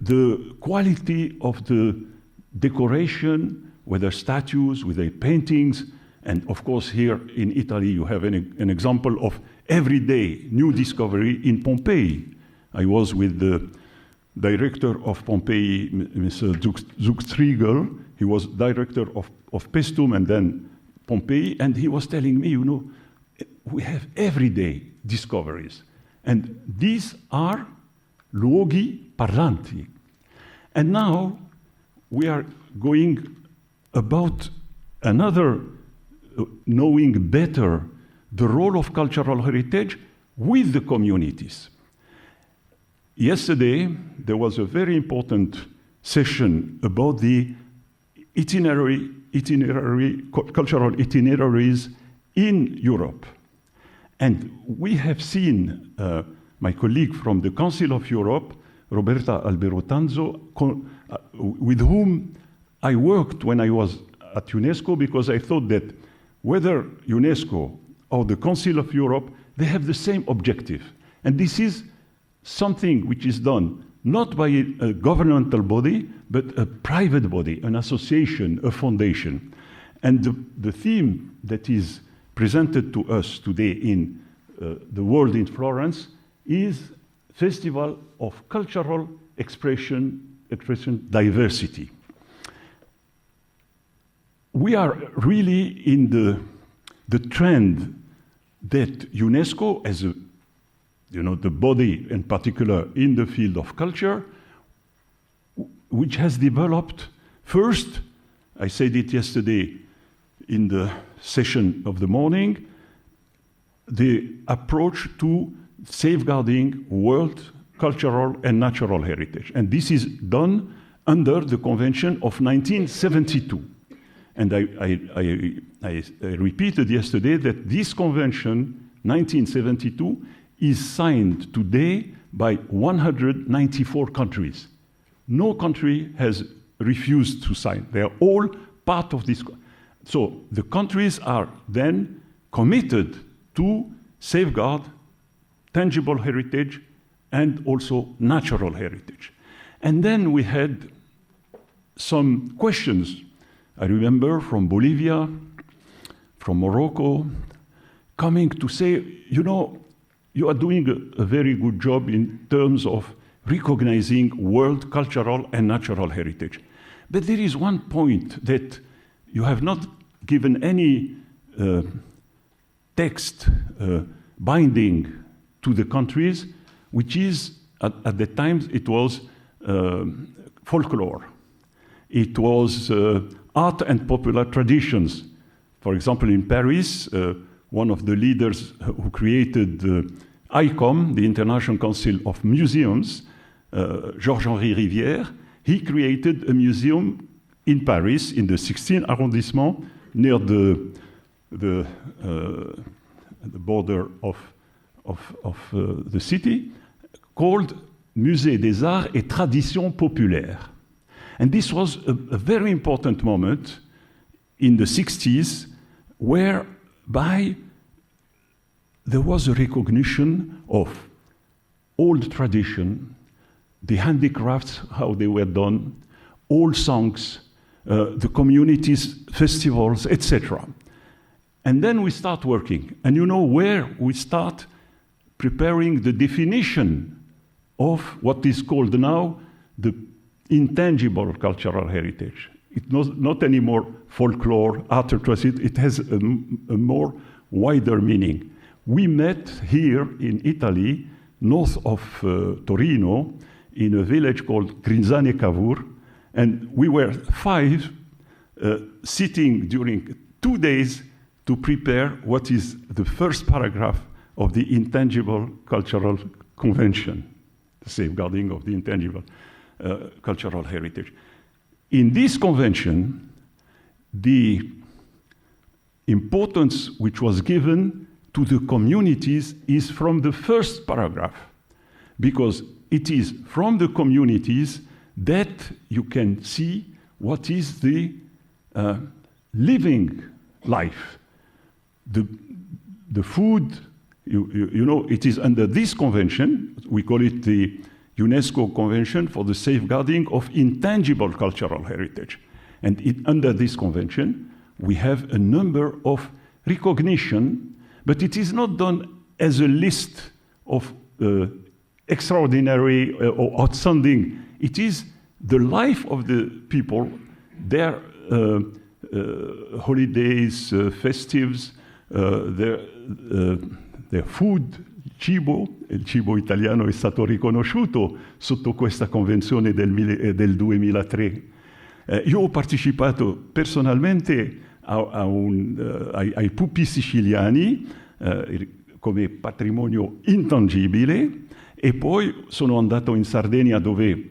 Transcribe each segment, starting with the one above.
the quality of the decoration, whether statues, whether paintings, and of course here in Italy you have an example of everyday new discovery in Pompeii. I was with the director of Pompeii, Mr. Zugstriegel. He was director of Pestum and then Pompeii, and he was telling me, you know, we have everyday discoveries. And these are luoghi parlanti. And now we are going about another knowing better the role of cultural heritage with the communities. Yesterday, there was a very important session about the cultural itineraries in Europe. And we have seen my colleague from the Council of Europe, Roberta Alberotanzo, with whom I worked when I was at UNESCO, because I thought that whether UNESCO or the Council of Europe, they have the same objective. And this is something which is done not by a governmental body, but a private body, an association, a foundation. And the theme that is presented to us today in the world in Florence is Festival of Cultural Expression Diversity. We are really in the trend that UNESCO, as a, you know, the body in particular in the field of culture, which has developed first, I said it yesterday in the session of the morning, the approach to safeguarding world cultural and natural heritage. And this is done under the Convention of 1972. And I repeated yesterday that this convention, 1972, is signed today by 194 countries. No country has refused to sign. They are all part of this. So the countries are then committed to safeguard tangible heritage and also natural heritage. And then we had some questions. I remember from Bolivia, from Morocco, coming to say, you know, you are doing a very good job in terms of recognizing world cultural and natural heritage. But there is one point that you have not given any text binding to the countries, which is, at the time, it was folklore. It was art and popular traditions. For example, in Paris, one of the leaders who created ICOM, the International Council of Museums, Georges-Henri Rivière, he created a museum in Paris, in the 16th arrondissement, near the border of the city, called Musée des Arts et Traditions Populaires. And this was a very important moment in the 60s, whereby there was a recognition of old tradition, the handicrafts, how they were done, old songs, the communities, festivals, etc. And then we start working. And you know where we start preparing the definition of what is called now the intangible cultural heritage. It's not anymore folklore, art and tradition, it has a more wider meaning. We met here in Italy, north of Torino, in a village called Grinzane Cavour, and we were 5 sitting during 2 days to prepare what is the first paragraph of the Intangible Cultural Convention, the safeguarding of the intangible cultural heritage. In this convention, the importance which was given to the communities is from the first paragraph, because it is from the communities that you can see what is the living life. The food, you know, it is under this convention, we call it the UNESCO Convention for the Safeguarding of Intangible Cultural Heritage. And under this convention, we have a number of recognition, but it is not done as a list of extraordinary or outstanding. It is the life of the people, their holidays, festives, their food. Il cibo italiano è stato riconosciuto sotto questa convenzione del 2003. Io ho partecipato personalmente ai pupi siciliani come patrimonio intangibile e poi sono andato in Sardegna dove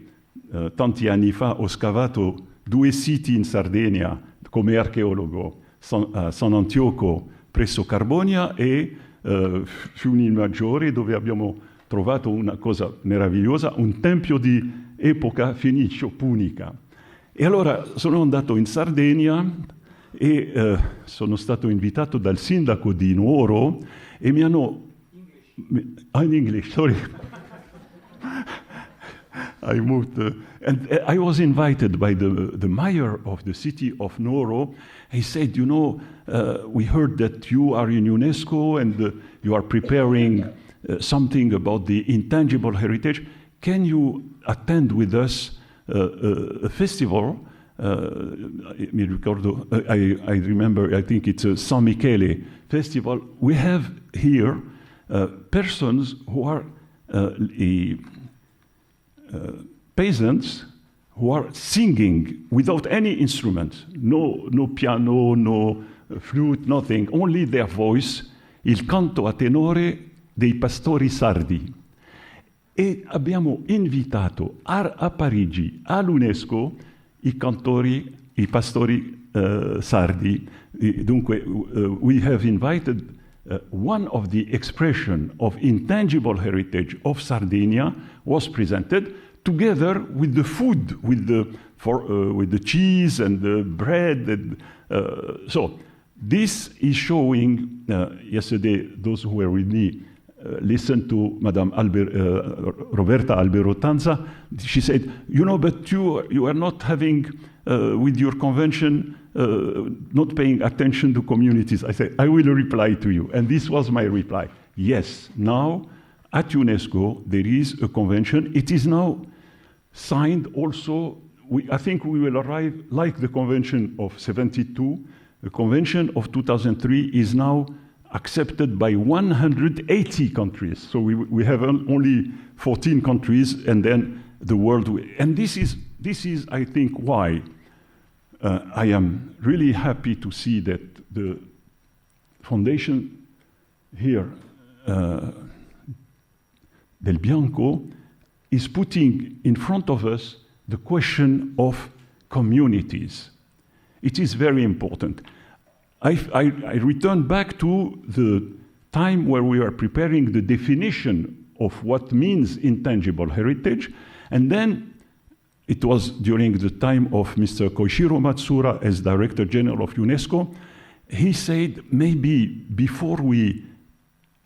tanti anni fa ho scavato 2 siti in Sardegna come archeologo, San Antioco presso Carbonia e Fiumi Maggiore, dove abbiamo trovato una cosa meravigliosa, un tempio di epoca fenicio-punica. E allora sono andato in Sardegna e sono stato invitato dal sindaco di Nuoro e mi hanno... in English, sorry. I moved, and I was invited by the mayor of the city of Nuoro. He said, you know, we heard that you are in UNESCO and you are preparing something about the intangible heritage. Can you attend with us a festival? I remember, I think it's a San Michele festival. We have here persons who are peasants who are singing without any instrument, no piano, no flute, nothing, only their voice, il canto a tenore dei pastori sardi. E abbiamo invitato a Parigi, all'UNESCO, i cantori, i pastori sardi. Dunque, we have invited one of the expression of intangible heritage of Sardinia was presented together with the food, with the cheese and the bread. And, so this is showing, yesterday, those who were with me listened to Madame Roberta Alberotanza. She said, you know, but you are not having, with your convention, not paying attention to communities. I said, I will reply to you. And this was my reply. Yes, now at UNESCO, there is a convention. It is now signed also. I think we will arrive, like the convention of 72, the convention of 2003 is now accepted by 180 countries. So we have only 14 countries, and then the world. And this is, I think, why I am really happy to see that the foundation here, Del Bianco, is putting in front of us the question of communities. It is very important. I return back to the time where we are preparing the definition of what means intangible heritage, and then it was during the time of Mr. Koichiro Matsura as Director General of UNESCO. He said maybe before we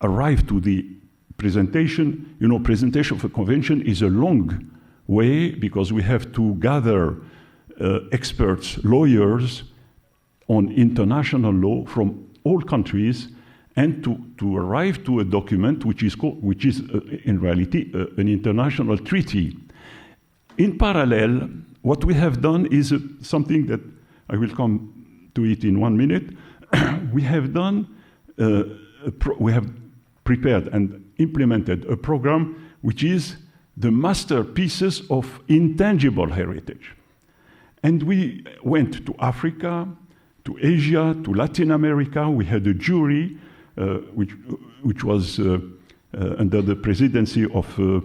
arrive to the presentation, you know, presentation of a convention is a long way because we have to gather experts, lawyers on international law from all countries, and to arrive to a document which is in reality an international treaty. In parallel, what we have done is something that I will come to it in 1 minute. We have done, we have prepared and implemented a program which is the masterpieces of intangible heritage. And we went to Africa, to Asia, to Latin America. We had a jury which was under the presidency of a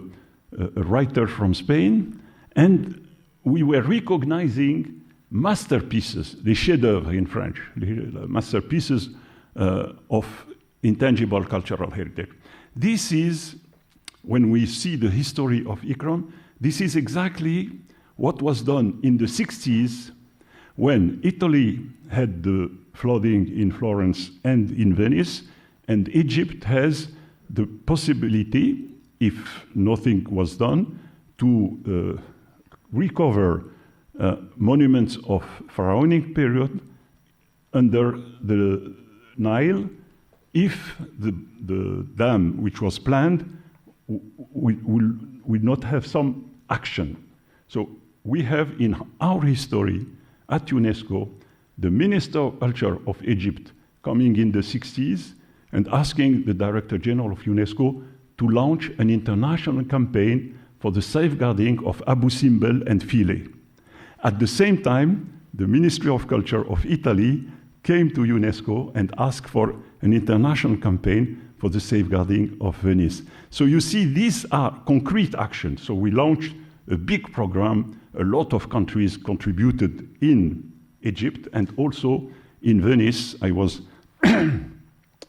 writer from Spain, and we were recognizing masterpieces, les chefs-d'œuvre in French, masterpieces of intangible cultural heritage. This is, when we see the history of ICCROM, this is exactly what was done in the 60s when Italy had the flooding in Florence and in Venice, and Egypt has the possibility, if nothing was done, to recover monuments of pharaonic period under the Nile if the dam which was planned will not have some action. So we have in our history at UNESCO the Minister of Culture of Egypt coming in the 60s and asking the Director General of UNESCO to launch an international campaign for the safeguarding of Abu Simbel and Philae. At the same time, the Ministry of Culture of Italy came to UNESCO and asked for an international campaign for the safeguarding of Venice. So you see, these are concrete actions. So we launched a big program. A lot of countries contributed in Egypt and also in Venice. I was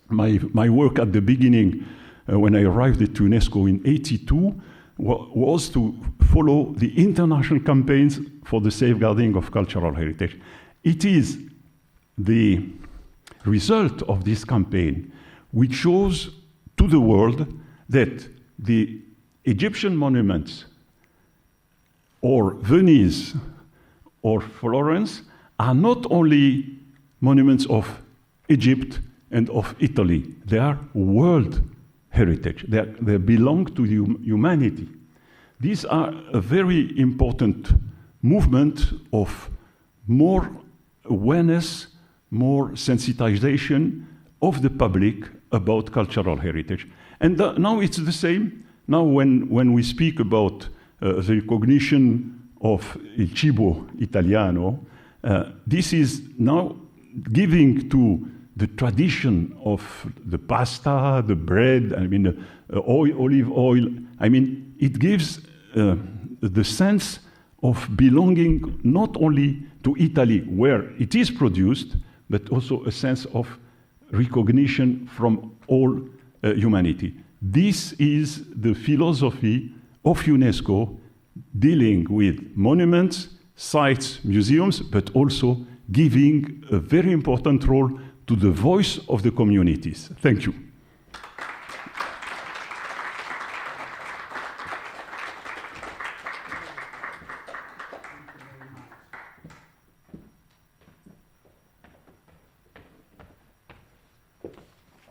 my work at the beginning when I arrived at UNESCO in '82 was to follow the international campaigns for the safeguarding of cultural heritage. It is the result of this campaign which shows to the world that the Egyptian monuments or Venice or Florence are not only monuments of Egypt and of Italy, they are world heritage. They belong to humanity. These are a very important movement of more awareness, more sensitization of the public about cultural heritage. And now it's the same. Now when we speak about the recognition of il cibo italiano, this is now giving to the tradition of the pasta, the bread, I mean, olive oil. I mean, it gives the sense of belonging not only to Italy, where it is produced, but also a sense of recognition from all humanity. This is the philosophy of UNESCO, dealing with monuments, sites, museums, but also giving a very important role to the voice of the communities. Thank you.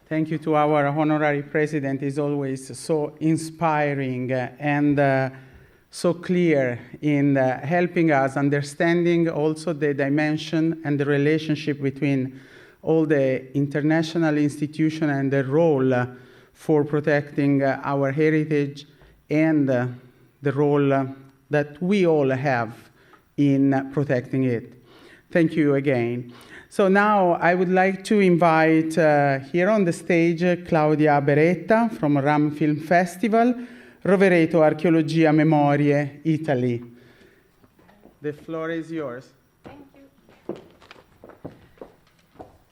Thank you to our honorary president. It's always so inspiring and so clear in helping us understanding also the dimension and the relationship between all the international institutions and the role for protecting our heritage and the role that we all have in protecting it. Thank you again. So now I would like to invite here on the stage Claudia Beretta from RAM Film Festival, Rovereto Archeologia Memorie, Italy. The floor is yours. Thank you.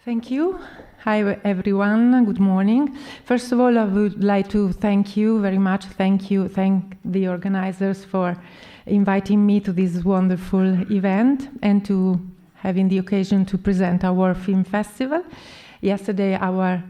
Thank you. Hi, everyone. Good morning. First of all, I would like to thank you very much. Thank the organizers for inviting me to this wonderful event and to having the occasion to present our film festival. Yesterday, our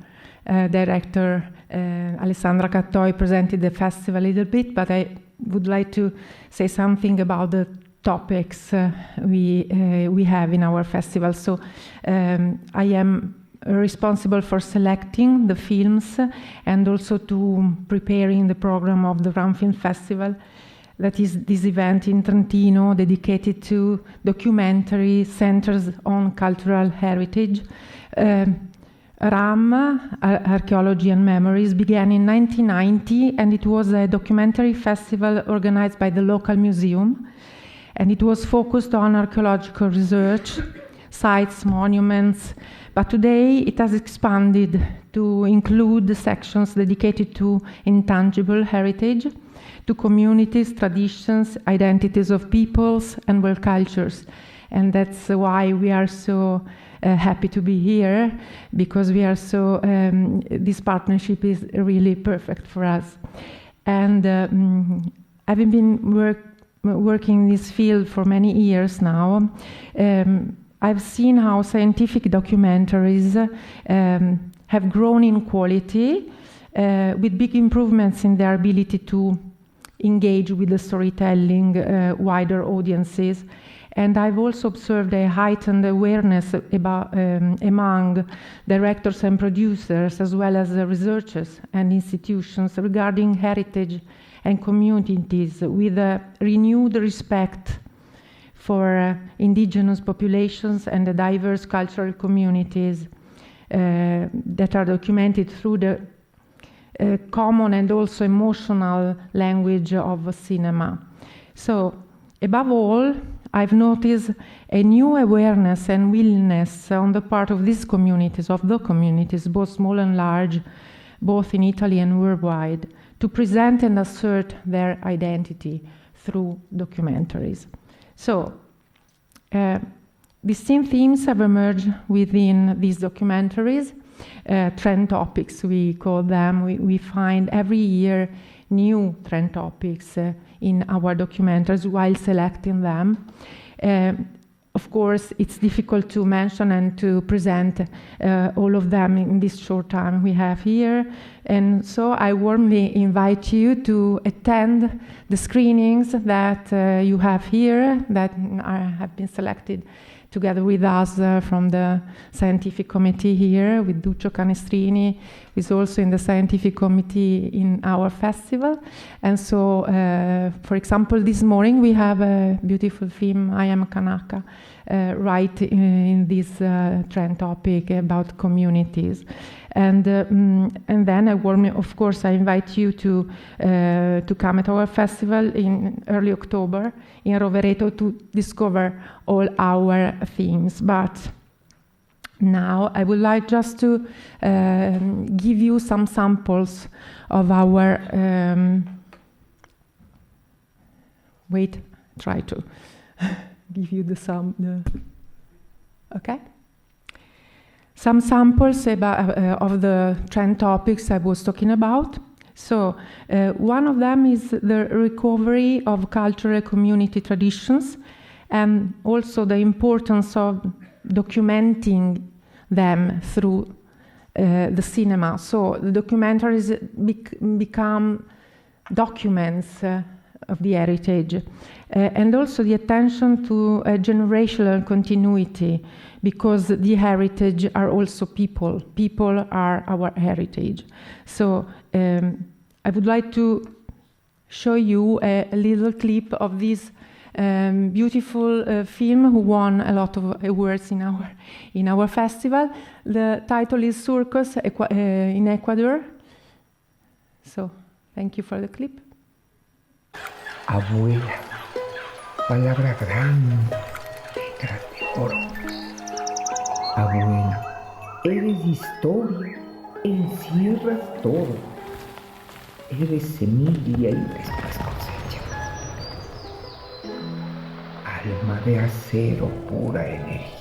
director, Alessandra presented the festival a little bit, but I would like to say something about the topics we have in our festival. So I am responsible for selecting the films and also to preparing the program of the RAM Film Festival. That is this event in Trentino dedicated to documentary centers on cultural heritage. RAM, Archeology and Memories, began in 1990, and it was a documentary festival organized by the local museum. And it was focused on archaeological research, sites, monuments. But today it has expanded to include the sections dedicated to intangible heritage, to communities, traditions, identities of peoples, and world cultures. And that's why we are so happy to be here, because we are so, this partnership is really perfect for us. And having been working in this field for many years now, I've seen how scientific documentaries have grown in quality with big improvements in their ability to engage with the storytelling wider audiences. And I've also observed a heightened awareness about, among directors and producers, as well as researchers and institutions, regarding heritage and communities, with a renewed respect for indigenous populations and the diverse cultural communities that are documented through the common and also emotional language of cinema. So, above all, I've noticed a new awareness and willingness on the part of these communities, both small and large, both in Italy and worldwide, to present and assert their identity through documentaries. So, distinct themes have emerged within these documentaries, trend topics we call them. We find every year new trend topics in our documentaries while selecting them. Of course, it's difficult to mention and to present all of them in this short time we have here. And so I warmly invite you to attend the screenings that you have here, that have been selected together with us from the scientific committee here, with Duccio Canestrini, who is also in the scientific committee in our festival. And so, for example, this morning we have a beautiful film, I Am a Kanaka, right in this trend topic about communities. And then I warmly, of course, I invite you to come at our festival in early October in Rovereto to discover all our themes. But now I would like just to give you some samples of our try to give you okay? Some samples about, of the trend topics I was talking about. So one of them is the recovery of cultural community traditions, and also the importance of documenting them through the cinema. So the documentaries become documents of the heritage, and also the attention to a generational continuity, because the heritage are also people. People are our heritage. So I would like to show you a little clip of this beautiful film who won a lot of awards in our festival. The title is Circus in Ecuador. So thank you for the clip. Abuela, palabra grande, grande oro. Abuela, eres historia, encierras todo. Eres semilla y después cosecha. Alma de acero, pura energía.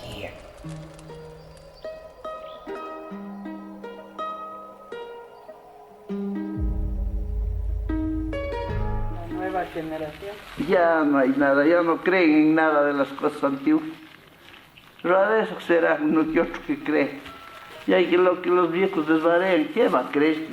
Generación. Ya no hay nada, ya no creen en nada de las cosas antiguas. Pero a veces será uno que otro que cree. Y hay que lo que los viejos desvarían, ¿quién va a creer?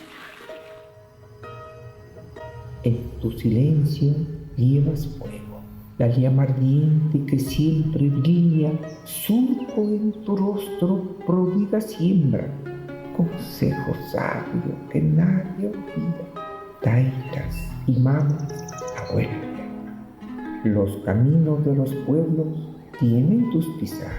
En tu silencio llevas fuego, la llama ardiente que siempre brilla, surco en tu rostro prodiga siembra, consejo sabio que nadie olvida, taitas y mamas. Abuela, los caminos de los pueblos tienen tus pisadas,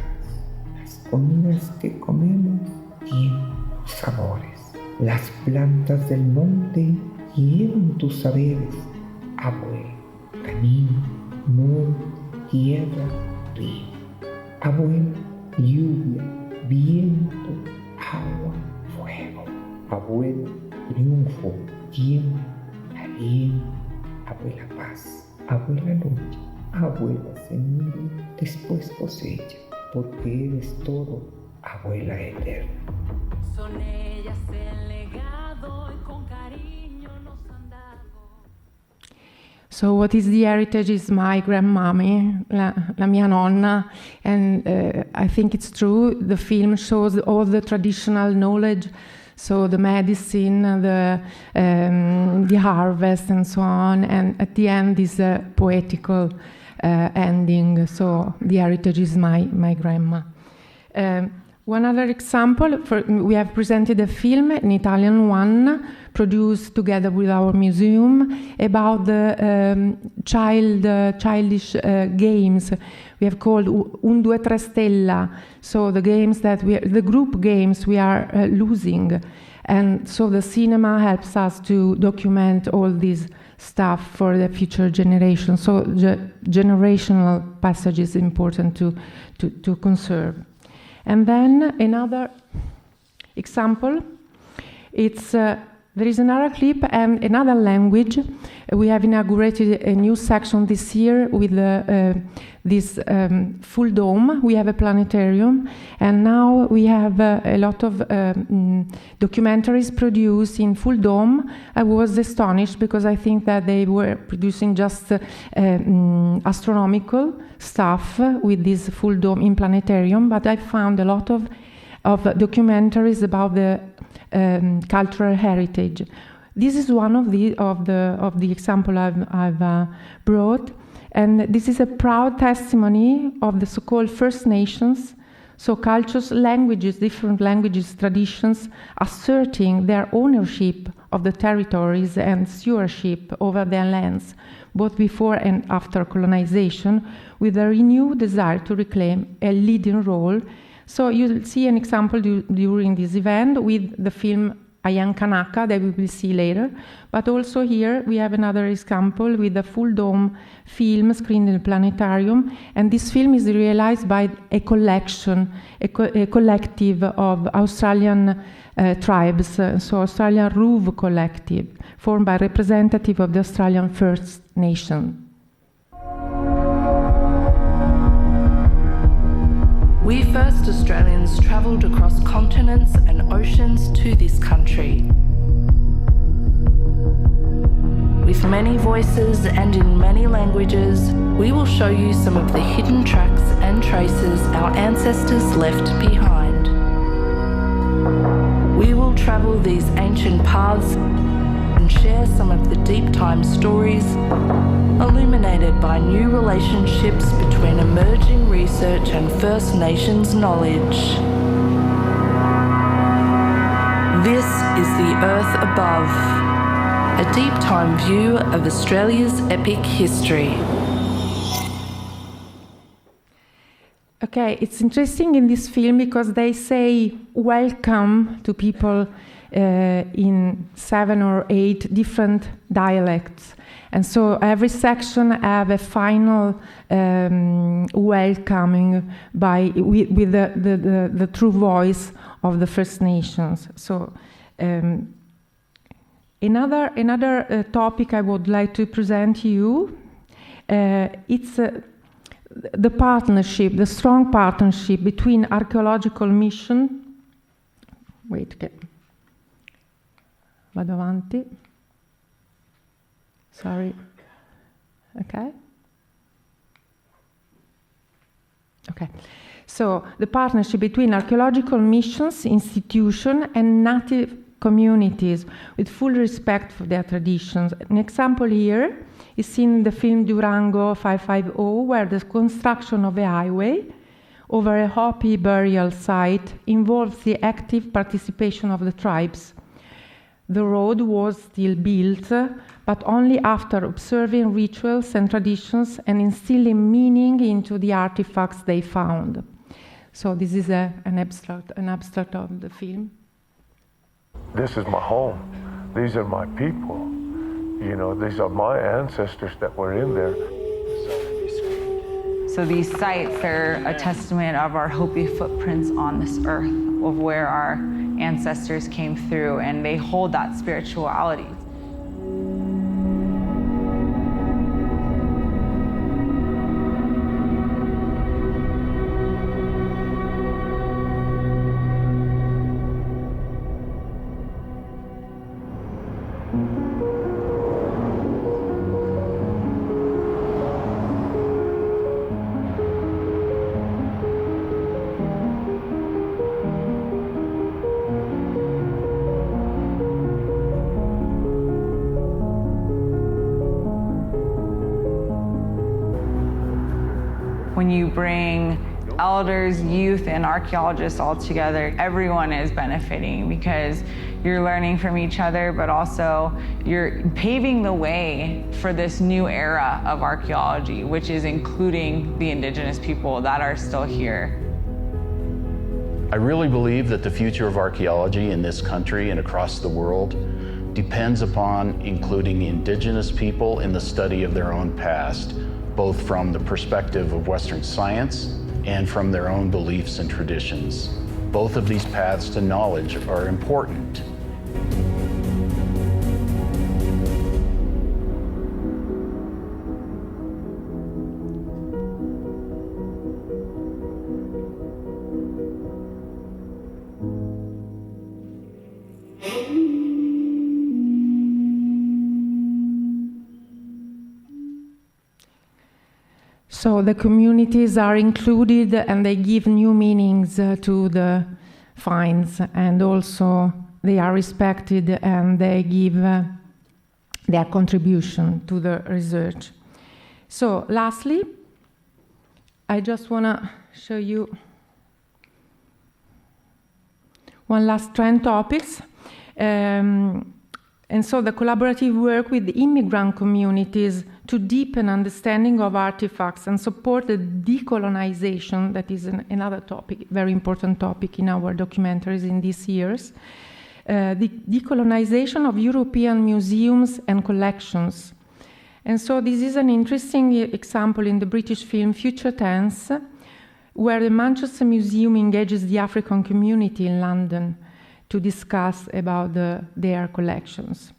las comidas que comemos tienen tus sabores, las plantas del monte llevan tus saberes. Abuela, camino, monte, tierra, río. Abuela, lluvia, viento, agua, fuego. Abuela, triunfo, tiempo, aliento. Abuela paz, abuela lucha, abuela semilla, después cosecha, porque eres todo, abuela eterna. Son ellas el legado y con cariño nos han dado. So what is the heritage is my grandmommy, la mia nonna, and I think it's true. The film shows all the traditional knowledge So the medicine, the harvest, and so on. And at the end is a poetical ending. So the heritage is my grandma. One other example, we have presented a film, an Italian one, produced together with our museum, about the childish games. We have called Un, Due, Tre Stella, so the games the group games we are losing. And so the cinema helps us to document all this stuff for the future generation. So the generational passage is important to conserve. And then another example, there is another clip and another language. We have inaugurated a new section this year with this full dome. We have a planetarium, and now we have a lot of documentaries produced in full dome. I was astonished because I think that they were producing just astronomical stuff with this full dome in planetarium, but I found a lot of documentaries about the cultural heritage. This is one of the example I've brought, and this is a proud testimony of the so-called First Nations, so cultures, languages, different languages, traditions, asserting their ownership of the territories and stewardship over their lands, both before and after colonization, with a renewed desire to reclaim a leading role. So you'll see an example during this event with the film Ayan Kanaka that we will see later, but also here we have another example with a full dome film screened in the planetarium, and this film is realized by a collection, a collective of Australian tribes, so Australian Roove Collective, formed by representative of the Australian First Nation. We first Australians travelled across continents and oceans to this country. With many voices and in many languages, we will show you some of the hidden tracks and traces our ancestors left behind. We will travel these ancient paths and share some of the deep time stories illuminated by new relationships between emerging research and First Nations knowledge. This is the Earth Above, a deep time view of Australia's epic history. Okay, it's interesting in this film because they say welcome to people in 7 or 8 different dialects. And so every section have a final welcoming with the true voice of the First Nations. So another topic I would like to present to you, it's the partnership, the strong partnership between archaeological mission. Wait, okay. Vado avanti. Sorry. Okay. Okay. So the partnership between archaeological missions, institutions, and native communities with full respect for their traditions. An example here is seen in the film Durango 550, where the construction of a highway over a Hopi burial site involves the active participation of the tribes. The road was still built, but only after observing rituals and traditions and instilling meaning into the artifacts they found. So this is an abstract of the film. This is my home. These are my people. You know, these are my ancestors that were in there. So these sites, they're a testament of our Hopi footprints on this earth, of where our ancestors came through, and they hold that spirituality. When you bring elders, youth, and archaeologists all together, everyone is benefiting because you're learning from each other, but also you're paving the way for this new era of archaeology, which is including the indigenous people that are still here. I really believe that the future of archaeology in this country and across the world depends upon including indigenous people in the study of their own past, both from the perspective of Western science and from their own beliefs and traditions. Both of these paths to knowledge are important. So the communities are included and they give new meanings to the finds, and also they are respected and they give their contribution to the research. So lastly, I just want to show you one last trend topics. And so the collaborative work with the immigrant communities to deepen understanding of artifacts and support the decolonization, that is another topic, very important topic in our documentaries in these years. The decolonization of European museums and collections. And so this is an interesting example in the British film Future Tense, where the Manchester Museum engages the African community in London to discuss about their collections.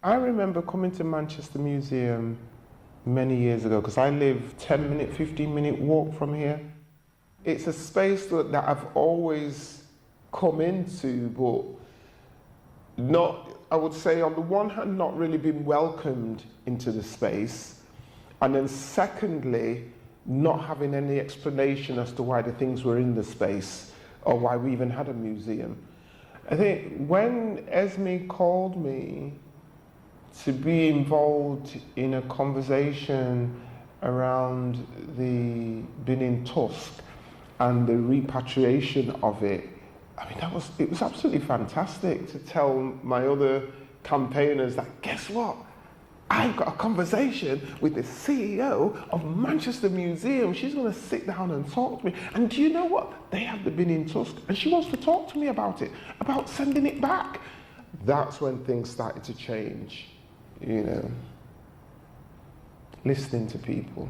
I remember coming to Manchester Museum many years ago because I live 10-minute, 15-minute walk from here. It's a space that I've always come into, but not, I would say, on the one hand, not really been welcomed into the space, and then secondly, not having any explanation as to why the things were in the space or why we even had a museum. I think when Esme called me to be involved in a conversation around the Benin tusk and the repatriation of it, I mean, it was absolutely fantastic to tell my other campaigners that, guess what? I've got a conversation with the CEO of Manchester Museum. She's going to sit down and talk to me. And do you know what? They have the Benin tusk, and she wants to talk to me about it, about sending it back. That's when things started to change, you know, listening to people.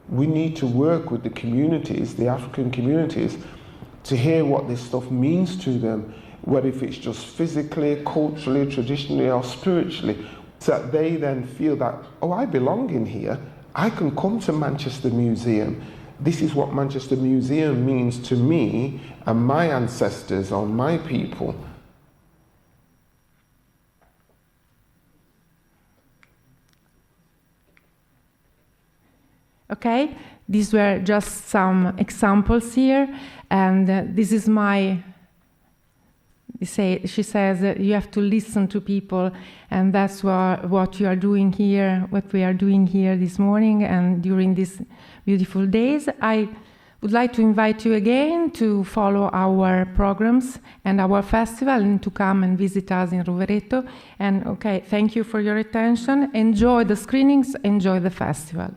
We need to work with the communities, the African communities, to hear what this stuff means to them, whether if it's just physically, culturally, traditionally, or spiritually, so that they then feel that, oh, I belong in here. I can come to Manchester Museum. This is what Manchester Museum means to me and my ancestors or my people. Okay, these were just some examples here, and this is she says that you have to listen to people, and that's what you are doing here, what we are doing here this morning and during these beautiful days. I would like to invite you again to follow our programs and our festival and to come and visit us in Rovereto. And okay, thank you for your attention. Enjoy the screenings, enjoy the festival.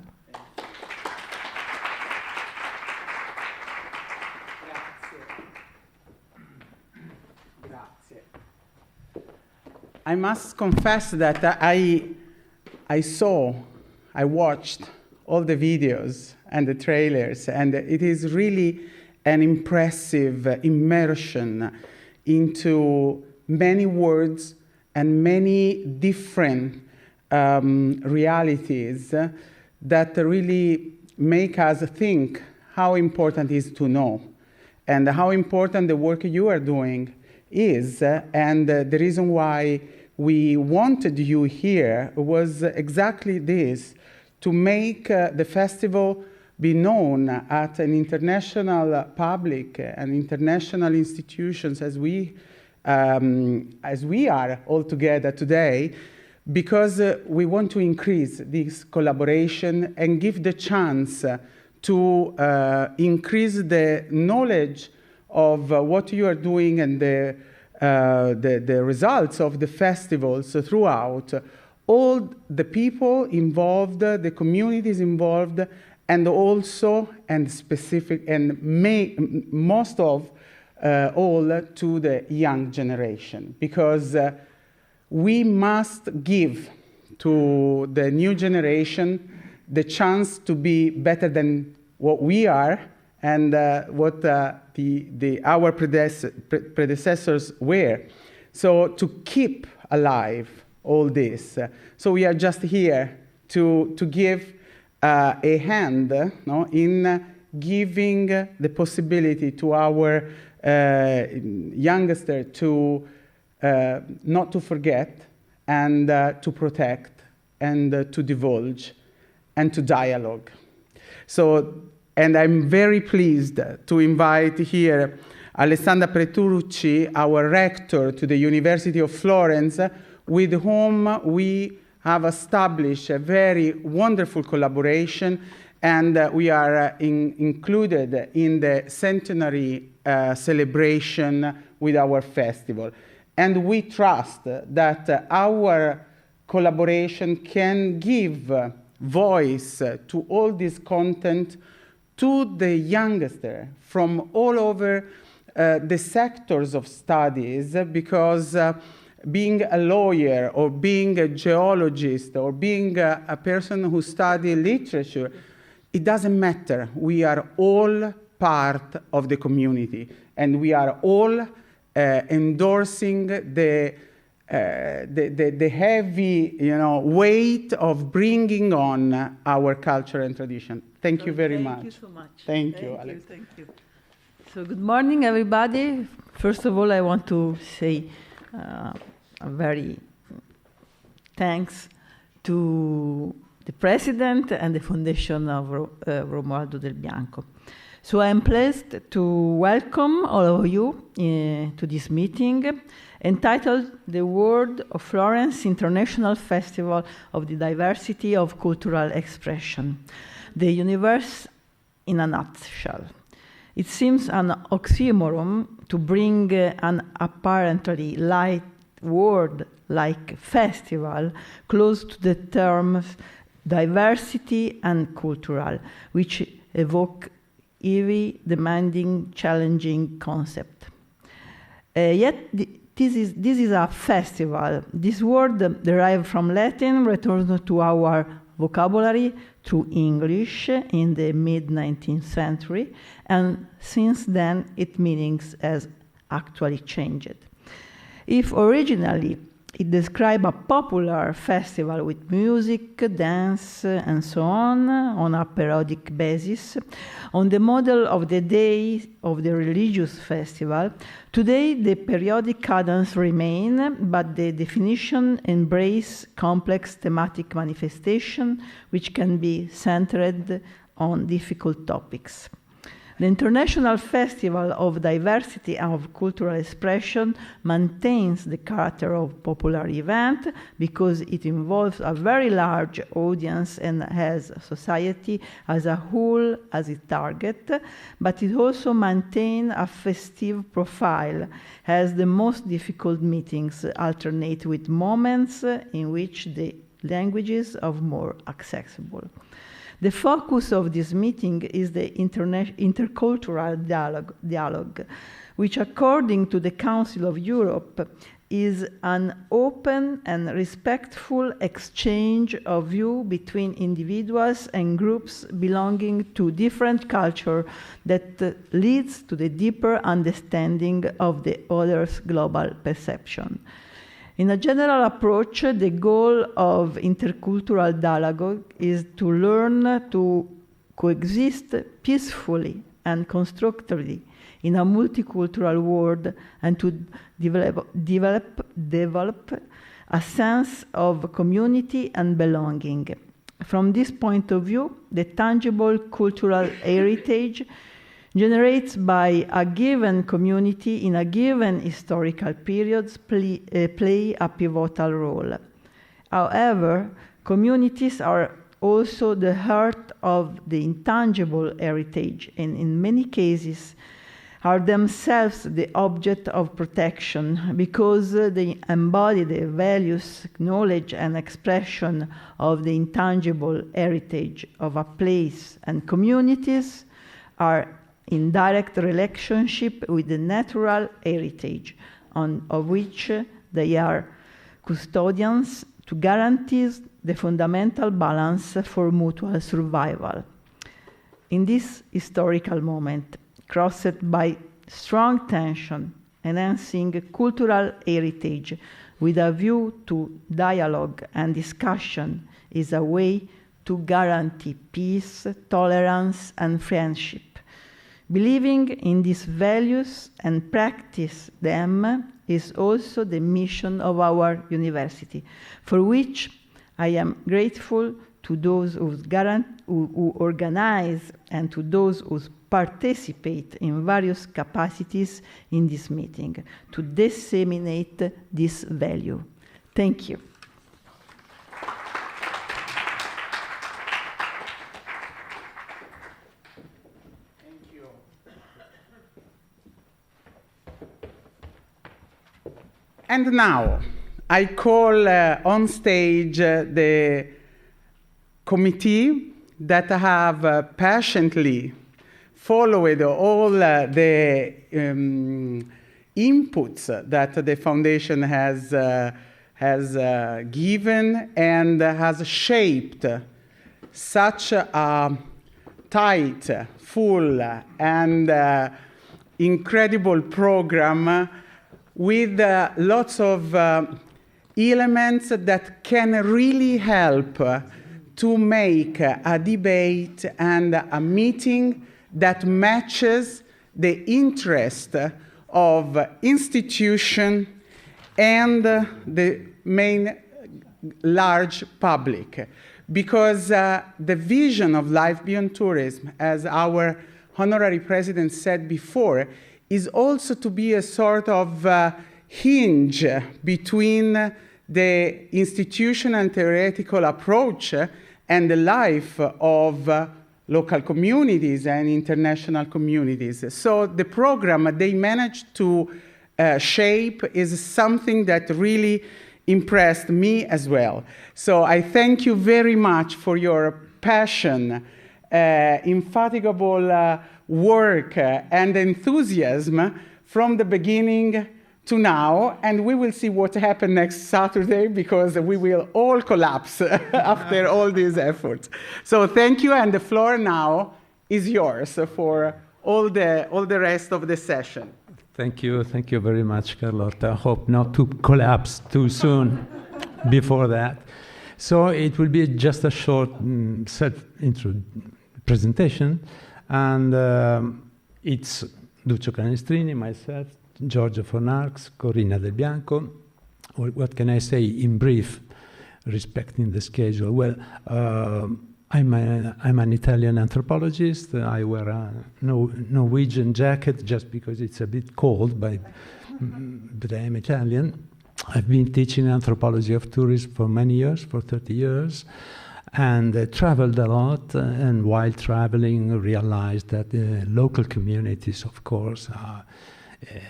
I must confess that I watched all the videos and the trailers, and it is really an impressive immersion into many words and many different realities that really make us think how important it is to know and how important the work you are doing is, and the reason why we wanted you here was exactly this, to make the festival be known at an international public and international institutions as we are all together today, because we want to increase this collaboration and give the chance to increase the knowledge of what you are doing and the results of the festivals throughout all the people involved, the communities involved, and also and specific and most of all to the young generation, because we must give to the new generation the chance to be better than what we are and what our predecessors were. So to keep alive all this. So we are just here to give a hand in giving the possibility to our youngster to not to forget and to protect and to divulge and to dialogue. So, and I'm very pleased to invite here Alessandra Petrucci, our rector to the University of Florence, with whom we have established a very wonderful collaboration, and we are included in the centenary celebration with our festival. And we trust that our collaboration can give voice to all this content to the youngster from all over the sectors of studies, because being a lawyer or being a geologist or being a person who studies literature, it doesn't matter. We are all part of the community, and we are all endorsing the heavy, weight of bringing on our culture and tradition. Thank you very much. Thank you so much. Thank you, Alex. Thank you. So good morning, everybody. First of all, I want to say a very thanks to the president and the foundation of Romualdo del Bianco. So I am pleased to welcome all of you to this meeting entitled The World of Florence International Festival of the Diversity of Cultural Expression, the universe in a nutshell. It seems an oxymoron to bring an apparently light word like festival close to the terms diversity and cultural, which evoke heavy, demanding, challenging concept. Yet this is a festival. This word derived from Latin returns to our vocabulary through English in the mid-19th century, and since then its meanings has actually changed. If originally it described a popular festival with music, dance, and so on a periodic basis, on the model of the day of the religious festival, today the periodic cadence remain, but the definition embrace complex thematic manifestation which can be centered on difficult topics. The International Festival of Diversity of Cultural Expression maintains the character of popular event because it involves a very large audience and has society as a whole as its target, but it also maintains a festive profile, as the most difficult meetings alternate with moments in which the languages are more accessible. The focus of this meeting is the intercultural dialogue, which according to the Council of Europe is an open and respectful exchange of view between individuals and groups belonging to different cultures that leads to the deeper understanding of the other's global perception. In a general approach, the goal of intercultural dialogue is to learn to coexist peacefully and constructively in a multicultural world and to develop a sense of community and belonging. From this point of view, the tangible cultural heritage generates by a given community in a given historical period play a pivotal role. However, communities are also the heart of the intangible heritage, and in many cases are themselves the object of protection because they embody the values, knowledge, and expression of the intangible heritage of a place, and communities are in direct relationship with the natural heritage of which they are custodians to guarantee the fundamental balance for mutual survival. In this historical moment, crossed by strong tension, enhancing cultural heritage with a view to dialogue and discussion is a way to guarantee peace, tolerance, and friendship. Believing in these values and practice them is also the mission of our university, for which I am grateful to those who organize and to those who participate in various capacities in this meeting to disseminate this value. Thank you. And now, I call on stage the committee that have patiently followed all the inputs that the foundation has given and has shaped such a tight, full, and incredible program with lots of elements that can really help to make a debate and a meeting that matches the interest of institution and the main large public. Because the vision of life beyond tourism, as our honorary president said before, is also to be a sort of hinge between the institutional and theoretical approach and the life of local communities and international communities. So the program they managed to shape is something that really impressed me as well. So I thank you very much for your passion, infatigable work and enthusiasm from the beginning to now, and we will see what happens next Saturday because we will all collapse after all these efforts. So thank you, and the floor now is yours for all the rest of the session. Thank you very much, Carlotta. I hope not to collapse too soon before that. So it will be just a short self-intro presentation, and it's Duccio Canestrini, myself, Giorgio von Arx, Corinna del Bianco. What can I say in brief, respecting the schedule? Well, I'm an Italian anthropologist. I wear a Norwegian jacket just because it's a bit cold, but I'm Italian. I've been teaching anthropology of tourism for many years, for 30 years, and traveled a lot, and while traveling realized that the local communities, of course,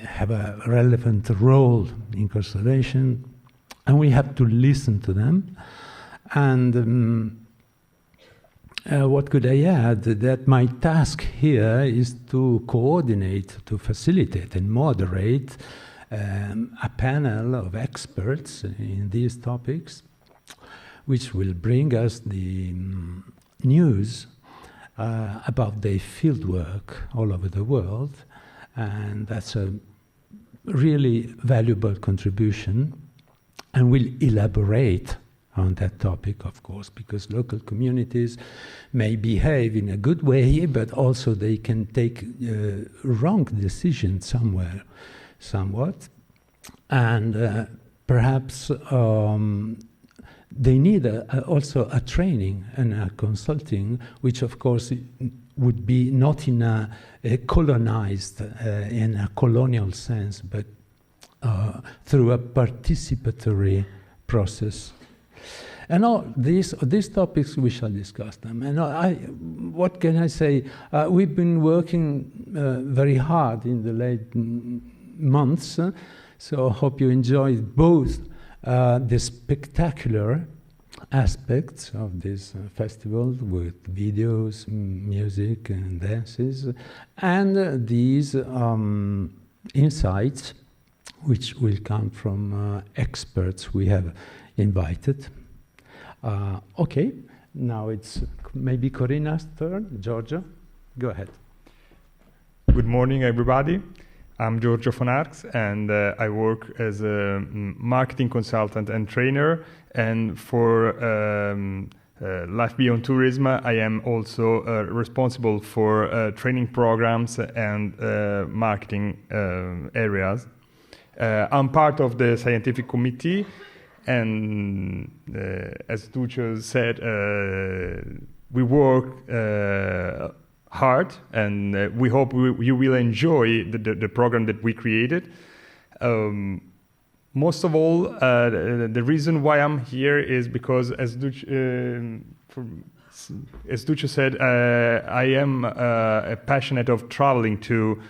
have a relevant role in conservation, and we have to listen to them. And what could I add? That my task here is to coordinate, to facilitate and moderate a panel of experts in these topics, which will bring us the news about their fieldwork all over the world. And that's a really valuable contribution, and we'll elaborate on that topic, of course, because local communities may behave in a good way, but also they can take wrong decisions somewhat. And perhaps they need also a training and a consulting, which of course would be not in a colonized, in a colonial sense, but through a participatory process. And all these topics, we shall discuss them. And what can I say? We've been working very hard in the late months, so I hope you enjoyed both the spectacular aspects of this festival with videos, music, and dances, and these insights, which will come from experts we have invited. Okay, now it's maybe Corinna's turn. Giorgio, go ahead. Good morning, everybody. I'm Giorgio von Arx, and I work as a marketing consultant and trainer. And for Life Beyond Tourism, I am also responsible for training programs and marketing areas. I'm part of the scientific committee. And as Duccio said, we work hard, and we hope you will enjoy the program that we created. Most of all, the reason why I'm here is because, as Duccio said, I am passionate of traveling too,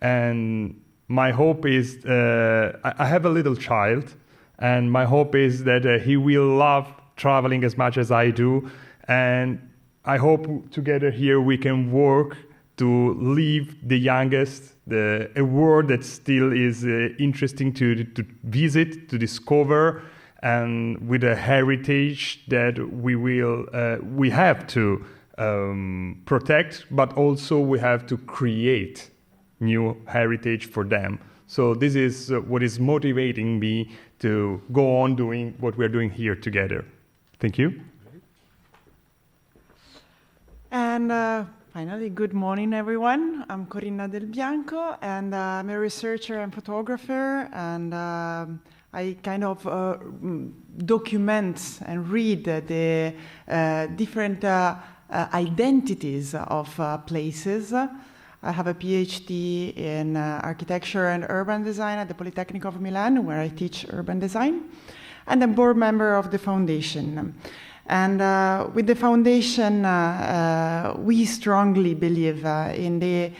and my hope is I have a little child. And my hope is that he will love traveling as much as I do. And I hope together here we can work to leave the youngest, a world that still is interesting to visit, to discover, and with a heritage that we have to protect, but also we have to create new heritage for them. So this is what is motivating me to go on doing what we're doing here together. Thank you. And finally, good morning, everyone. I'm Corinna del Bianco, and I'm a researcher and photographer, and I kind of document and read the different identities of places. I have a PhD in architecture and urban design at the Polytechnic of Milan, where I teach urban design, and I'm board member of the foundation. And with the foundation, we strongly believe in the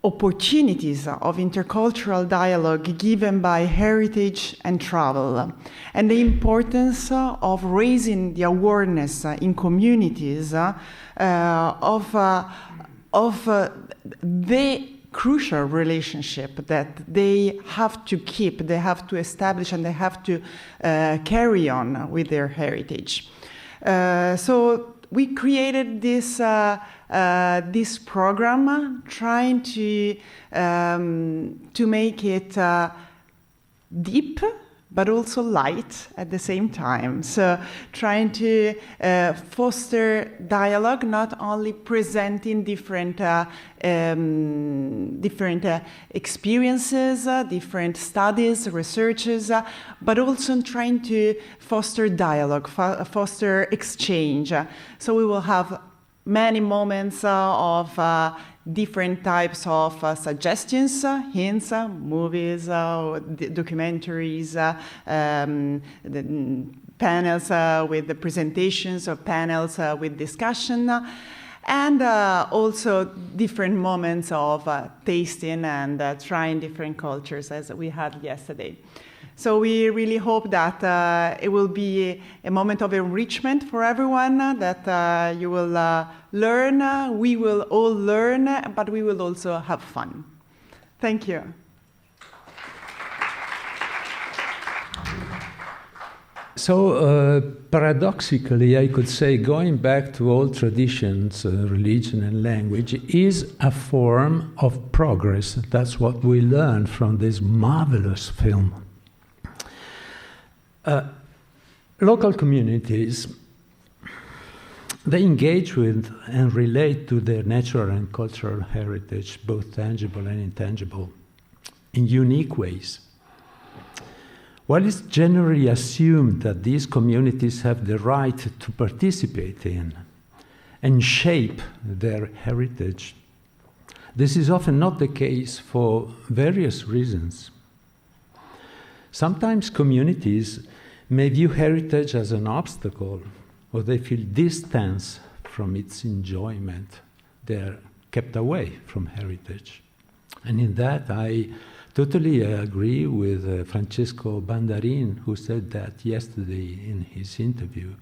opportunities of intercultural dialogue given by heritage and travel, and the importance of raising the awareness in communities of the crucial relationship that they have to keep, they have to establish, and they have to carry on with their heritage. So we created this program, trying to make it deep, but also light at the same time. So trying to foster dialogue, not only presenting different experiences, different studies, researches, but also trying to foster dialogue, foster exchange. So we will have many moments of different types of suggestions, hints, movies, documentaries, the panels with the presentations, or panels with discussion, and also different moments of tasting and trying different cultures, as we had yesterday. So we really hope that it will be a moment of enrichment for everyone, that you will learn, we will all learn, but we will also have fun. Thank you. So paradoxically, I could say going back to old traditions, religion and language is a form of progress. That's what we learned from this marvelous film. Local communities, they engage with and relate to their natural and cultural heritage, both tangible and intangible, in unique ways. While it's generally assumed that these communities have the right to participate in and shape their heritage, this is often not the case for various reasons. Sometimes communities may view heritage as an obstacle, or they feel distance from its enjoyment. They're kept away from heritage. And in that, I totally agree with Francesco Bandarin, who said that yesterday in his interview.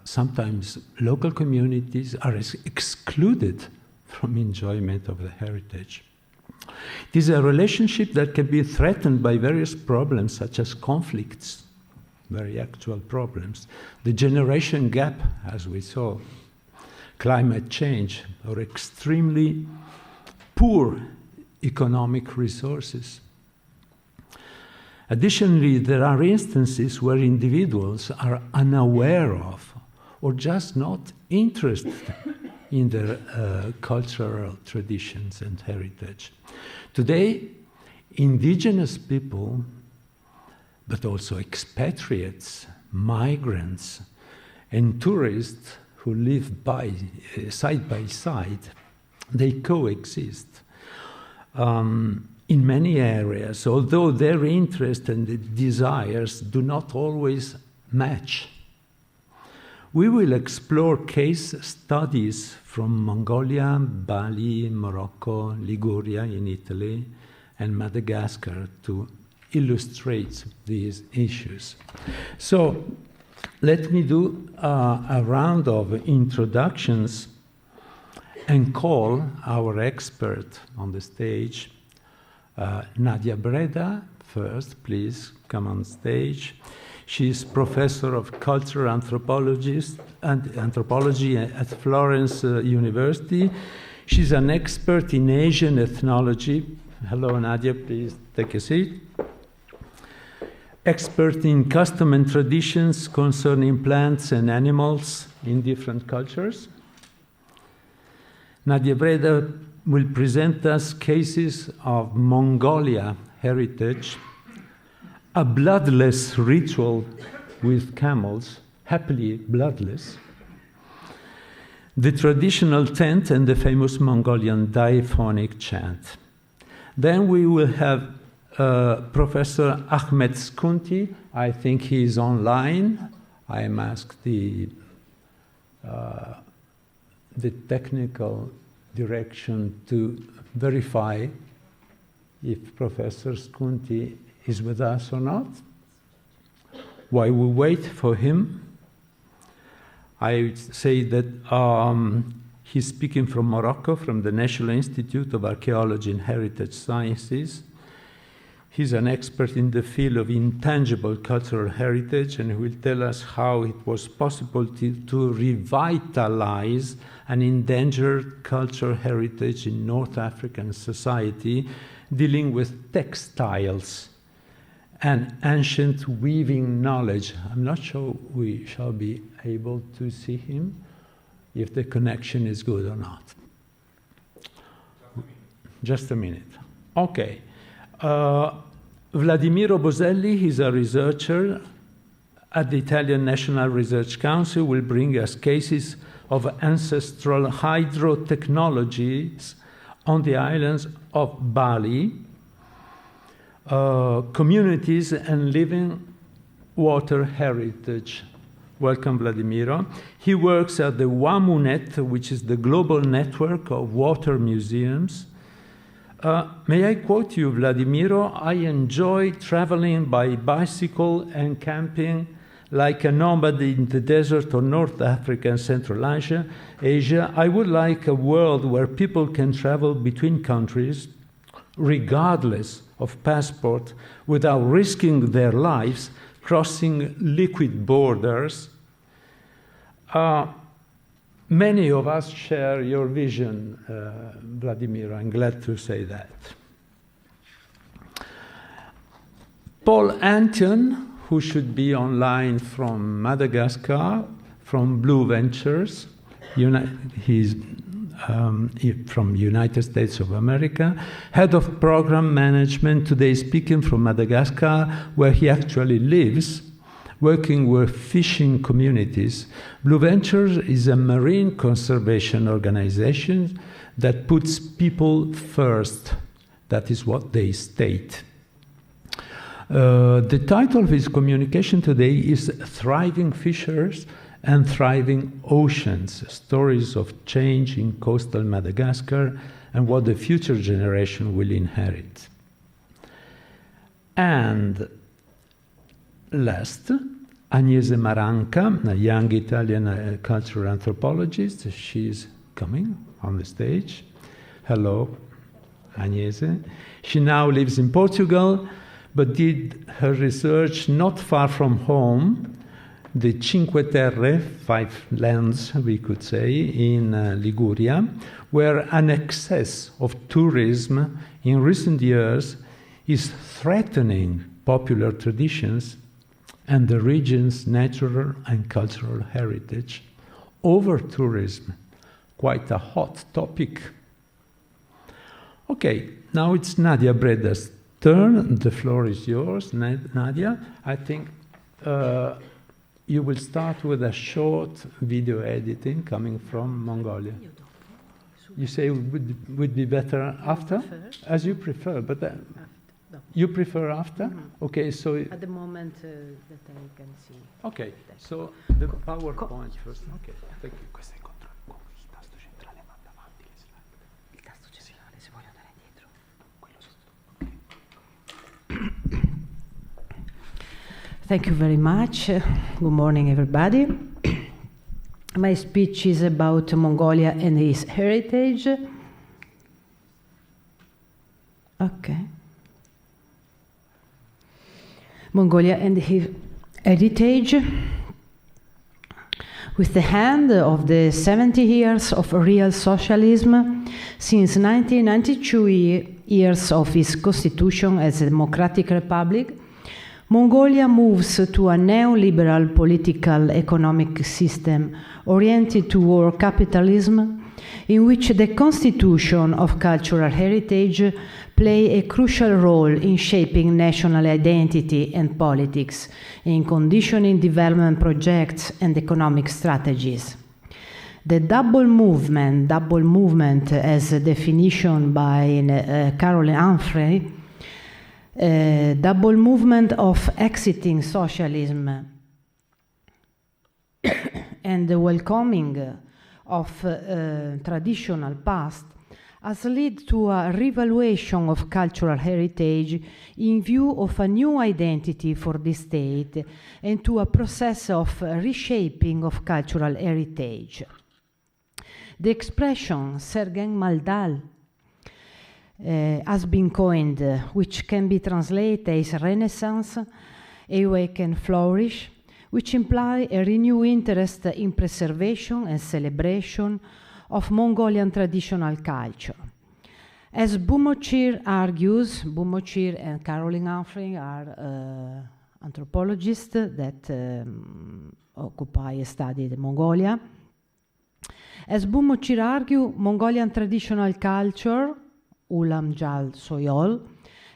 Sometimes local communities are excluded from enjoyment of the heritage. It is a relationship that can be threatened by various problems, such as conflicts, very actual problems, the generation gap, as we saw, climate change, or extremely poor economic resources. Additionally, there are instances where individuals are unaware of or just not interested in their cultural traditions and heritage. Today, indigenous people, but also expatriates, migrants, and tourists who live side by side, they coexist. In many areas, although their interests and desires do not always match. We will explore case studies from Mongolia, Bali, Morocco, Liguria in Italy, and Madagascar to illustrate these issues. So let me do a round of introductions and call our expert on the stage, Claudia Beretta. First, please come on stage. She is professor of cultural anthropology at Florence University. She's an expert in Asian ethnology. Hello, Nadia, please take a seat. Expert in custom and traditions concerning plants and animals in different cultures. Claudia Beretta will present us cases of Mongolia heritage, a bloodless ritual with camels, happily bloodless, the traditional tent and the famous Mongolian diphonic chant. Then we will have Professor Ahmed Skunti. I think he is online. I am asked the technical direction to verify if Professor Skunti is with us or not. While we wait for him, I would say that he's speaking from Morocco, from the National Institute of Archaeology and Heritage Sciences. He's an expert in the field of intangible cultural heritage, and he will tell us how it was possible to revitalize an endangered cultural heritage in North African society, dealing with textiles and ancient weaving knowledge. I'm not sure we shall be able to see him, if the connection is good or not. Just a minute. Okay. Vladimiro Boselli, he's a researcher at the Italian National Research Council, will bring us cases of ancestral hydrotechnologies on the islands of Bali, communities and living water heritage. Welcome, Vladimiro. He works at the WAMUNET, which is the global network of water museums. May I quote you, Vladimiro? I enjoy traveling by bicycle and camping like a nomad in the desert of North Africa and Central Asia. I would like a world where people can travel between countries, regardless of passport, without risking their lives crossing liquid borders. Many of us share your vision, Vladimiro. I'm glad to say that. Paul Antion, who should be online from Madagascar, from Blue Ventures. He's from United States of America, head of program management, today speaking from Madagascar, where he actually lives, working with fishing communities. Blue Ventures is a marine conservation organization that puts people first. That is what they state. The title of his communication today is Thriving Fishers and Thriving Oceans, Stories of Change in Coastal Madagascar and what the future generation will inherit. And last, Agnese Maranca, a young Italian cultural anthropologist. She's coming on the stage. Hello, Agnese. She now lives in Portugal, but did her research not far from home, the Cinque Terre, 5 lands, we could say, in Liguria, where an excess of tourism in recent years is threatening popular traditions and the region's natural and cultural heritage. Over-tourism, quite a hot topic. Okay, now it's Nadia Breda's turn. The floor is yours, Nadia. I think you will start with a short video editing coming from Mongolia. You say it would be better after? As you prefer, but you prefer after? Mm-hmm. Okay, so... At the moment that I can see. Okay, so the PowerPoint first. Okay, thank you. Questo è con il tasto centrale manda avanti le slide. Il tasto centrale se voglio andare indietro. Quello sotto. Thank you very much. Good morning, everybody. My speech is about Mongolia and its heritage. Okay. Mongolia and his heritage. With the hand of the 70 years of real socialism, since 1992 years of its constitution as a democratic republic, Mongolia moves to a neoliberal political economic system oriented toward capitalism, in which the constitution of cultural heritage play a crucial role in shaping national identity and politics, in conditioning development projects and economic strategies. The double movement as a definition by Caroline Humphrey, double movement of exiting socialism and the welcoming of traditional past has led to a revaluation of cultural heritage in view of a new identity for the state and to a process of reshaping of cultural heritage. The expression Sergen Maldal has been coined, which can be translated as Renaissance, Awaken, Flourish, which imply a renewed interest in preservation and celebration of Mongolian traditional culture. As Bouchenaki argues, Bouchenaki and Caroline Humphrey are anthropologists that occupy and study Mongolia. As Bouchenaki argues, Mongolian traditional culture, Ulam Jal Soyol,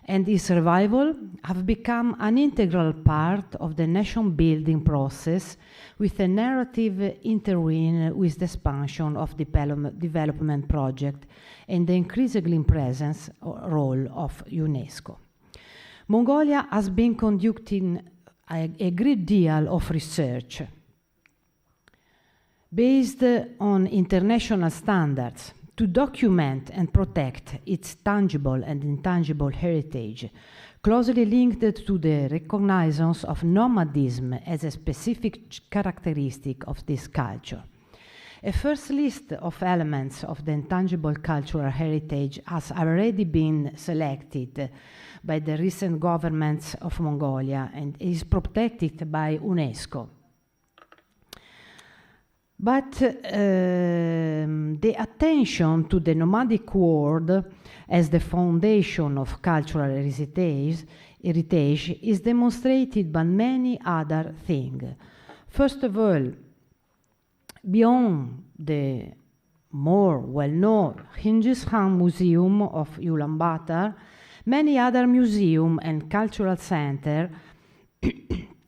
and its revival have become an integral part of the nation-building process, with a narrative intertwined with the expansion of development project and the increasing presence role of UNESCO. Mongolia has been conducting a great deal of research based on international standards to document and protect its tangible and intangible heritage, closely linked to the recognizance of nomadism as a specific characteristic of this culture. A first list of elements of the intangible cultural heritage has already been selected by the recent governments of Mongolia and is protected by UNESCO. But the attention to the nomadic world as the foundation of cultural heritage is demonstrated by many other things. First of all, beyond the more well-known Genghis Khan Museum of Ulaanbaatar, many other museums and cultural centers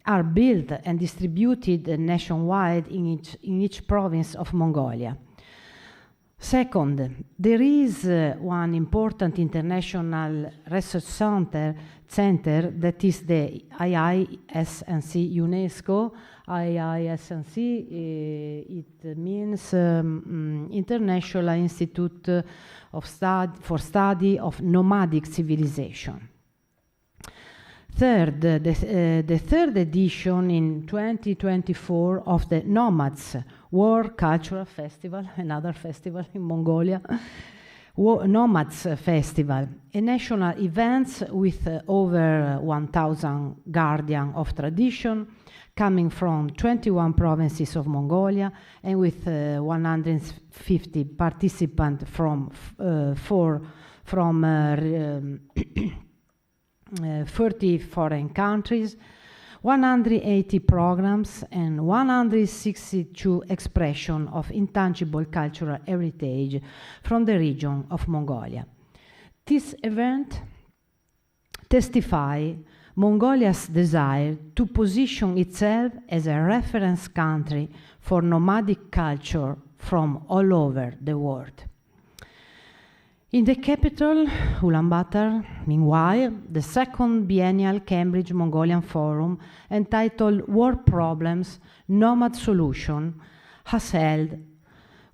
are built and distributed nationwide in each province of Mongolia. Second, there is one important international research center that is the IISNC UNESCO. IISNC, it means International Institute for Study of Nomadic Civilization. Third, the third edition in 2024 of the Nomads World Cultural Festival, another festival in Mongolia, Nomads Festival, a national event with over 1,000 guardians of tradition coming from 21 provinces of Mongolia and with 150 participants from 30 foreign countries, 180 programs, and 162 expressions of intangible cultural heritage from the region of Mongolia. This event testifies Mongolia's desire to position itself as a reference country for nomadic culture from all over the world. In the capital, Ulaanbaatar, meanwhile, the second biennial Cambridge Mongolian Forum, entitled World Problems, Nomad Solution, has held,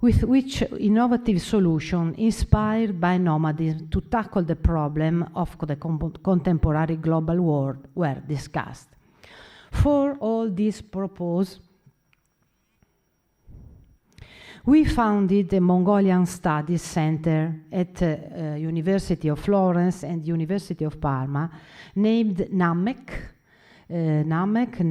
with which innovative solution inspired by nomadism to tackle the problem of the contemporary global world were discussed. For all these purposes, we founded the Mongolian Studies Center at University of Florence and University of Parma, named NAMEC. NAMEC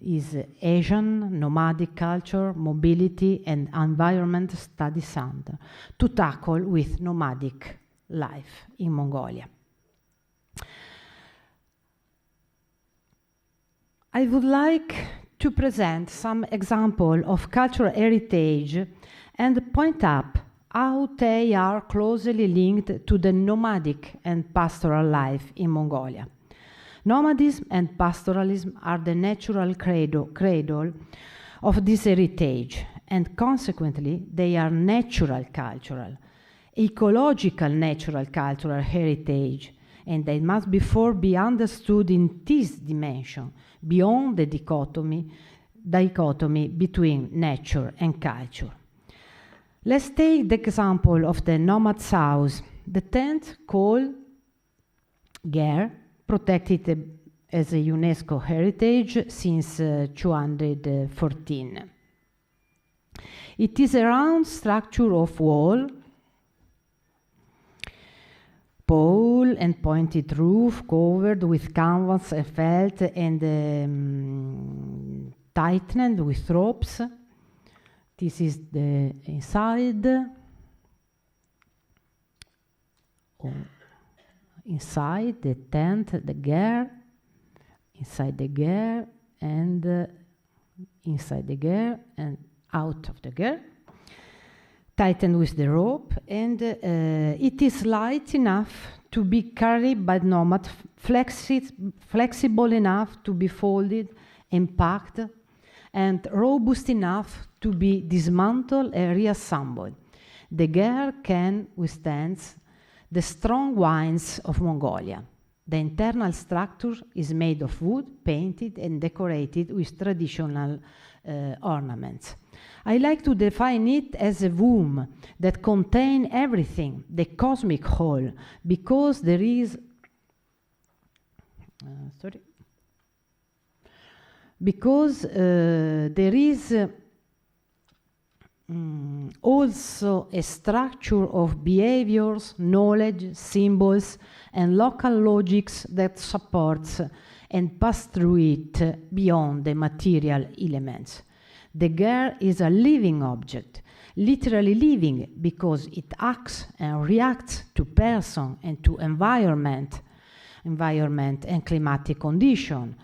is Asian Nomadic Culture, Mobility and Environment Study Center, to tackle with nomadic life in Mongolia. I would like to present some example of cultural heritage and point up how they are closely linked to the nomadic and pastoral life in Mongolia. Nomadism and pastoralism are the natural cradle of this heritage, and consequently they are natural cultural, ecological natural cultural heritage, and they must therefore be understood in this dimension, beyond the dichotomy between nature and culture. Let's take the example of the nomad's house, the tent called Ger, protected as a UNESCO heritage since 214. It is a round structure of wall, pole and pointed roof covered with canvas and felt and tightened with ropes. This is the inside. Inside the tent, the ger, inside the ger, and inside the ger and out of the ger, tightened with the rope, and it is light enough to be carried by nomad, flexible enough to be folded and packed, and robust enough to be dismantled and reassembled. The ger can withstand the strong winds of Mongolia. The internal structure is made of wood, painted and decorated with traditional ornaments. I like to define it as a womb that contains everything, the cosmic whole, because there is also a structure of behaviors, knowledge, symbols, and local logics that supports and pass through it beyond the material elements. The ger is a living object, literally living because it acts and reacts to person and to environment and climatic condition.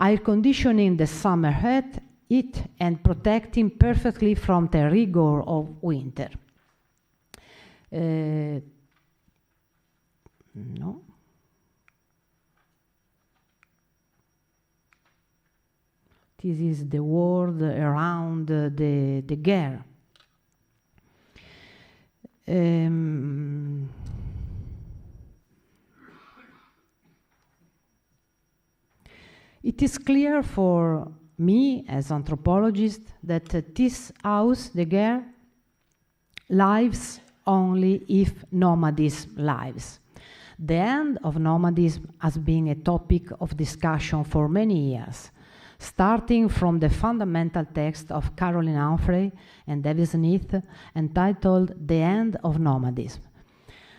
Air conditioning the summer heat it and protect him perfectly from the rigor of winter. No. This is the world around the girl. It is clear for me as anthropologist that this house, the girl, lives only if nomadism lives. The end of nomadism has been a topic of discussion for many years, starting from the fundamental text of Caroline Humphrey and David Smith entitled The End of Nomadism,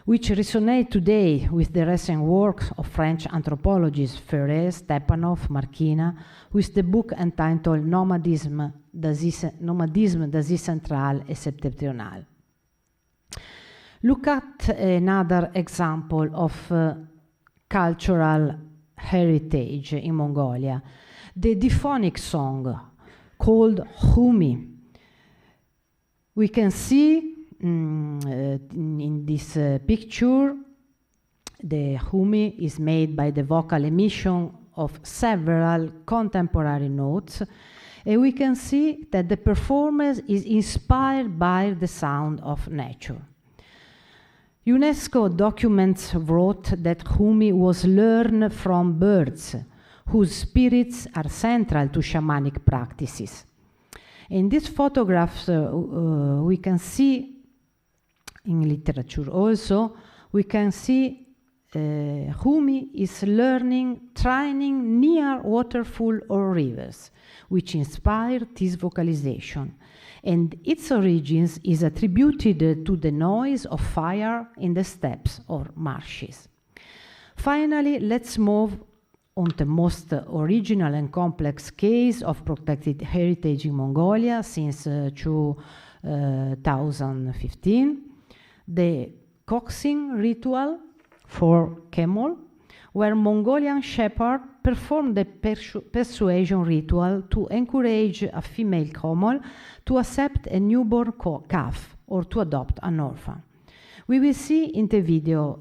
which resonate today with the recent works of French anthropologists Ferré, Stepanov, Marquina, with the book entitled Nomadisme d'Asie centrale et septentrionale. Look at another example of cultural heritage in Mongolia, the diphonic song called Humi. We can see in this picture, the Humi is made by the vocal emission of several contemporary notes, and we can see that the performance is inspired by the sound of nature. UNESCO documents wrote that Humi was learned from birds, whose spirits are central to shamanic practices. In these photographs, we can see, in literature also, we can see Humi is learning, training near waterfall or rivers, which inspired this vocalization. And its origins is attributed to the noise of fire in the steppes or marshes. Finally, let's move on the most original and complex case of protected heritage in Mongolia since 2015, the coaxing ritual for camel, where Mongolian shepherds perform the persuasion ritual to encourage a female camel to accept a newborn calf or to adopt an orphan. We will see in the video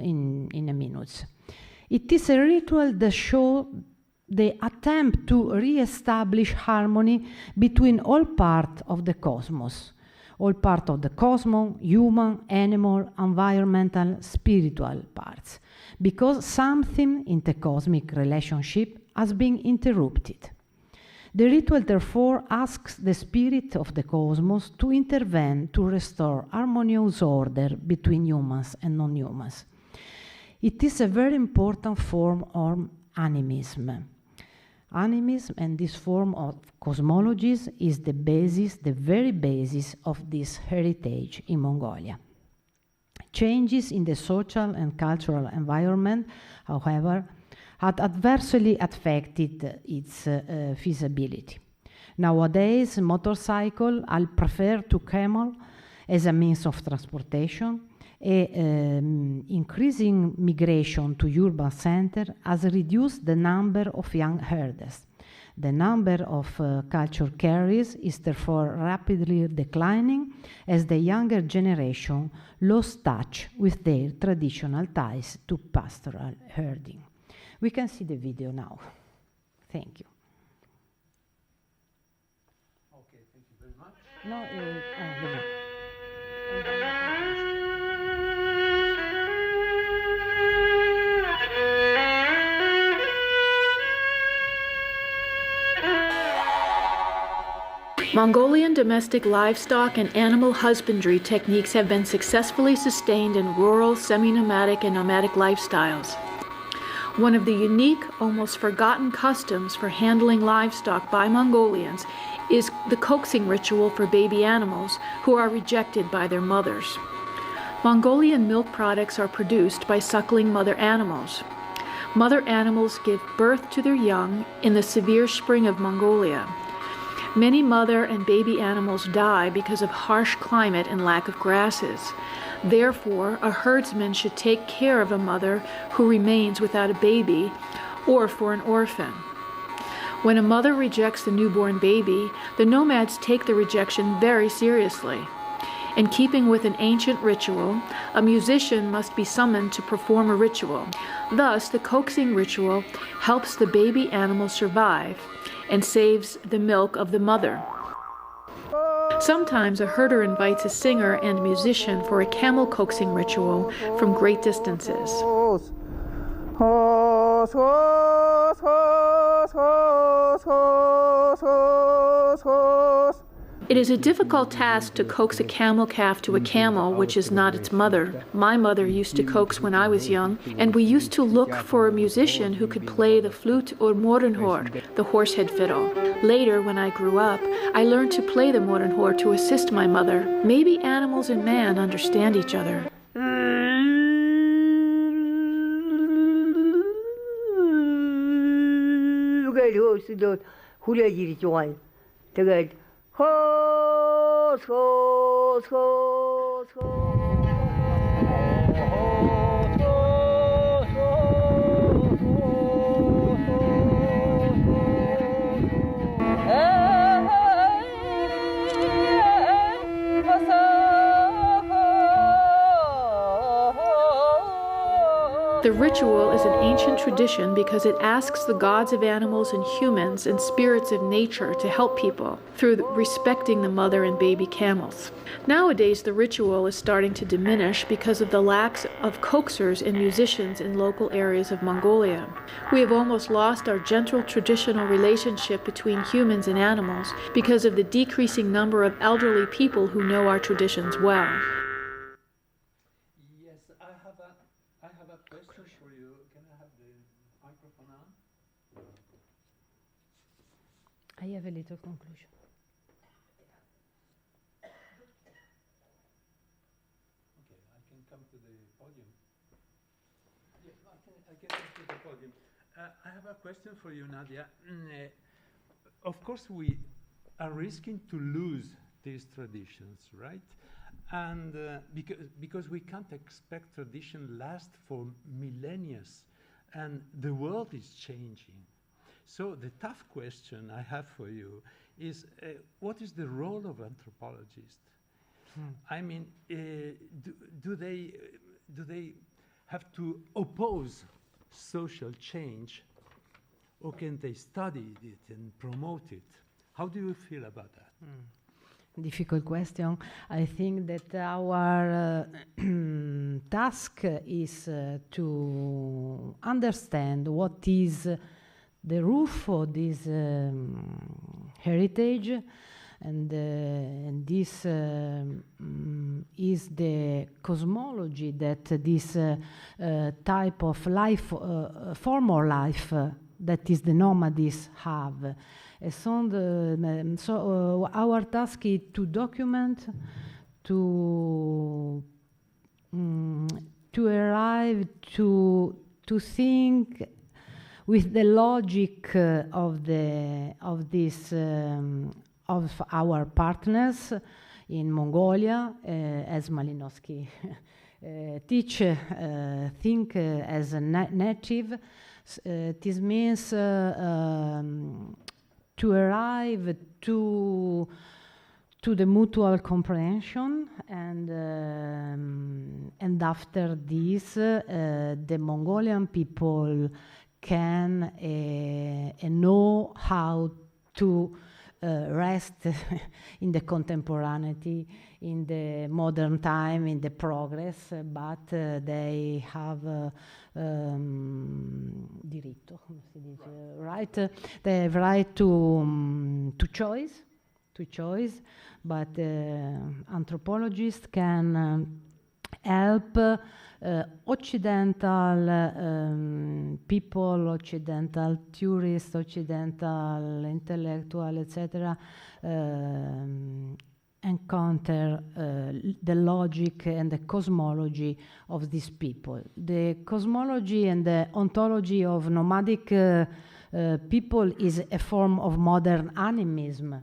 in a minute. It is a ritual that shows the attempt to re-establish harmony between all parts of the cosmos, human, animal, environmental, spiritual parts, because something in the cosmic relationship has been interrupted. The ritual therefore asks the spirit of the cosmos to intervene to restore harmonious order between humans and non-humans. It is a very important form of animism. Animism and this form of cosmology is the basis, the very basis of this heritage in Mongolia. Changes in the social and cultural environment, however, had adversely affected its feasibility. Nowadays, motorcycle are preferred to camel as a means of transportation. Increasing migration to urban center has reduced the number of young herders. The number of culture carriers is therefore rapidly declining as the younger generation lost touch with their traditional ties to pastoral herding. We can see the video now. Thank you. Okay, thank you very much. No, Mongolian domestic livestock and animal husbandry techniques have been successfully sustained in rural, semi-nomadic, and nomadic lifestyles. One of the unique, almost forgotten customs for handling livestock by Mongolians is the coaxing ritual for baby animals who are rejected by their mothers. Mongolian milk products are produced by suckling mother animals. Mother animals give birth to their young in the severe spring of Mongolia. Many mother and baby animals die because of harsh climate and lack of grasses. Therefore, a herdsman should take care of a mother who remains without a baby or for an orphan. When a mother rejects the newborn baby, the nomads take the rejection very seriously. In keeping with an ancient ritual, a musician must be summoned to perform a ritual. Thus, the coaxing ritual helps the baby animal survive and saves the milk of the mother. Sometimes a herder invites a singer and musician for a camel coaxing ritual from great distances. It is a difficult task to coax a camel calf to a camel which is not its mother. My mother used to coax when I was young, and we used to look for a musician who could play the flute or morenhoor, the horsehead fiddle. Later, when I grew up, I learned to play the morenhoor to assist my mother. Maybe animals and man understand each other. The ritual is an ancient tradition because it asks the gods of animals and humans and spirits of nature to help people through respecting the mother and baby camels. Nowadays, the ritual is starting to diminish because of the lack of coaxers and musicians in local areas of Mongolia. We have almost lost our gentle traditional relationship between humans and animals because of the decreasing number of elderly people who know our traditions well. I have a little conclusion. Okay, I can come to the podium. Yeah, I can come to the podium. I have a question for you, Nadia. Of course, we are risking to lose these traditions, right? And because we can't expect tradition last for millennia, and the world is changing. So the tough question I have for you is, what is the role of anthropologists? I mean, do they have to oppose social change, or can they study it and promote it? How do you feel about that? Difficult question. I think that our task is to understand what is the root of this heritage, and this is the cosmology that this type of life, form of life, that is the nomadies have. So our task is to document, to arrive to think with the logic of our partners in Mongolia, as Malinowski teach, think as a native. This means to arrive to the mutual comprehension, and after this, the Mongolian people can know how to rest in the contemporaneity, in the modern time, in the progress, but they have diritto, come si dice, right? They have right to choice, but anthropologists can help Occidental people, Occidental tourists, Occidental intellectual, etc., encounter the logic and the cosmology of these people. The cosmology and the ontology of nomadic people is a form of modern animism.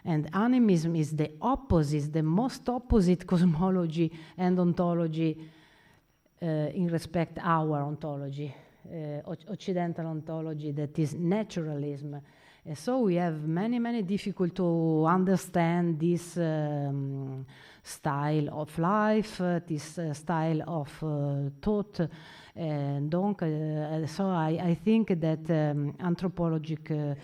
And animism is the opposite, the most opposite cosmology and ontology in respect our ontology, Occidental ontology, that is naturalism, So we have many difficult to understand this style of life, this style of thought. And donc, so I think that anthropological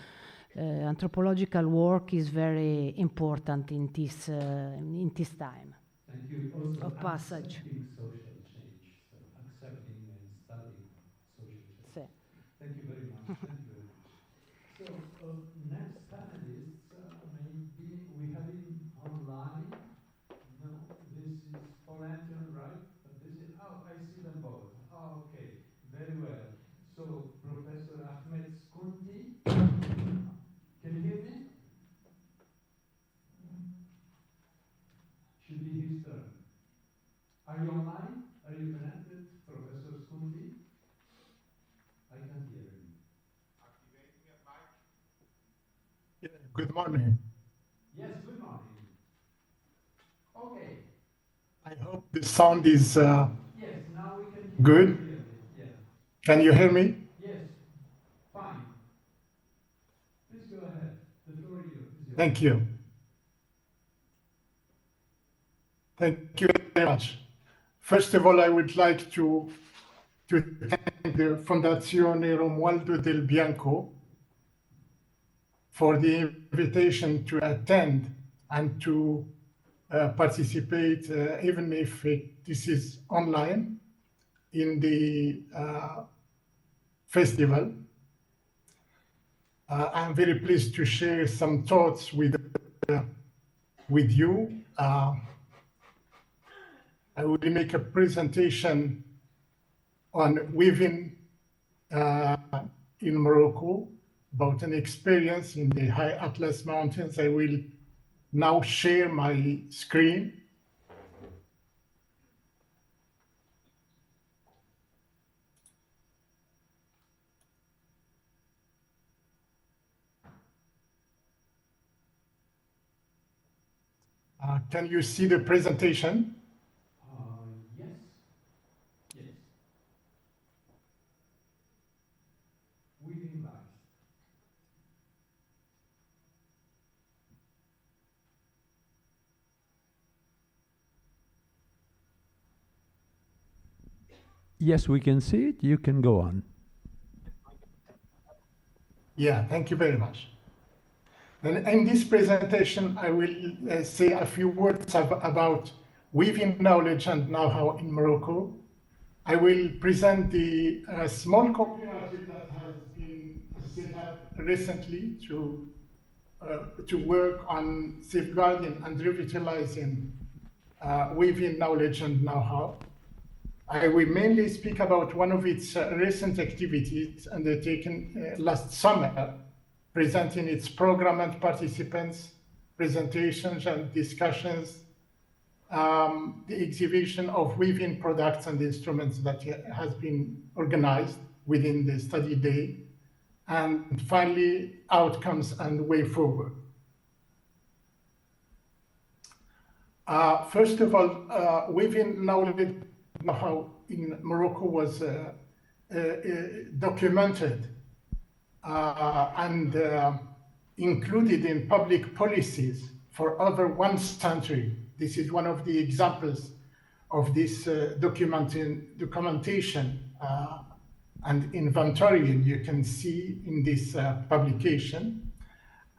work is very important in this time. Thank you. Also of passage. Accepting social change, so accepting and studying social change. Sì. Thank you very much. Thank you very much. So next panelists, maybe we have it online. No, this is Florence, right? But this is, oh, I see them both. Oh, okay, very well. So Professor Ahmed Skunti, can you hear me? Should be his turn. Are you online? Are you connected, Professor Skunti? I can't hear you. Activating your mic. Yeah, good morning. Yes, good morning. Okay. I hope the sound is yes, now we can hear good. You. Yeah. Can you hear me? Yes, fine. Please go ahead. The floor is yours. Thank you. Thank you very much. First of all, I would like to thank the Fondazione Romualdo del Bianco for the invitation to attend and to participate, even if this is online, in the festival. I'm very pleased to share some thoughts with you. I will make a presentation on weaving in Morocco, about an experience in the high Atlas Mountains. I will now share my screen. Can you see the presentation? Yes. Yes. Weaving life. Yes, we can see it. You can go on. Yeah, thank you very much. And in this presentation, I will say a few words about weaving knowledge and know-how in Morocco. I will present the small cooperative that has been set up recently to work on safeguarding and revitalizing weaving knowledge and know-how. I will mainly speak about one of its recent activities undertaken last summer, presenting its program and participants, presentations and discussions, the exhibition of weaving products and instruments that has been organized within the study day, and finally, outcomes and way forward. First of all, weaving knowledge know-how in Morocco was documented and included in public policies for over one century. This is one of the examples of this documentation and inventory you can see in this publication.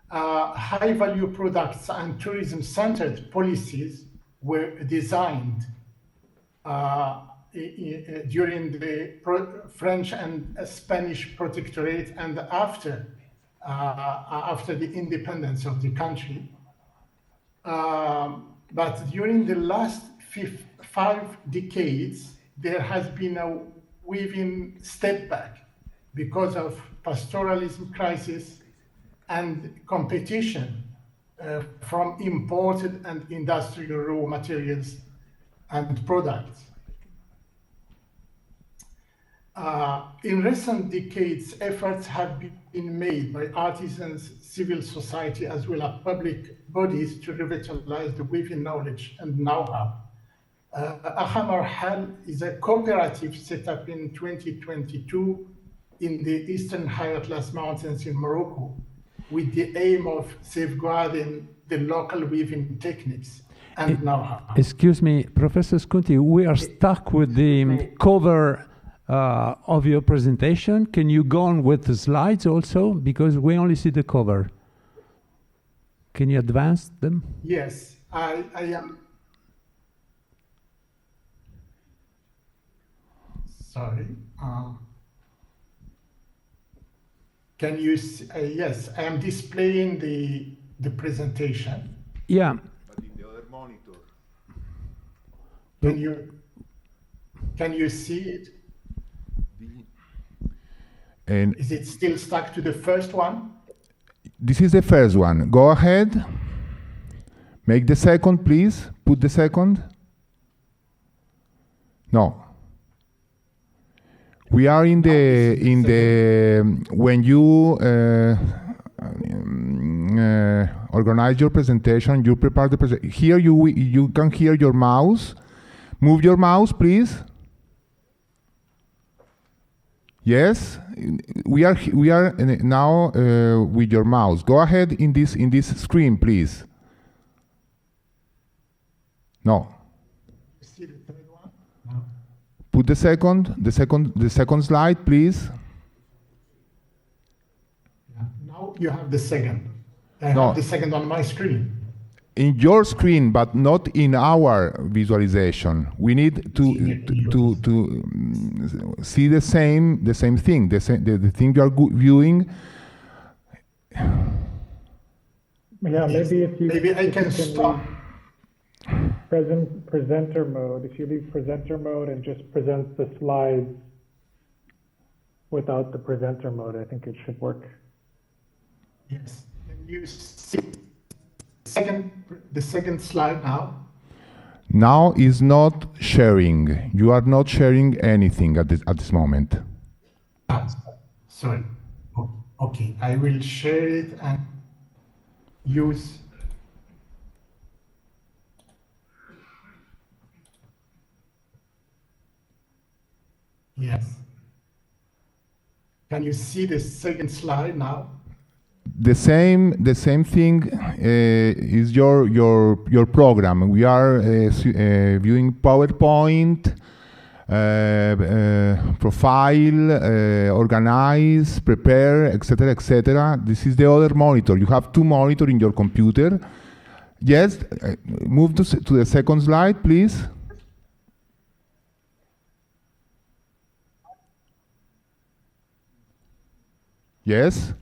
High-value products and tourism-centered policies were designed during the French and Spanish protectorate and after the independence of the country. But during the last 5 decades, there has been a weaving step back because of pastoralism crisis and competition from imported and industrial raw materials and products. In recent decades, efforts have been made by artisans, civil society, as well as public bodies to revitalize the weaving knowledge and know-how. Ahamar Hal is a cooperative set up in 2022 in the Eastern High Atlas Mountains in Morocco. with the aim of safeguarding the local weaving techniques and know-how. Excuse me, Professor Skunti, we are stuck with the cover of your presentation. Can you go on with the slides also? Because we only see the cover. Can you advance them? Yes, I am. Sorry. Can you see? Yes, I am displaying the presentation. Yeah. But in the other monitor. Can you see it? And is it still stuck to the first one? This is the first one. Go ahead. Make the second, please. Put the second. No. We are in the when you organize your presentation, you prepare the presentation. Here you can hear your mouse. Move your mouse, please. Yes, we are now with your mouse. Go ahead in this screen, please. No. See the third one? No. Put the second slide, please. Yeah. Now you have the second. I have the second on my screen. In your screen, but not in our visualization. We need to see the same thing, the thing you are viewing. Yeah, maybe if you maybe I can stop. Presenter mode. If you leave presenter mode and just present the slides without the presenter mode, I think it should work. Yes. Can you see the second slide now? Now is not sharing. You are not sharing anything at this moment. Sorry. Okay, I will share it and use. Yes. Can you see the second slide now? The same thing is your program. We are viewing PowerPoint, profile, organize, prepare, etc., etc. This is the other monitor. You have two monitors in your computer. Yes, move to the second slide, please. Yes.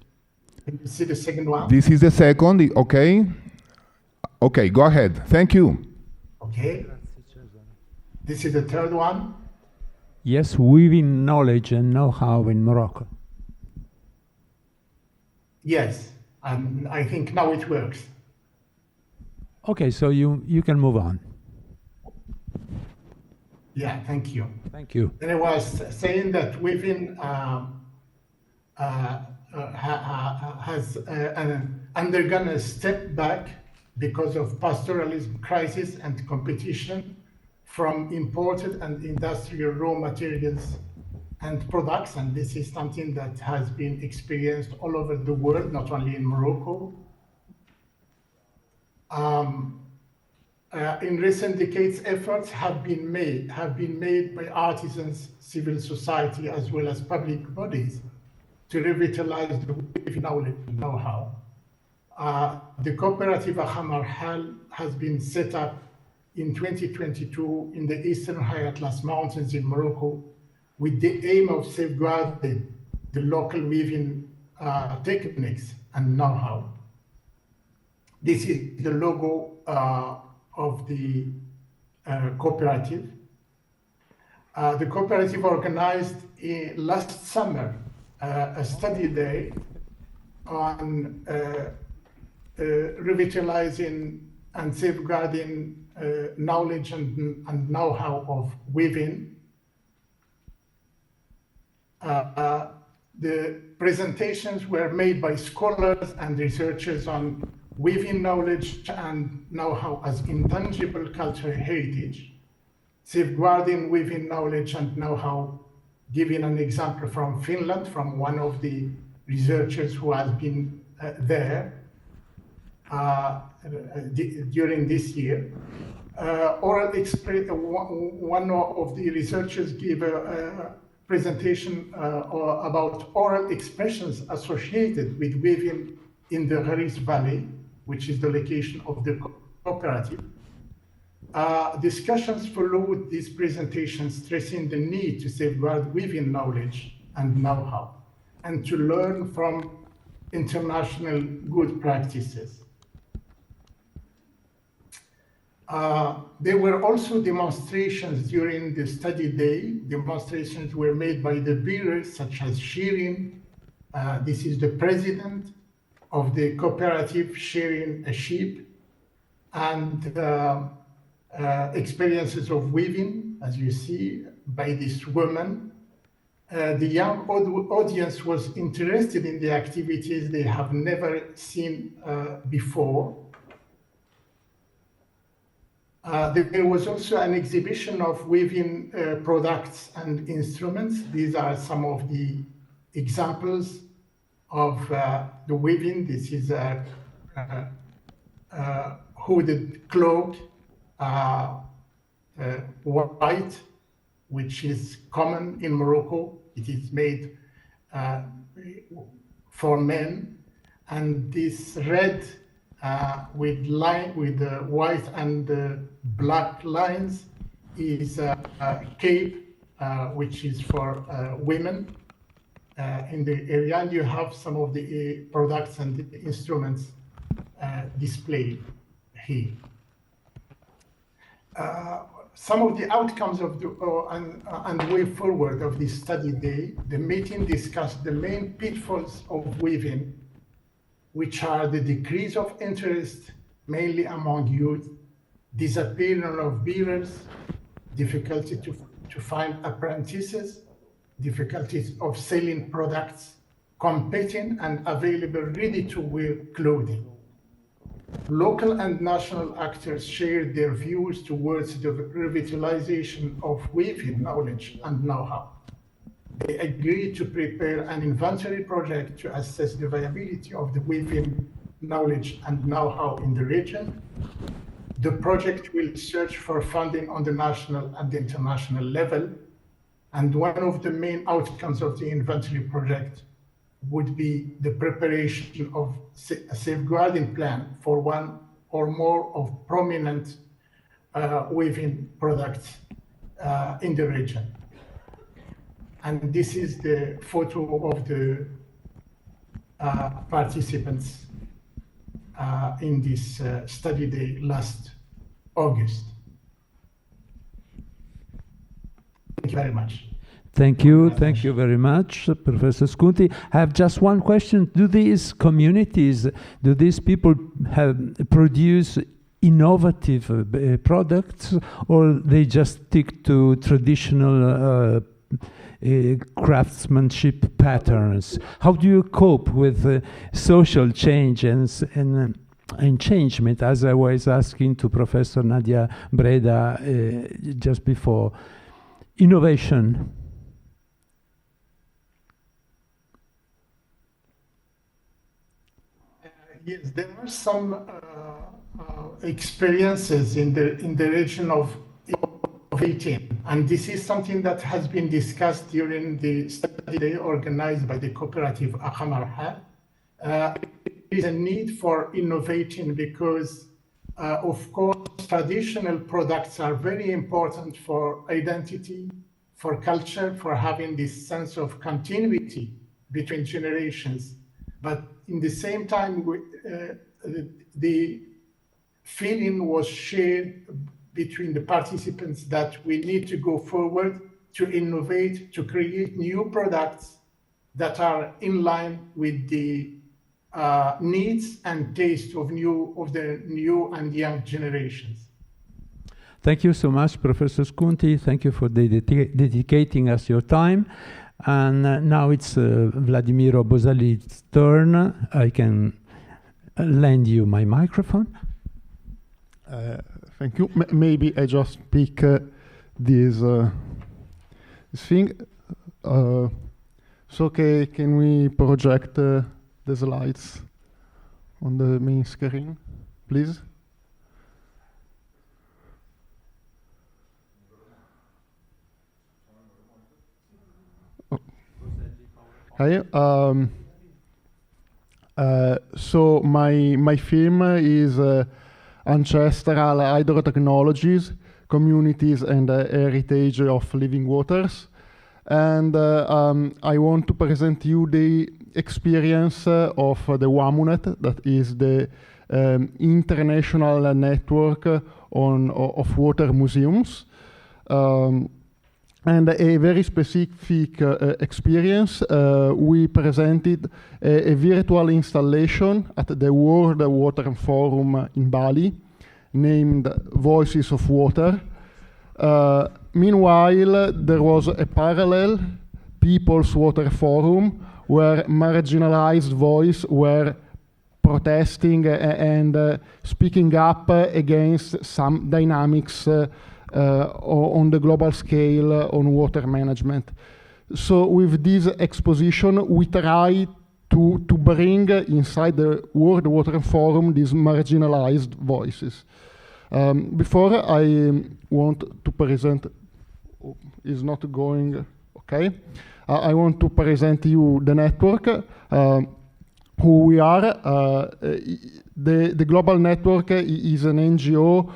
Can you see the second one? This is the second, okay. Okay, go ahead. Thank you. Okay. This is the third one. Yes, weaving knowledge and know-how in Morocco. Yes, and I think now it works. Okay, so you can move on. Yeah, thank you. Thank you. And I was saying that weaving has undergone a step back because of pastoralism crisis and competition from imported and industrial raw materials and products, and this is something that has been experienced all over the world, not only in Morocco. In recent decades, efforts have been made by artisans, civil society, as well as public bodies to revitalize the weaving knowledge and know-how. The cooperative Marhal has been set up in 2022 in the eastern High Atlas Mountains in Morocco with the aim of safeguarding the local weaving techniques and know-how. This is the logo of the cooperative. The cooperative organized last summer a study day on revitalizing and safeguarding knowledge and know-how of weaving. The presentations were made by scholars and researchers on weaving knowledge and know-how as intangible cultural heritage, safeguarding weaving knowledge and know-how, giving an example from Finland, from one of the researchers who has been there during this year. One of the researchers gave a presentation about oral expressions associated with weaving in the Haris Valley, which is the location of the cooperative. Discussions followed this presentation, stressing the need to safeguard weaving knowledge and know-how, and to learn from international good practices. There were also demonstrations during the study day. Demonstrations were made by the bearers, such as Shirin. This is the president of the cooperative Sharing a Sheep, and experiences of weaving, as you see, by this woman. The young audience was interested in the activities they have never seen before. There was also an exhibition of weaving products and instruments. These are some of the examples of the weaving. This is a hooded cloak, white, which is common in Morocco. It is made for men, and this red with white and black lines is a cape, which is for women in the area. And you have some of the products and the instruments displayed here. Some of the outcomes of the and way forward of this study day, the meeting discussed the main pitfalls of weaving, which are the decrease of interest, mainly among youth, disappearance of bearers, difficulty to find apprentices, difficulties of selling products, competing and available ready-to-wear clothing. Local and national actors shared their views towards the revitalization of weaving knowledge and know-how. They agreed to prepare an inventory project to assess the viability of the weaving knowledge and know-how in the region. The project will search for funding on the national and the international level, and one of the main outcomes of the inventory project would be the preparation of a safeguarding plan for one or more of prominent weaving products in the region. And this is the photo of the participants in this study day last August. Thank you very much. Thank you very much, Professor Sconti. I have just one question. Do these communities, do these people produce innovative products, or they just stick to traditional craftsmanship patterns? How do you cope with social change and changement, as I was asking to Professor Nadia Breda just before? Innovation. Yes, there are some experiences in the region of innovating, and this is something that has been discussed during the study day organized by the cooperative Akhamarha. There is a need for innovating because, of course, traditional products are very important for identity, for culture, for having this sense of continuity between generations. But in the same time, the feeling was shared between the participants that we need to go forward to innovate, to create new products that are in line with the needs and taste of the new and young generations. Thank you so much, Professor Sconti. Thank you for dedicating us your time. And now it's Vladimiro Bosali's turn. I can lend you my microphone. Thank you. Maybe I just pick this thing. So can we project the slides? on the main screen, please. Okay. So my film is Ancestral Hydrotechnologies, Communities and Heritage of Living Waters. And I want to present you the experience of the WAMUNET, that is the international network of water museums. And a very specific experience, we presented a virtual installation at the World Water Forum in Bali, named Voices of Water. Meanwhile, there was a parallel People's Water Forum where marginalized voices were protesting and speaking up against some dynamics on the global scale on water management. So with this exposition, we try to bring inside the World Water Forum these marginalized voices. Before I want to present, is not going, okay. I want to present you the network, who we are. The Global Network is an NGO,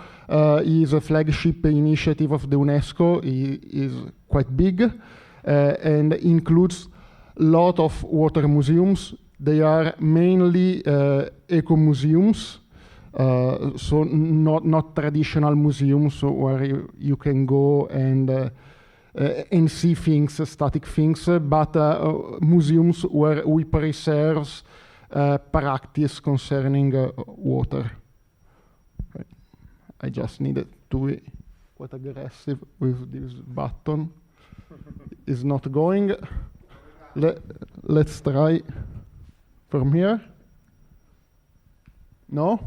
is a flagship initiative of the UNESCO, is quite big, and includes a lot of water museums. They are mainly eco-museums, so not traditional museums where you can go and see things, static things, but museums where we preserve practice concerning water. Okay. I just needed to be quite aggressive with this button. It's not going. Let's try from here. No?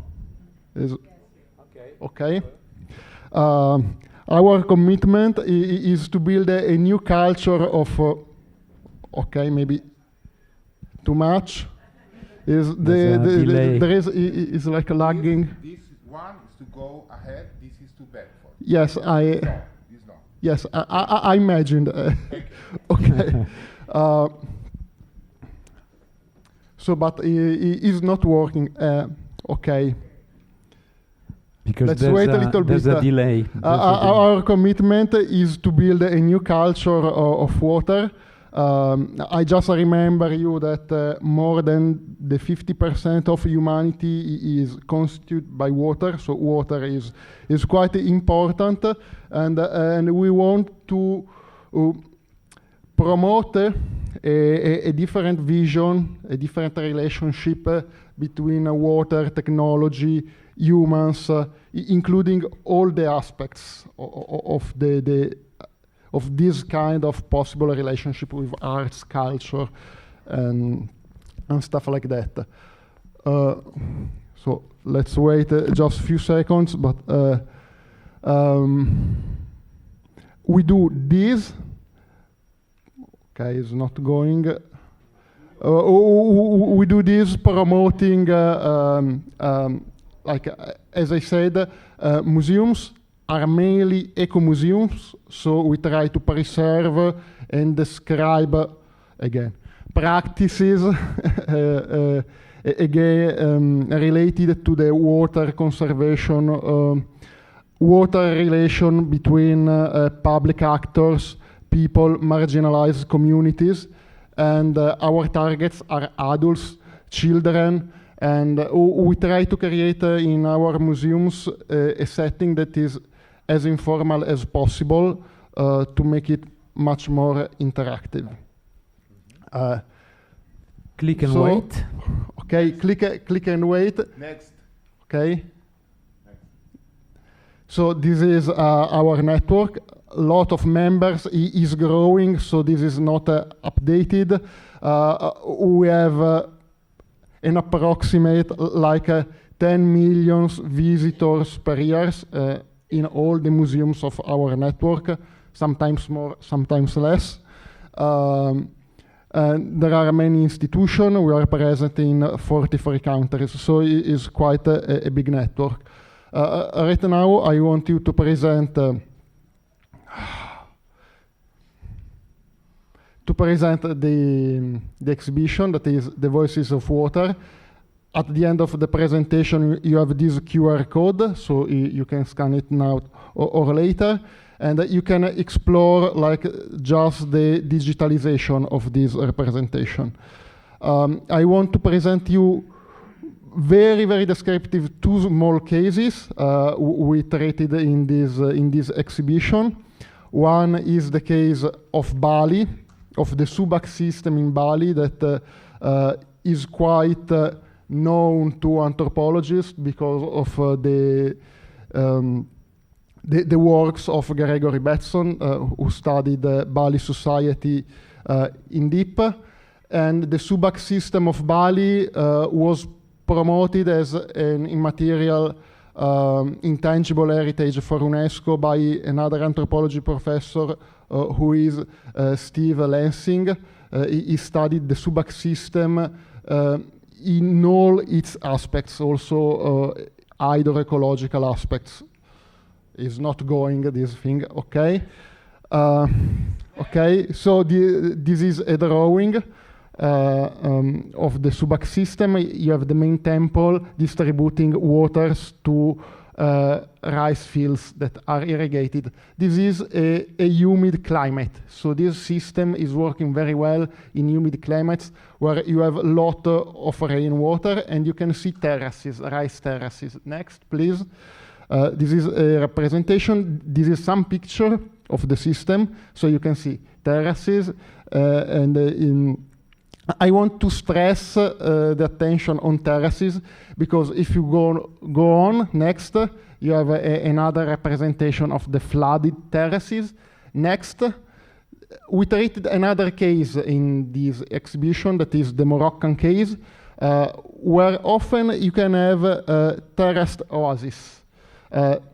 Is okay. Our commitment is to build a new culture of. Okay, maybe too much. Is there is like a lagging. This one is to go ahead. This is to back. Yes, Yes, I imagined. Okay. So, but it is not working. Okay. Because let's wait a little bit. There's a delay. Our commitment is to build a new culture of water. I just remember you that more than the 50% of humanity is constituted by water, so water is quite important, and we want to promote a different vision, a different relationship between water, technology, humans, including all the aspects of this kind of possible relationship with arts, culture, and stuff like that. So let's wait just a few seconds, but we do this. Okay, it's not going. We do this promoting, like as I said, museums are mainly eco-museums, so we try to preserve and describe, again, practices again related to the water conservation, water relation between public actors, people, marginalized communities, and our targets are adults, children, and we try to create in our museums a setting that is as informal as possible to make it much more interactive. Click and wait. Okay, click and wait. Next. Okay. Next. So this is our network. A lot of members is growing, so this is not updated. We have an approximate like 10 million visitors per year in all the museums of our network, sometimes more, sometimes less. There are many institutions. We are present in 43 countries, so it is quite a big network. Right now, I want you to present the exhibition, that is The Voices of Water. At the end of the presentation, you have this QR code, so you can scan it now or later, and you can explore like just the digitalization of this representation. I want to present you very, very descriptive 2 small cases we treated in this exhibition. One is the case of Bali, of the Subak system in Bali that is quite known to anthropologists because of the works of Gregory Bateson, who studied the Bali society in deep. And the Subak system of Bali was promoted as an immaterial intangible heritage for UNESCO by another anthropology professor who is Steve Lansing. He studied the Subak system in all its aspects, also hydroecological aspects. Is not going this thing, okay? Okay, so this is a drawing of the Subak system. You have the main temple distributing waters to rice fields that are irrigated. This is a humid climate, so this system is working very well in humid climates where you have a lot of rainwater, and you can see terraces, rice terraces. Next, please. This is a representation. This is some picture of the system, so you can see terraces, and I want to stress the attention on terraces, because if you go on next, you have another representation of the flooded terraces. Next, we treated another case in this exhibition, that is the Moroccan case, where often you can have terraced oasis.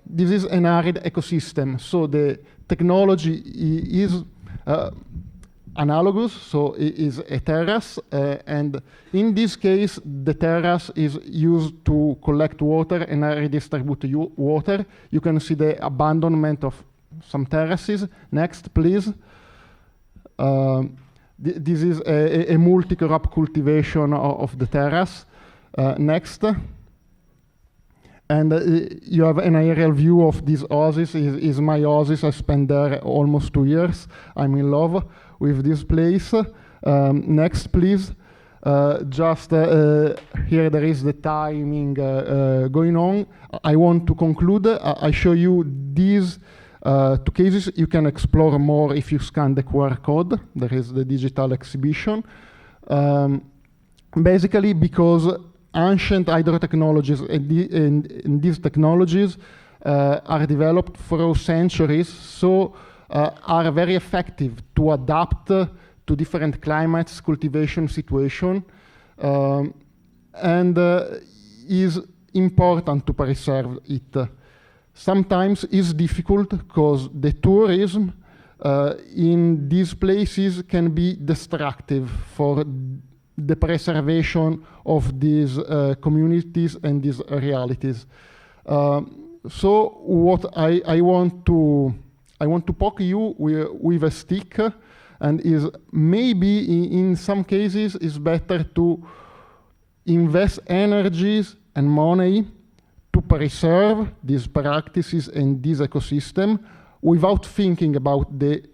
This is an arid ecosystem, so the technology is analogous, so it is a terrace, and in this case, the terrace is used to collect water and redistribute water. You can see the abandonment of some terraces. Next, please. This is a multi-crop cultivation of the terrace. Next. And you have an aerial view of this oasis. Is my oasis. I spent there almost 2 years. I'm in love with this place. Next, please. Just here there is the timing going on. I want to conclude. I show you these 2 cases. You can explore more if you scan the QR code. There is the digital exhibition. Basically, because ancient hydrotechnologies and these technologies are developed through centuries, so are very effective to adapt to different climates, cultivation situation, and is important to preserve it. Sometimes it's difficult because the tourism in these places can be destructive for the preservation of these communities and these realities. So what I want to poke you with a stick, and is maybe in some cases it's better to invest energies and money to preserve these practices and this ecosystem without thinking about the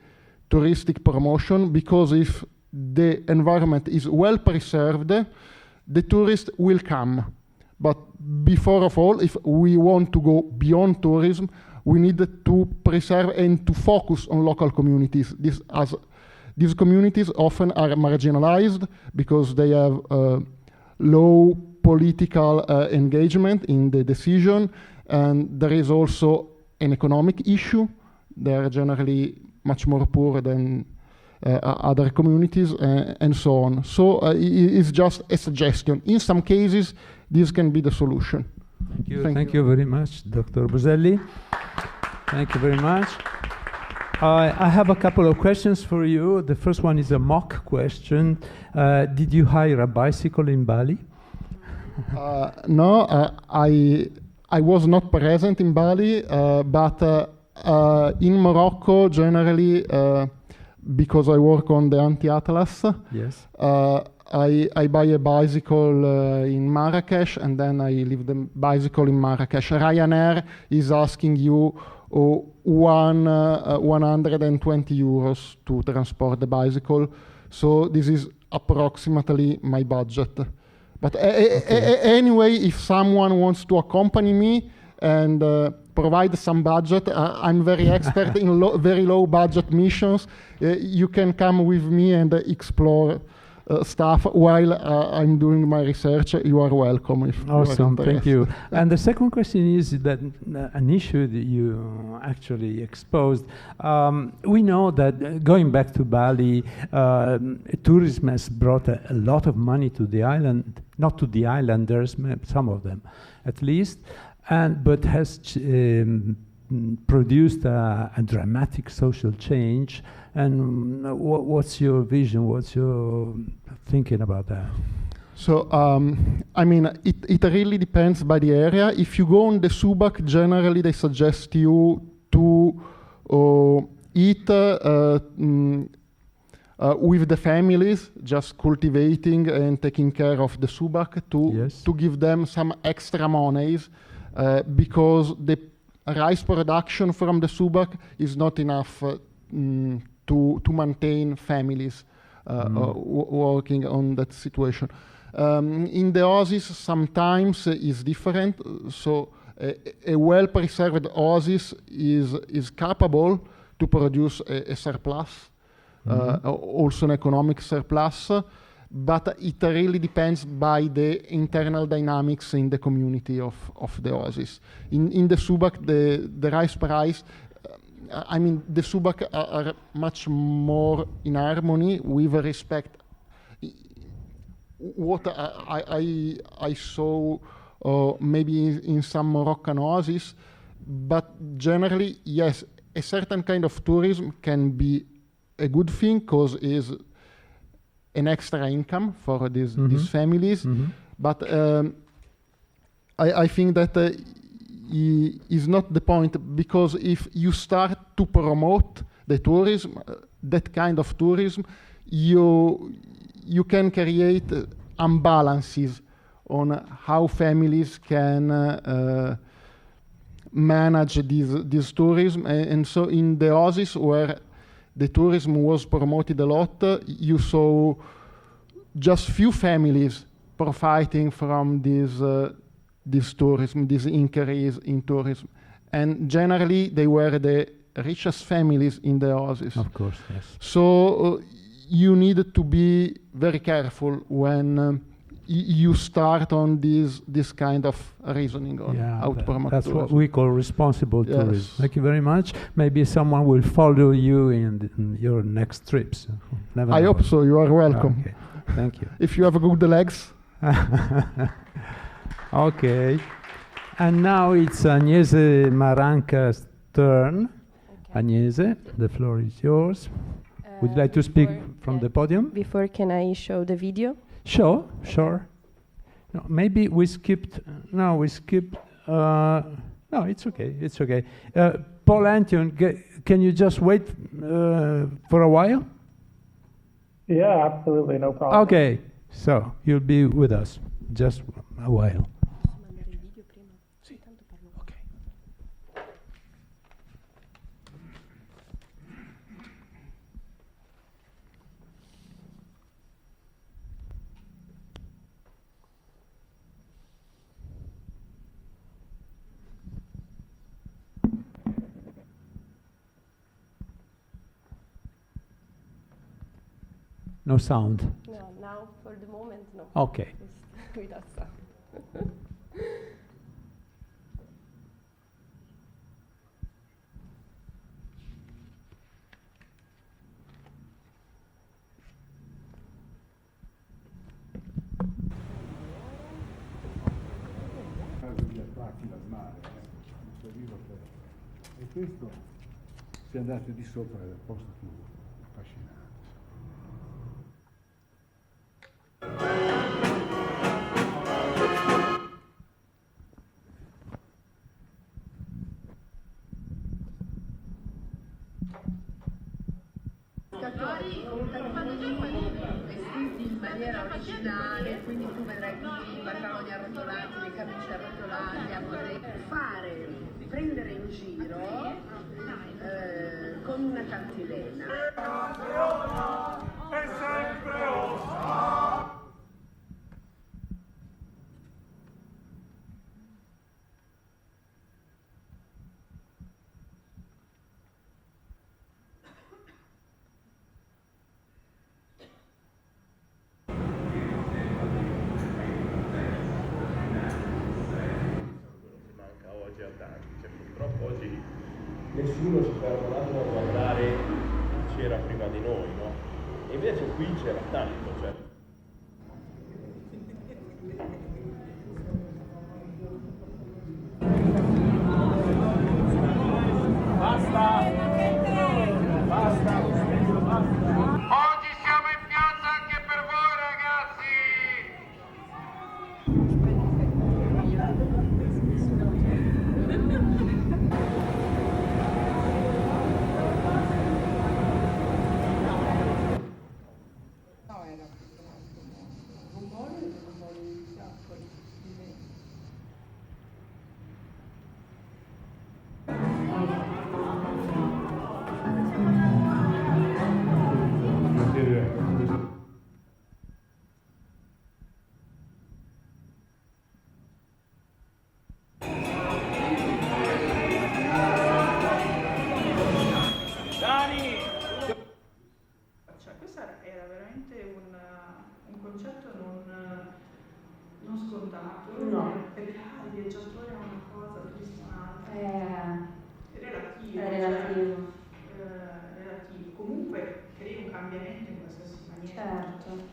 touristic promotion, because if the environment is well preserved, the tourist will come. But before of all, if we want to go beyond tourism, we need to preserve and to focus on local communities. These communities often are marginalized because they have low political engagement in the decision, and there is also an economic issue. They are generally much more poor than other communities, and so on. So it's just a suggestion. In some cases, this can be the solution. Thank you very much, Dr. Boselli. Thank you very much. I have a couple of questions for you. The first one is a mock question. Did you hire a bicycle in Bali? No, I was not present in Bali, but in Morocco, generally, because I work on the Anti-Atlas, yes. I buy a bicycle in Marrakesh, and then I leave the bicycle in Marrakesh. Ryanair is asking you 120 euros to transport the bicycle, so this is approximately my budget. But anyway, if someone wants to accompany me and provide some budget, I'm very expert in very low budget missions. You can come with me and explore stuff while I'm doing my research. You are welcome. If awesome, you are thank you. And the second question is that an issue that you actually exposed. We know that going back to Bali, tourism has brought a lot of money to the island, not to the islanders, some of them at least, but has produced a dramatic social change. And what's your vision? What's your thinking about that? So, I mean, it really depends by the area. If you go on the Subak, generally they suggest you to eat with the families, just cultivating and taking care of the Subak to give them some extra monies, because the rice production from the Subak is not enough to maintain families working on that situation. In the oasis, sometimes is different. So a well-preserved oasis is capable to produce a surplus, also an economic surplus, but it really depends by the internal dynamics in the community of the oasis. In the Subak, the rice price, I mean, the Subak are much more in harmony with respect. What I saw maybe in some Moroccan oasis, but generally, yes, a certain kind of tourism can be a good thing because it's an extra income for these families. But I think that is not the point, because if you start to promote the tourism, that kind of tourism, you can create imbalances on how families can manage this tourism. And so in the oasis where the tourism was promoted a lot, you saw just few families profiting from this tourism, this increase in tourism. And generally, they were the richest families in the oasis. Of course, yes. So you need to be very careful when you start on this kind of reasoning on how to promote that's tourism. What we call responsible tourism. Thank you very much. Maybe someone will follow you in your next trips. I hope so. You are welcome. Okay. Thank you. If you have good legs. Okay. And now it's Agnese Maranca's turn. Okay. Agnese, the floor is yours. Would you like to speak from the podium? Before, can I show the video? Sure, sure. No, maybe we skipped. No, we skipped. No, it's okay. It's okay. Paul Antion, can you just wait for a while? Yeah, absolutely, no problem. Okay, so you'll be with us just a while. No sound? No, now for the moment, no. Okay. Just without sound. Se andate di sopra è il posto più affascinante. Vestiti in maniera originale, quindi tu vedrai tutti i pantaloni arrotolati, le camicie arrotolate, a fare, prendere in giro con una cantilena. È sempre ossa! Purtroppo oggi nessuno si ferma un attimo a guardare chi c'era prima di noi, no? E invece qui c'era tanto, cioè. Basta! Basta! Oggi siamo in piazza anche per voi, ragazzi! Non scontato, no. Perché il viaggiatore è una cosa cristiana, relativo, relativo. Comunque crei un cambiamento in qualsiasi maniera. Certo.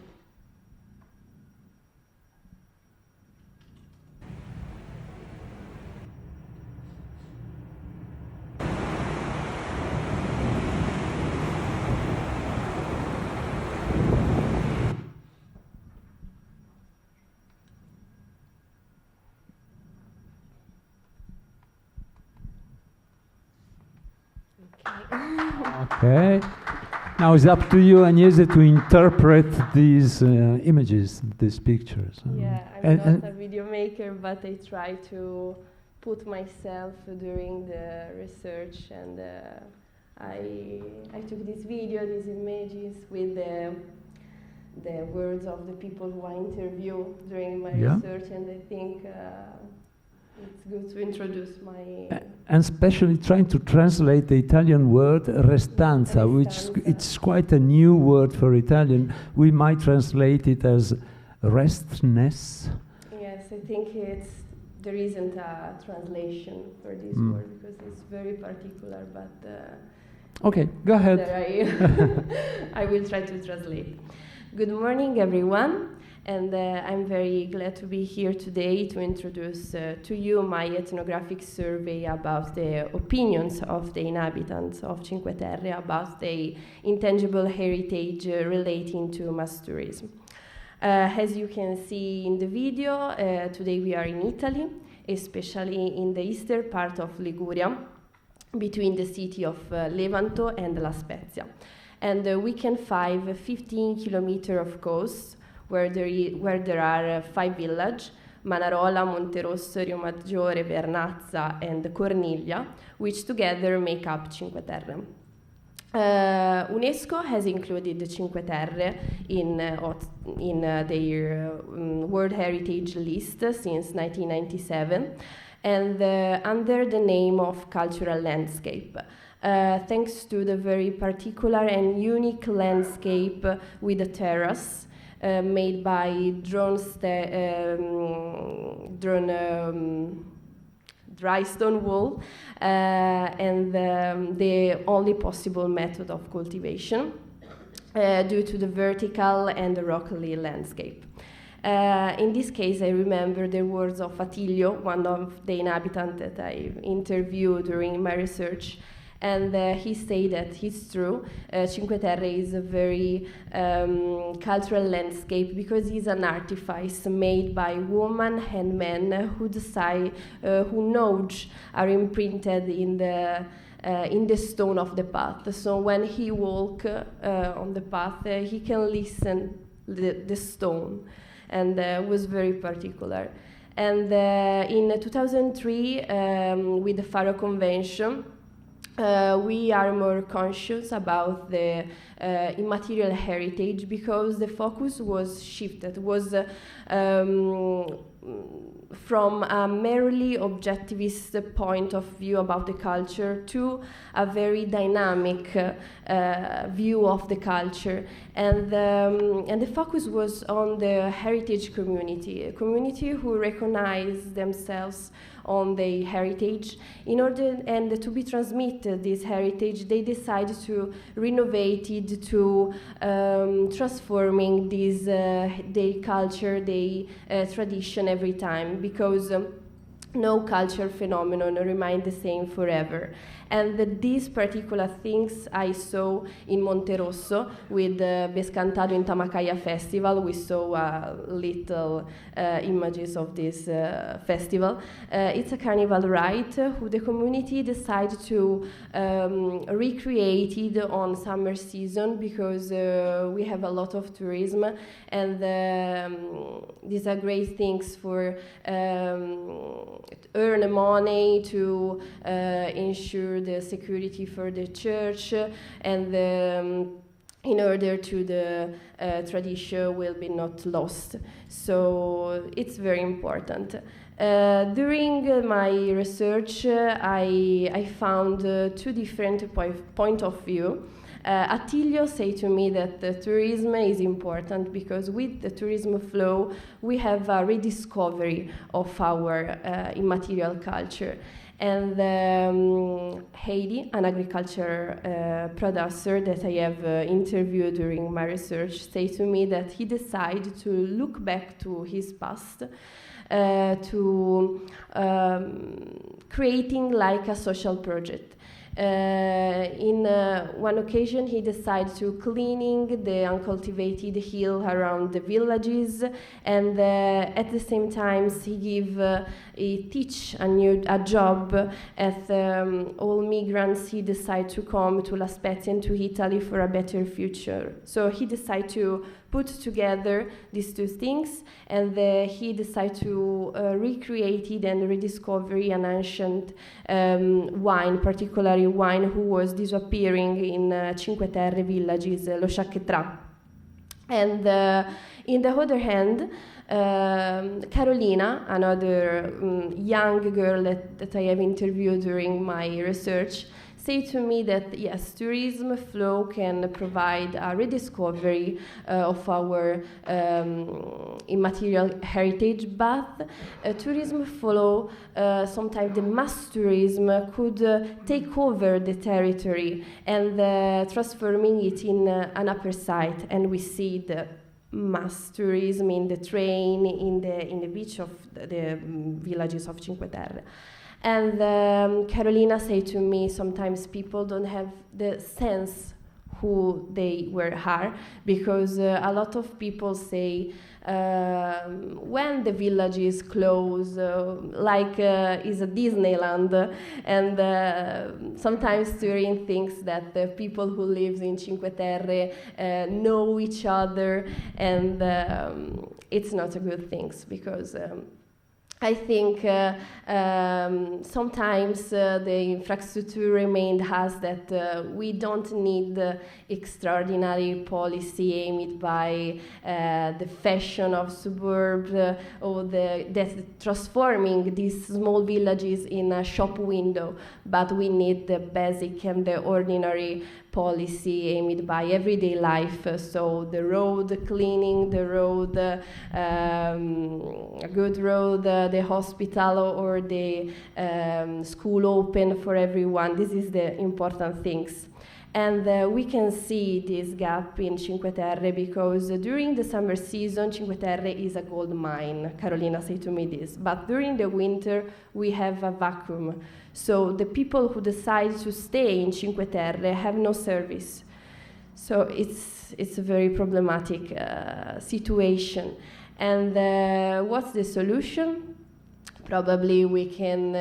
Okay. Now it's up to you, Agnese, to interpret these images, these pictures. Yeah, I'm not a video maker, but I try to put myself during the research, and I took this video, these images with the words of the people who I interview during my research, and I think it's good to introduce my... And especially trying to translate the Italian word restanza, which it's quite a new word for Italian. We might translate it as restness. Yes, I think there isn't a translation for this word because it's very particular, but... Okay, go ahead. I will try to translate. Good morning, everyone. And I'm very glad to be here today to introduce to you my ethnographic survey about the opinions of the inhabitants of Cinque Terre about the intangible heritage relating to mass tourism. As you can see in the video, today we are in Italy, especially in the eastern part of Liguria, between the city of Levanto and La Spezia. And we can find 15 kilometers of coast where there are 5 villages, Manarola, Monterosso, Rio Maggiore, Vernazza, and Corniglia, which together make up Cinque Terre. UNESCO has included Cinque Terre in their World Heritage List since 1997, and under the name of cultural landscape. Thanks to the very particular and unique landscape with a terrace made by dry stone wool and the only possible method of cultivation due to the vertical and the rocky landscape. In this case, I remember the words of Attilio, one of the inhabitants that I interviewed during my research, And he said that it's true. Cinque Terre is a very cultural landscape because it's an artifice made by women and men who decide, who knowledge are imprinted in the stone of the path. So when he walk on the path, he can listen the stone, and was very particular. And in 2003, with the Faro Convention, we are more conscious about the immaterial heritage because the focus was shifted, was from a merely objectivist point of view about the culture to a very dynamic view of the culture. And the focus was on the heritage community, a community who recognize themselves on their heritage. In order and to be transmitted this heritage, they decided to renovate it, to transforming this their culture, their tradition every time, because no culture phenomenon remain the same forever. And these particular things I saw in Monterosso with the Bescantado in Tamacaya festival. We saw little images of this festival. It's a carnival rite who the community decided to recreate it on summer season because we have a lot of tourism, and these are great things for earn money to ensure the security for the church, and in order to the tradition will be not lost. So it's very important. During my research, I found two different point of view. Attilio said to me that the tourism is important because with the tourism flow, we have a rediscovery of our immaterial culture. And Heidi, an agriculture producer that I have interviewed during my research, said to me that he decided to look back to his past, to creating like a social project. In one occasion, he decided to cleaning the uncultivated hill around the villages, and at the same time, he teach a job at all migrants. He decided to come to La Spezia and to Italy for a better future. So he decided to put together these two things, and he decided to recreate it and rediscover an ancient wine, particularly wine who was disappearing in Cinque Terre villages, lo Chaquetra. And in the other hand, Carolina, another young girl that I have interviewed during my research, say to me that yes, tourism flow can provide a rediscovery of our immaterial heritage, but tourism flow, sometimes the mass tourism could take over the territory and transforming it in an upper site, and we see the mass tourism in the train, in the beach of the villages of Cinque Terre. And Carolina said to me, sometimes people don't have the sense who they are, because a lot of people say when the village is closed, like is a Disneyland, and sometimes touring thinks that the people who live in Cinque Terre know each other, and it's not a good thing, because I think sometimes the infrastructure remained has that we don't need extraordinary policy aimed by the fashion of suburbs or that transforming these small villages in a shop window, but we need the basic and the ordinary policy aimed by everyday life. So the road cleaning, the road, a good road, the hospital or the school open for everyone. This is the important things. And we can see this gap in Cinque Terre because during the summer season, Cinque Terre is a gold mine. Carolina said to me this. But during the winter, we have a vacuum. So the people who decide to stay in Cinque Terre have no service. So it's a very problematic situation. And what's the solution? Probably we can,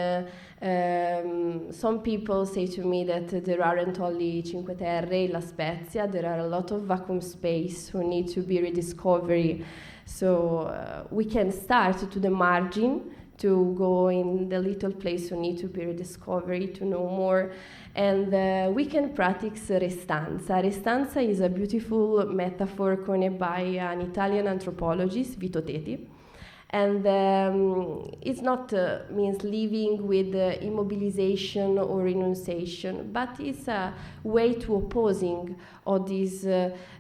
some people say to me that there aren't only Cinque Terre, La Spezia, there are a lot of vacuum space who need to be rediscovered. So we can start to the margin, to go in the little place who need to be rediscovered, to know more. And we can practice restanza. Restanza is a beautiful metaphor coined by an Italian anthropologist, Vito Teti. And it's not means living with immobilization or renunciation, but it's a way to opposing all this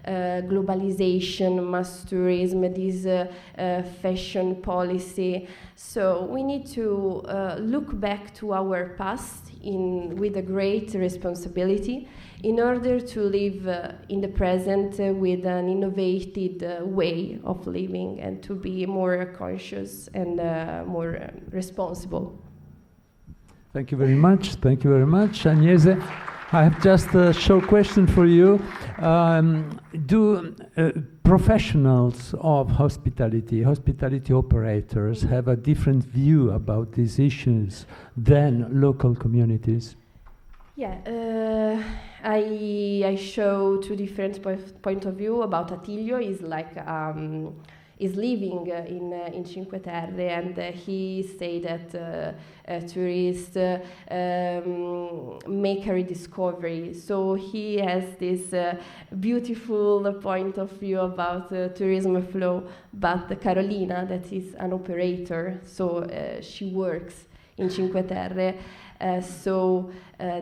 globalization, mass tourism, this fashion policy. So we need to look back to our past with a great responsibility in order to live in the present with an innovative way of living and to be more conscious and more responsible. Thank you very much. Thank you very much, Agnese. I have just a short question for you. Do professionals of hospitality operators, have a different view about these issues than local communities? Yeah, I show two different point of view about Attilio. Is like is living in Cinque Terre, and he say that tourists make a rediscovery. So he has this beautiful point of view about tourism flow. But Carolina, that is an operator, so she works in Cinque Terre. So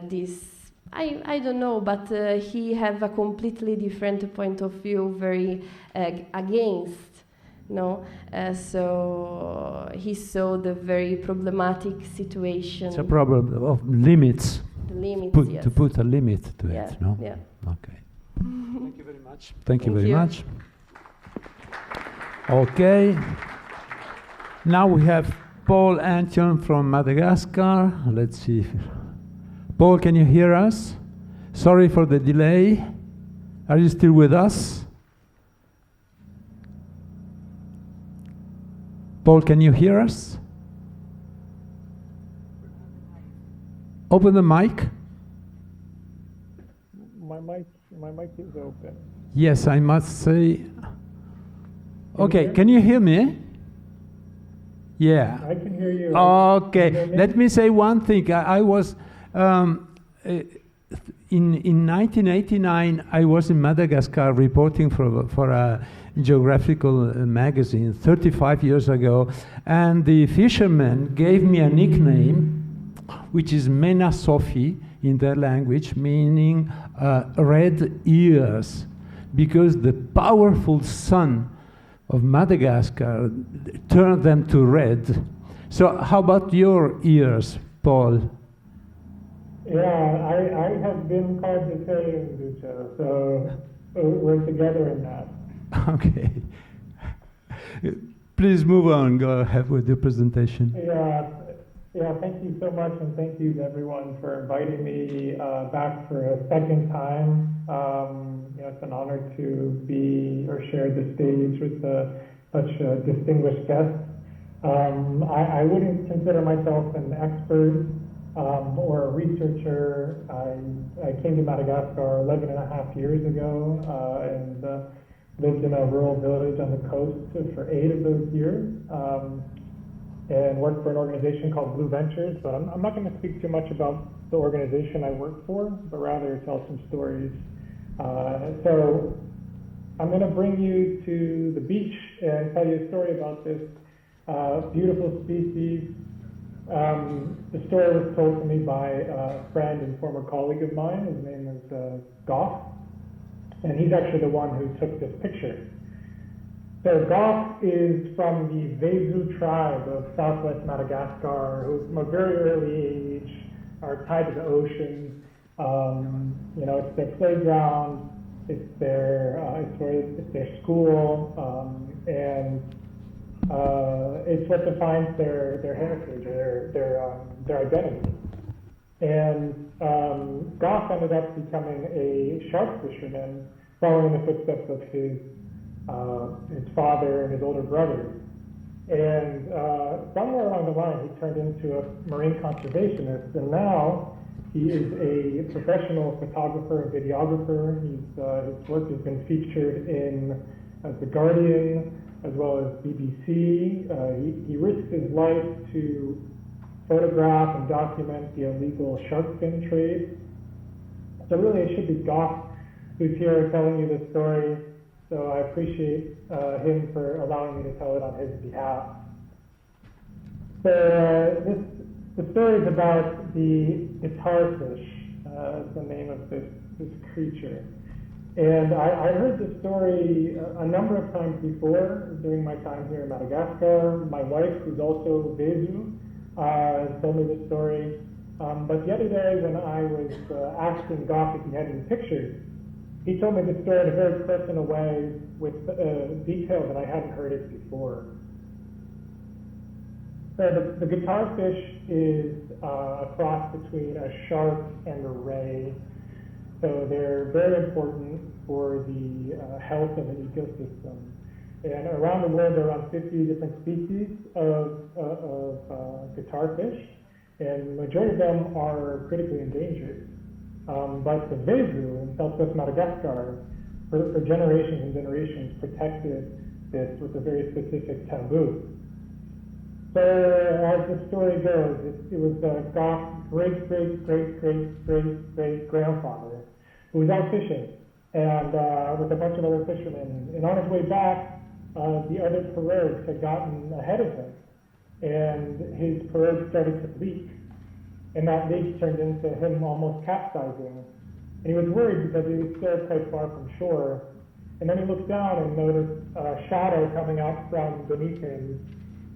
this, I don't know, but he have a completely different point of view, very against, no? So he saw the very problematic situation. It's a problem of limits. The limits, yes. To put a limit to Yeah, it, no? yeah. Okay. Thank you very much. Thank you very much. Okay. Now we have Paul Antion from Madagascar. Let's see. Paul, can you hear us? Sorry for the delay. Are you still with us? Paul, can you hear us? Open the mic. My mic is open. Yes, I must say. Okay, can you hear me? Yeah. I can hear you. Okay, let me say one thing. I was in 1989. I was in Madagascar reporting for a geographical magazine 35 years ago, and the fishermen gave me a nickname, which is Mena Sophie in their language, meaning red ears, because the powerful sun of Madagascar turned them to red. So how about your ears, Paul? Yeah, I have been called the same, Duccio, so we're together in that. Okay. Please move on, go ahead with your presentation. Yeah, thank you so much, and thank you to everyone for inviting me back for a second time. It's an honor to be or share the stage with such a distinguished guest. I wouldn't consider myself an expert or a researcher. I came to Madagascar 11 and a half years ago and lived in a rural village on the coast for 8 of those years. And worked for an organization called Blue Ventures, but I'm not going to speak too much about the organization I work for, but rather tell some stories. So I'm going to bring you to the beach and tell you a story about this beautiful species. The story was told to me by a friend and former colleague of mine. His name is Goff, and he's actually the one who took this picture. So Goff is from the Vezu tribe of southwest Madagascar, who from a very early age are tied to the ocean. You know, it's their playground, it's their school, and it's what defines their heritage, their identity. And Goff ended up becoming a shark fisherman, following the footsteps of his father and his older brothers. And somewhere along the line, he turned into a marine conservationist, and now he is a professional photographer and videographer. His work has been featured in The Guardian, as well as BBC. He risked his life to photograph and document the illegal shark fin trade. So really, it should be Goff who's here telling you this story. So I appreciate him for allowing me to tell it on his behalf. So the story is about the guitarfish, the name of this creature. And I heard this story a number of times before during my time here in Madagascar. My wife, who's also Vezu, told me this story. But the other day when I was asking Goff if he had any pictures, he told me the story in a very personal way with detail that I hadn't heard it before. So the guitarfish is a cross between a shark and a ray. So they're very important for the health of an ecosystem. And around the world, there are around 50 different species of guitarfish, and the majority of them are critically endangered. But the Vezu in southwest Madagascar, for generations and generations, protected this with a very specific taboo. So as the story goes, it was Goff's great-great-great-great-great-grandfather who was out fishing and with a bunch of other fishermen. And on his way back, the other pirogues had gotten ahead of him, and his pirogue started to leak. And that leak turned into him almost capsizing. And he was worried because he was still quite far from shore. And then he looked down and noticed a shadow coming out from beneath him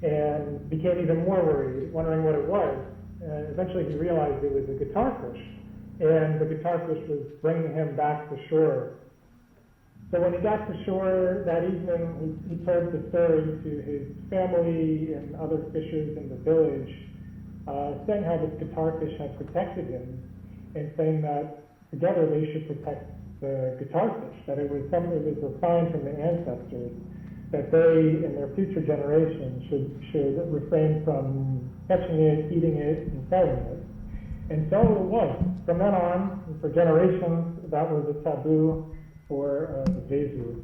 and became even more worried, wondering what it was. And eventually he realized it was a guitarfish. And the guitarfish was bringing him back to shore. So when he got to shore that evening, he told the story to his family and other fishers in the village, saying how this guitarfish had protected him, and saying that together they should protect the guitarfish, that it was a sign from the ancestors that they and their future generations should refrain from catching it, eating it, and selling it. And so it was. From then on, for generations, that was a taboo for the Vezu.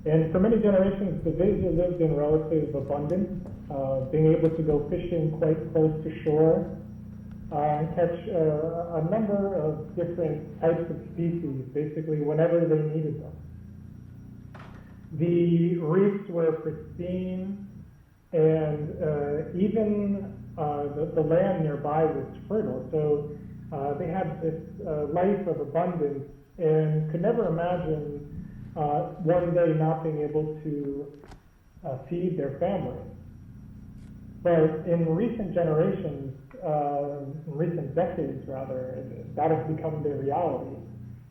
And for many generations, the Vezu lived in relative abundance, being able to go fishing quite close to shore and catch a number of different types of species, basically whenever they needed them. The reefs were pristine, and even the land nearby was fertile. So they had this life of abundance and could never imagine one day not being able to feed their family. But in recent generations, in recent decades rather, that has become their reality.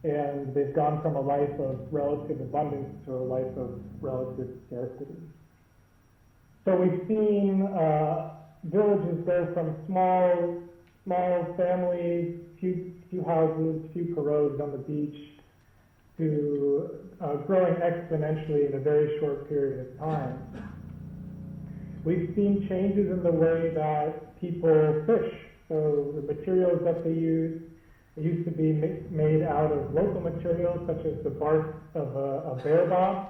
And they've gone from a life of relative abundance to a life of relative scarcity. So we've seen villages go from small families, few houses, few pirogues on the beach, to growing exponentially in a very short period of time. We've seen changes in the way that people fish. So the materials that they use used to be made out of local materials, such as the bark of a bear bob,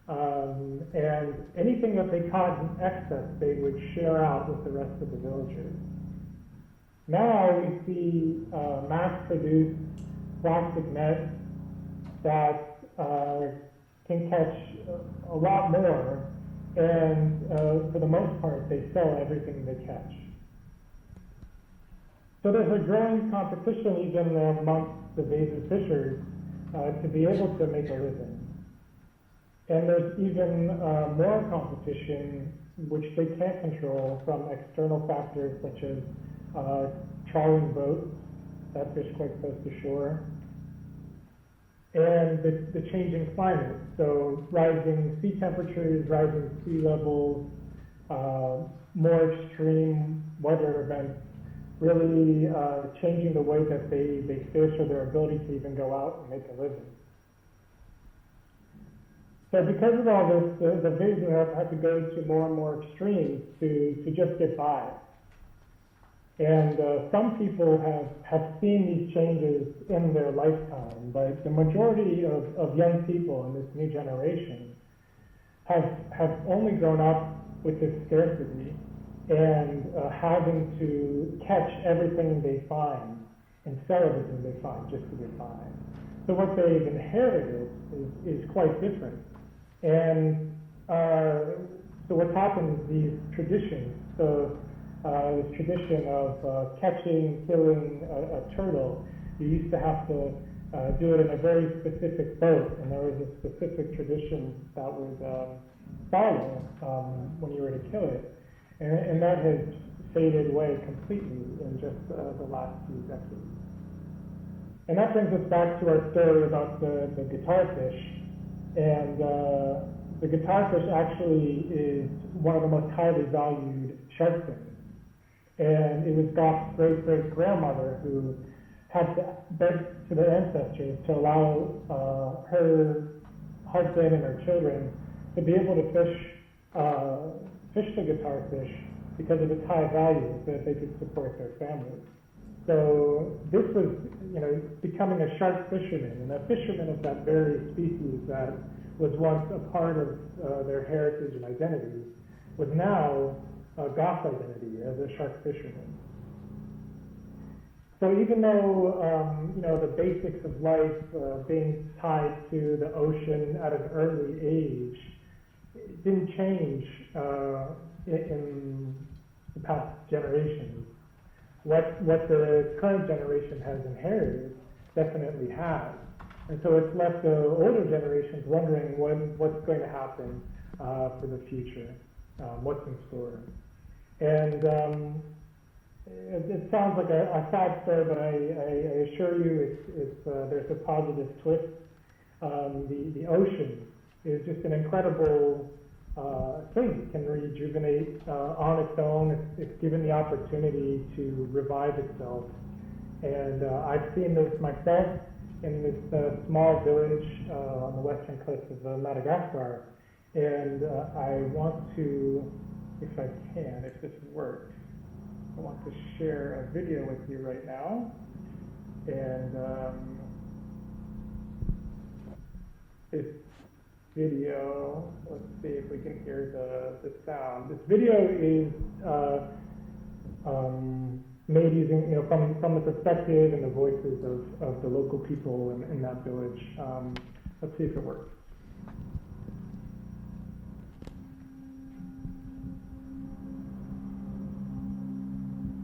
and anything that they caught in excess, they would share out with the rest of the villagers. Now we see mass-produced plastic nets that can catch a lot more, and for the most part, they sell everything they catch. So there's a growing competition even amongst the Vezu fishers to be able to make a living. And there's even more competition which they can't control from external factors such as trawling boats that fish quite close to shore. And the changing climate, so rising sea temperatures, rising sea levels, more extreme weather events, really changing the way that they fish or their ability to even go out and make a living. So because of all this, the vision had to go to more and more extremes to just get by. And some people have seen these changes in their lifetime, but the majority of young people in this new generation have only grown up with this scarcity and having to catch everything they find and sell everything they find just to get by. So what they've inherited is quite different. And so what's happened is these traditions, this tradition of catching, killing a turtle, you used to have to do it in a very specific boat, and there was a specific tradition that would follow when you were to kill it. And that has faded away completely in just the last few decades. And that brings us back to our story about the guitar fish. And the guitar fish actually is one of the most highly valued shark fins. And it was Goff's great-great-grandmother who had to beg to their ancestors to allow her husband and her children to be able to fish the guitar fish because of its high value, so that they could support their families. So this was, becoming a shark fisherman, and a fisherman of that very species that was once a part of their heritage and identity was now Goff's identity as a shark fisherman. So even though the basics of life being tied to the ocean at an early age, it didn't change in the past generations. What the current generation has inherited definitely has. And so it's left the older generations wondering what's going to happen for the future, what's in store. And it sounds like a sad story, but I assure you there's a positive twist. The ocean is just an incredible thing. It can rejuvenate on its own. It's given the opportunity to revive itself. And I've seen this myself in this small village on the western coast of Madagascar. And I want to, if I can, if this works, I want to share a video with you right now. And this video, let's see if we can hear the sound. This video is made using, from the perspective and the voices of the local people in that village. Let's see if it works.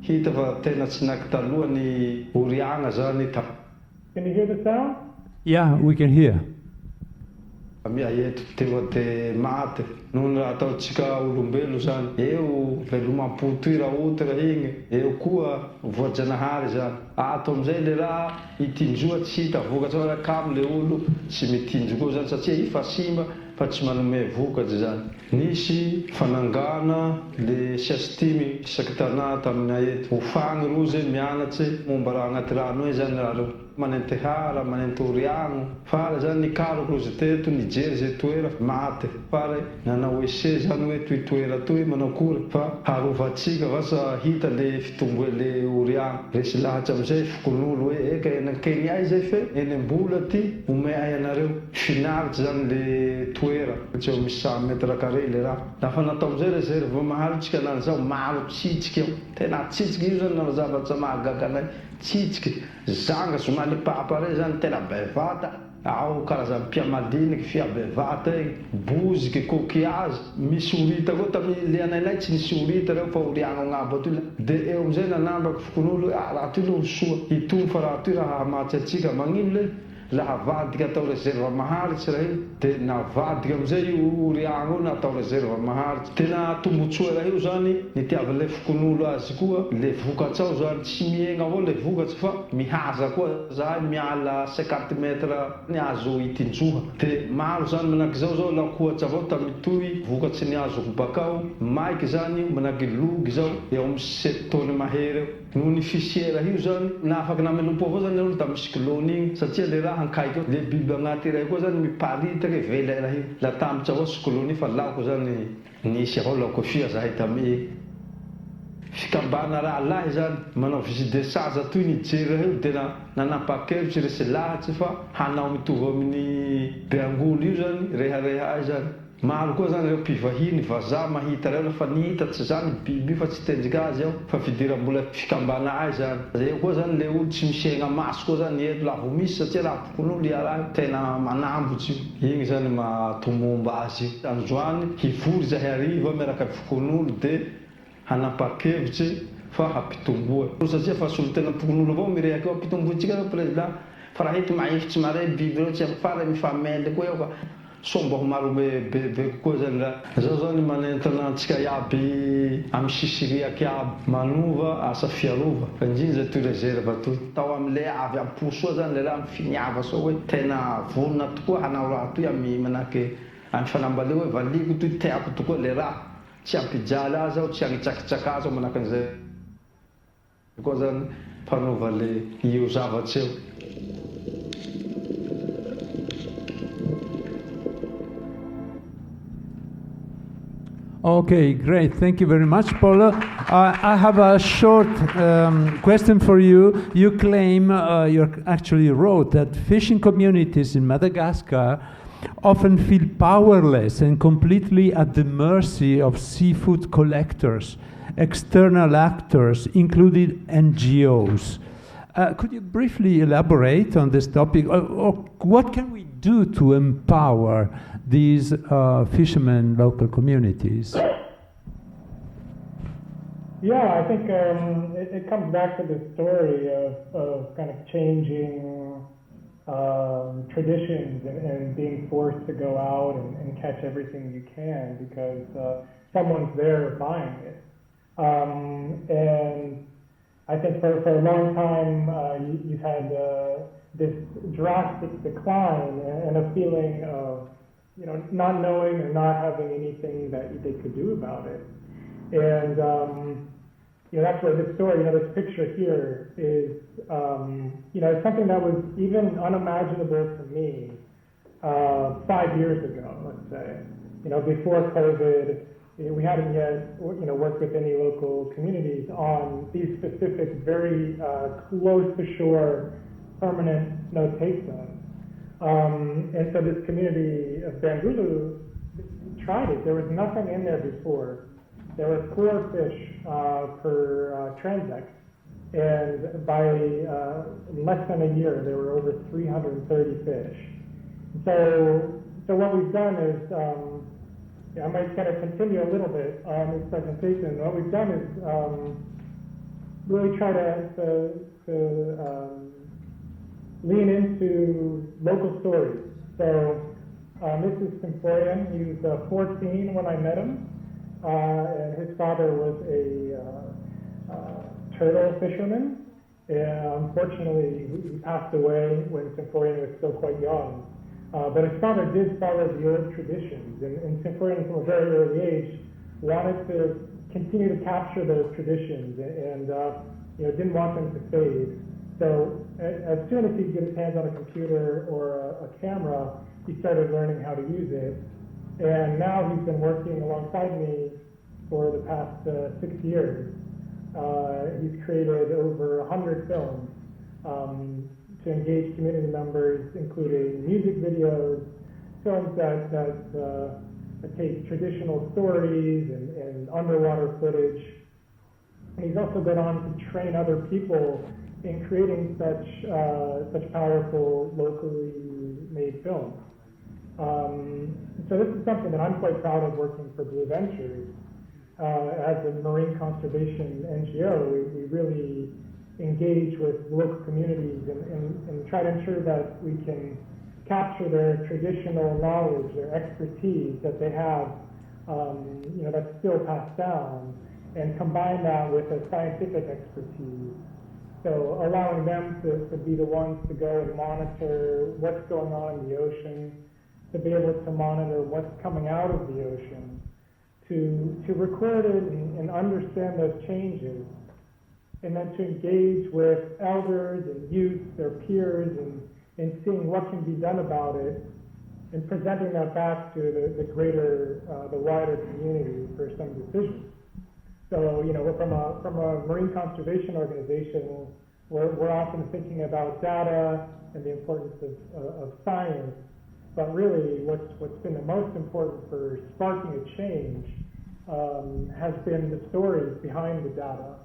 Can you hear the sound? Yeah, we can hear. Nono ataotsika olombelo zany eo velomam-potoira otra igny eo koa voajanahary zany ato amizay le raha itinjoa tsy hita vokatry rakamo le olo tsy mitinjo koa zany satria ifa simba fa tsy manome vokatry zany. Nisy fanangana le siastimy isaky tanà taminay eto hofagny rozy mianatsy momba raha agnaty rano hoe zany raha reo manenty hara manenty oriagno fara zany nikaroko rozy teto nijery zay toera maty fara nanao ese zany hoe toy toera toy manao kory fa harovantsika vasa hita le fitomboe le oriagno resy lahatry amizay fokon'olo hoe eka enankeny ay zay fe eny ambola ty ome ay anareo finaritry zany le toera tsy eo misy 100 metre carré le raha lafa natao amizay réserve maharitsika nany zao maro tsitsiky eo tena tsitsiky io zany nao zavatsy mahagaga anay tsitsiky zanga somale papare zany tena bevata ao karazany mpiamaliniky fiabevata igny boziky coquillage misy orita koa tamin'le anainay tsy nisy orita reo fa oriagno agnabo aty de eo amizay nanambako fokon'olo raha ty lo soa itony fa raha ty raha hamatsy atsika magnino le laha vadika atao reserva maharitsy raha io dia navadika amizay io riagno io natao reserva maharitsy. Tena tombotsoa raha io zany nitiavan'ilay fokon'olo azy koa le vokatsy ao zany tsy miegna avao le vokatsy fa mihaza koa zahay miala 50 metre ny azo itinjoha. Dia maro zany manahaky zao lakohatsy avao tamitoy vokatsy ny azoko bakao maiky zany manahaky logy zao eo amin'ny 7 taona mahery eo. Noho ny fisiera io zany na afaky namelompo avao zany olo da misy kilony igny satria le raha hankaiky le biby agnaty iray koa zany miparitaka vela raha io la tambitsy avao sikolony fa laoko zany nisy avao laoko fia zahay tamy fikambana raha lahy zany manao visite de saza toy nijery raha io tena nanapa-kevitsy resy lahatsy fa hanao mitovy amin'ny beangolo io zany rehareha azy zany. Maro koa zany reo mpivahiny vazaha mahita reo lafa nihita tsy zany biby fa tsy tendrika azy ao fa fidiram-bola fikambana azy zany. Eo koa zany le olo tsy misegna maso koa zany eto laha vo misy satria laha bokon'olo iaraha tena manambotsy io. Igny zany mahatomomba azy io. Androany hivory zahay hariva miaraka bokon'olo dia hanapa-kevitsy fa hampitomboa. Satria fa solo tena bokon'olo avao mirehaky eo hampitomboantsika reo président fa raha eto mahefitsy mare biby reo tsy amfara mifamely koa eo ka somba ho maro bebe kokoa zany raha. Zao zany manentana antsika iaby amin'ny sisiriaky aby manova asa fiarova fa indrindra toy reserve toy tao amin'le avy amposoa zany le raha mifiniava so hoe tena vonona tokoa hanao raha toy amin'ny manahaky amin'ny fanambale hoe valiko toy teako tokoa le raha tsy ampijaly azy aho tsy agnitsakitsaka azy aho manahaka an'izay koa zany mpanova le io zavatsy eo. Okay, great. Thank you very much, Paula. I have a short question for you. You claim, you actually wrote that fishing communities in Madagascar often feel powerless and completely at the mercy of seafood collectors, external actors, including NGOs. Could you briefly elaborate on this topic? Or what can we do to empower these fishermen local communities? Yeah, I think it comes back to the story of kind of changing traditions and being forced to go out and catch everything you can because someone's there buying it. And I think for a long time you've had this drastic decline and a feeling of not knowing or not having anything that they could do about it. And that's where this story, this picture here is, it's something that was even unimaginable to me 5 years ago, let's say. Before COVID, we hadn't yet, worked with any local communities on these specific, very close to shore, permanent no-take zones. And so this community of Bangulu tried it. There was nothing in there before. There were 4 fish per transect, and by less than a year, there were over 330 fish. So what we've done is, I might kind of continue a little bit on this presentation. What we've done is really try to lean into local stories. So this is Symphorian. He was 14 when I met him, and his father was a turtle fisherman. And unfortunately, he passed away when Symphorian was still quite young. But his father did follow the old traditions, and Symphorian from a very early age wanted to continue to capture those traditions, and didn't want them to fade. So as soon as he could get his hands on a computer or a camera, he started learning how to use it. And now he's been working alongside me for the past 6 years. He's created over 100 films to engage community members, including music videos, films that take traditional stories and underwater footage. And he's also gone on to train other people in creating such powerful locally made films. So this is something that I'm quite proud of working for Blue Ventures. As a marine conservation NGO, we really engage with local communities and try to ensure that we can capture their traditional knowledge, their expertise that they have, that's still passed down, and combine that with a scientific expertise. So allowing them to be the ones to go and monitor what's going on in the ocean, to be able to monitor what's coming out of the ocean, to record it and understand those changes, and then to engage with elders and youth, their peers, and seeing what can be done about it, and presenting that back to the greater, the wider community for some decisions. So, from a marine conservation organization, we're often thinking about data and the importance of science, but really what's been the most important for sparking a change has been the stories behind the data,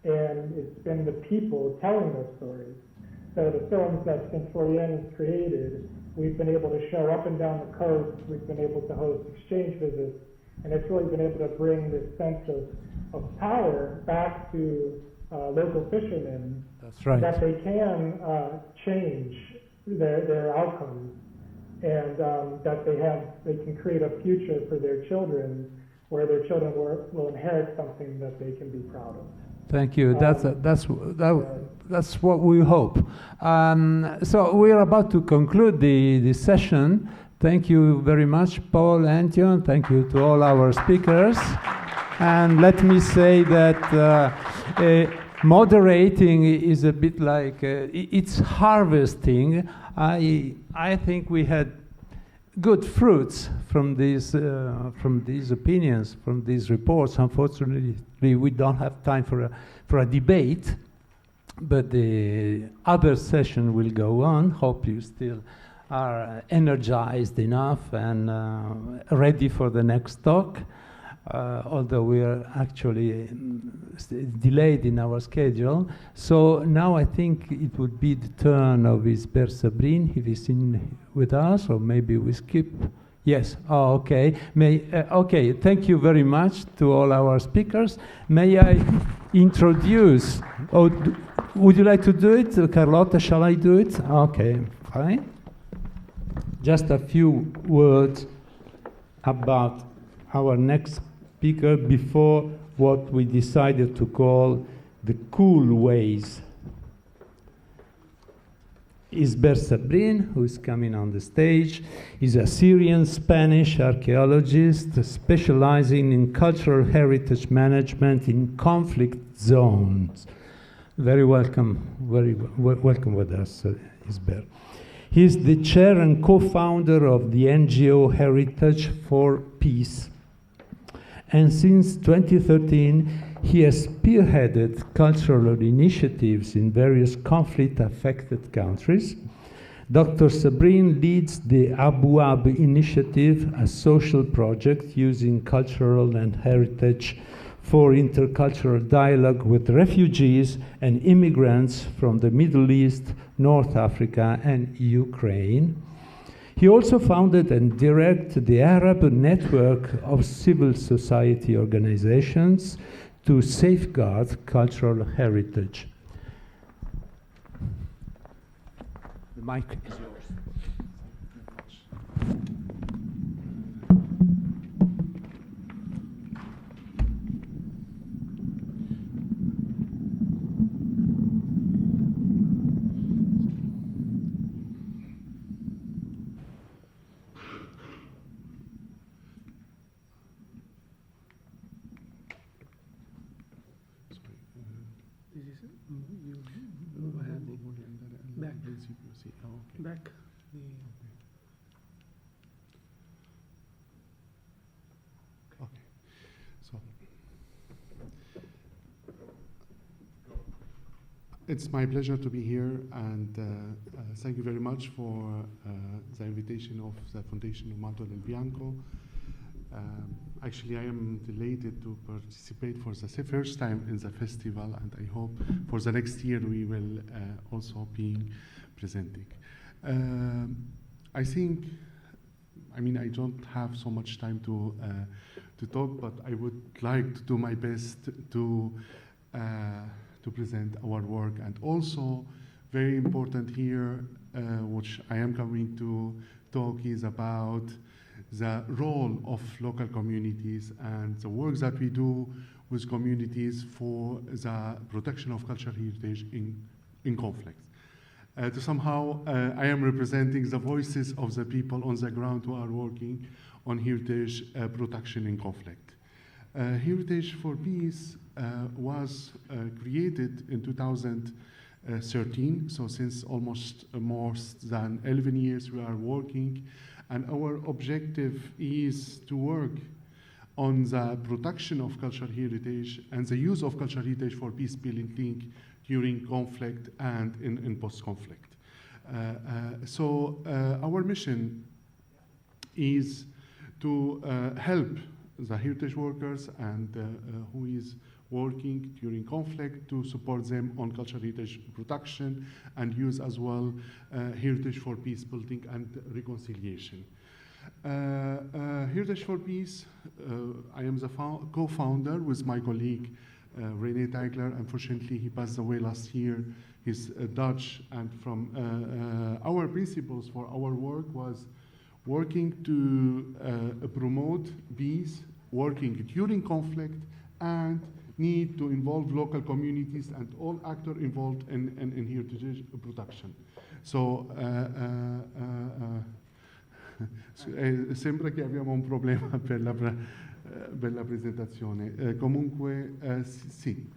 and it's been the people telling those stories. So the films that St. Florian has created, we've been able to show up and down the coast, we've been able to host exchange visits, and it's really been able to bring this sense of power back to local fishermen. That's right. That they can change their outcomes, and that they can create a future for their children where their children will inherit something that they can be proud of. Thank you. That's what we hope. So we are about to conclude the session. Thank you very much, Paul, Antion. Thank you to all our speakers. And let me say that moderating is a bit like it's harvesting. I think we had good fruits from these opinions, from these reports. Unfortunately, we don't have time for a debate, but the other session will go on. Hope you still are energized enough and ready for the next talk. Although we are actually delayed in our schedule. So now I think it would be the turn of Isbert Sabrin, if he's in with us, or maybe we skip. Yes, oh, okay. Okay, thank you very much to all our speakers. May I introduce, would you like to do it? Carlotta, shall I do it? Okay, fine. Just a few words about our next speaker before what we decided to call the cool ways. Isbert Sabrin, who is coming on the stage, is a Syrian-Spanish archaeologist specializing in cultural heritage management in conflict zones. Very welcome with us, Isbert. He is the chair and co-founder of the NGO Heritage for Peace. And since 2013, he has spearheaded cultural initiatives in various conflict-affected countries. Dr. Sabrin leads the Abu Ab Initiative, a social project using cultural and heritage for intercultural dialogue with refugees and immigrants from the Middle East, North Africa, and Ukraine. He also founded and directed the Arab Network of Civil Society Organizations to safeguard cultural heritage. The mic is yours. Back. Okay. So it's my pleasure to be here, and thank you very much for the invitation of the Foundation Romualdo del Bianco. Actually, I am delighted to participate for the first time in the festival, and I hope for the next year we will also be presenting. I think, I don't have so much time to talk, but I would like to do my best to to present our work. And also, very important here, which I am coming to talk, is about the role of local communities and the work that we do with communities for the protection of cultural heritage in conflict. To somehow, I am representing the voices of the people on the ground who are working on heritage protection in conflict. Heritage for Peace was created in 2013, so since almost more than 11 years we are working, and our objective is to work on the protection of cultural heritage and the use of cultural heritage for peace building during conflict and in post-conflict. So our mission is to help the heritage workers and who is working during conflict to support them on cultural heritage protection and use as well heritage for peace building and reconciliation. Heritage for Peace, I am the co-founder with my colleague René Teigler. Unfortunately, he passed away last year. He's Dutch, and from our principles for our work was working to promote peace, working during conflict, and need to involve local communities and all actors involved in heritage protection. So, sembra che abbiamo un problema per la presentazione. Comunque, sì.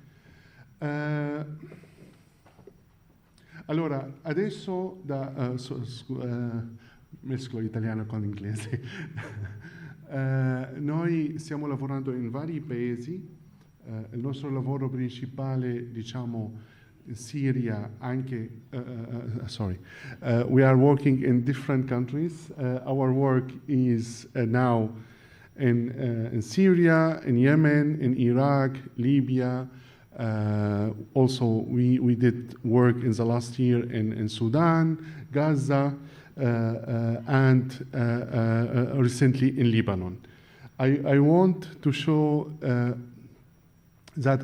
Allora, adesso mescolo italiano con inglese. Noi stiamo lavorando in vari paesi. Il nostro lavoro principale, diciamo, Syria, anche, we are working in different countries. Our work is now in Syria, in Yemen, in Iraq, Libya. Also, we did work in the last year in Sudan, Gaza, and recently in Lebanon. I want to show that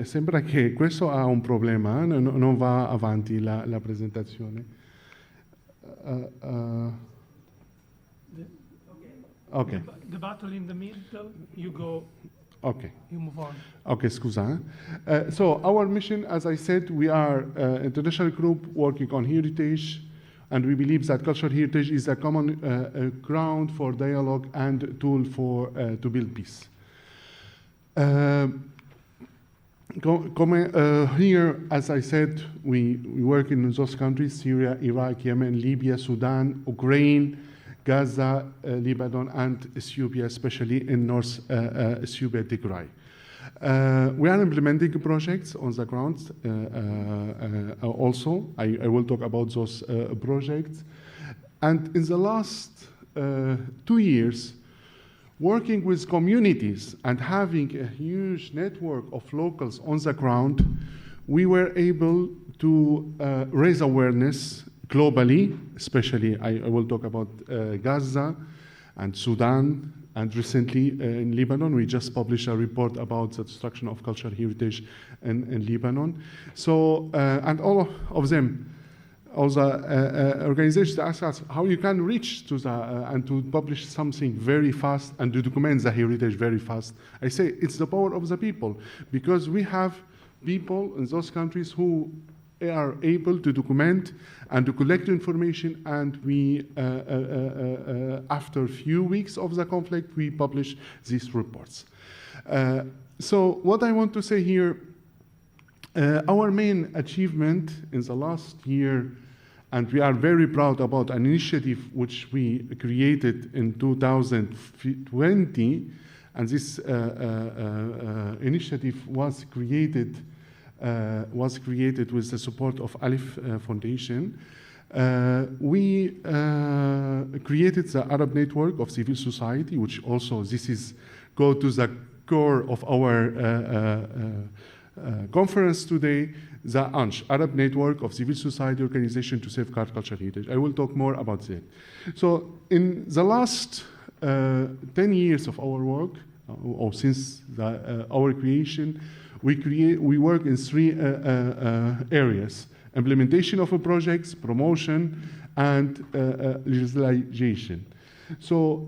sembra che questo ha un problema, non va avanti la presentazione. Okay. The battle in the middle, you go. Okay. You move on. Okay, scusa. So our mission, as I said, we are an international group working on heritage, and we believe that cultural heritage is a common ground for dialogue and tool for to build peace. Here, as I said, we work in those countries: Syria, Iraq, Yemen, Libya, Sudan, Ukraine, Gaza, Lebanon, and Ethiopia, especially in North Ethiopia, Tigray. We are implementing projects on the ground also. I will talk about those projects. And in the last 2 years, working with communities and having a huge network of locals on the ground, we were able to raise awareness globally, especially I will talk about Gaza and Sudan, and recently in Lebanon, we just published a report about the destruction of cultural heritage in Lebanon. So, and all of them, all the organizations ask us how you can reach to the, and to publish something very fast and to document the heritage very fast. I say it's the power of the people, because we have people in those countries who are able to document and to collect information, and we, after a few weeks of the conflict, we publish these reports. So what I want to say here, our main achievement in the last year, and we are very proud about an initiative which we created in 2020, and this initiative was created with the support of Alif Foundation. We created the Arab Network of Civil Society, which also this is go to the core of our conference today, the ANSH, Arab Network of Civil Society Organization to Safeguard Cultural Heritage. I will talk more about that. So in the last 10 years of our work, or since our creation, we work in 3 areas: implementation of a projects, promotion, and legislation. So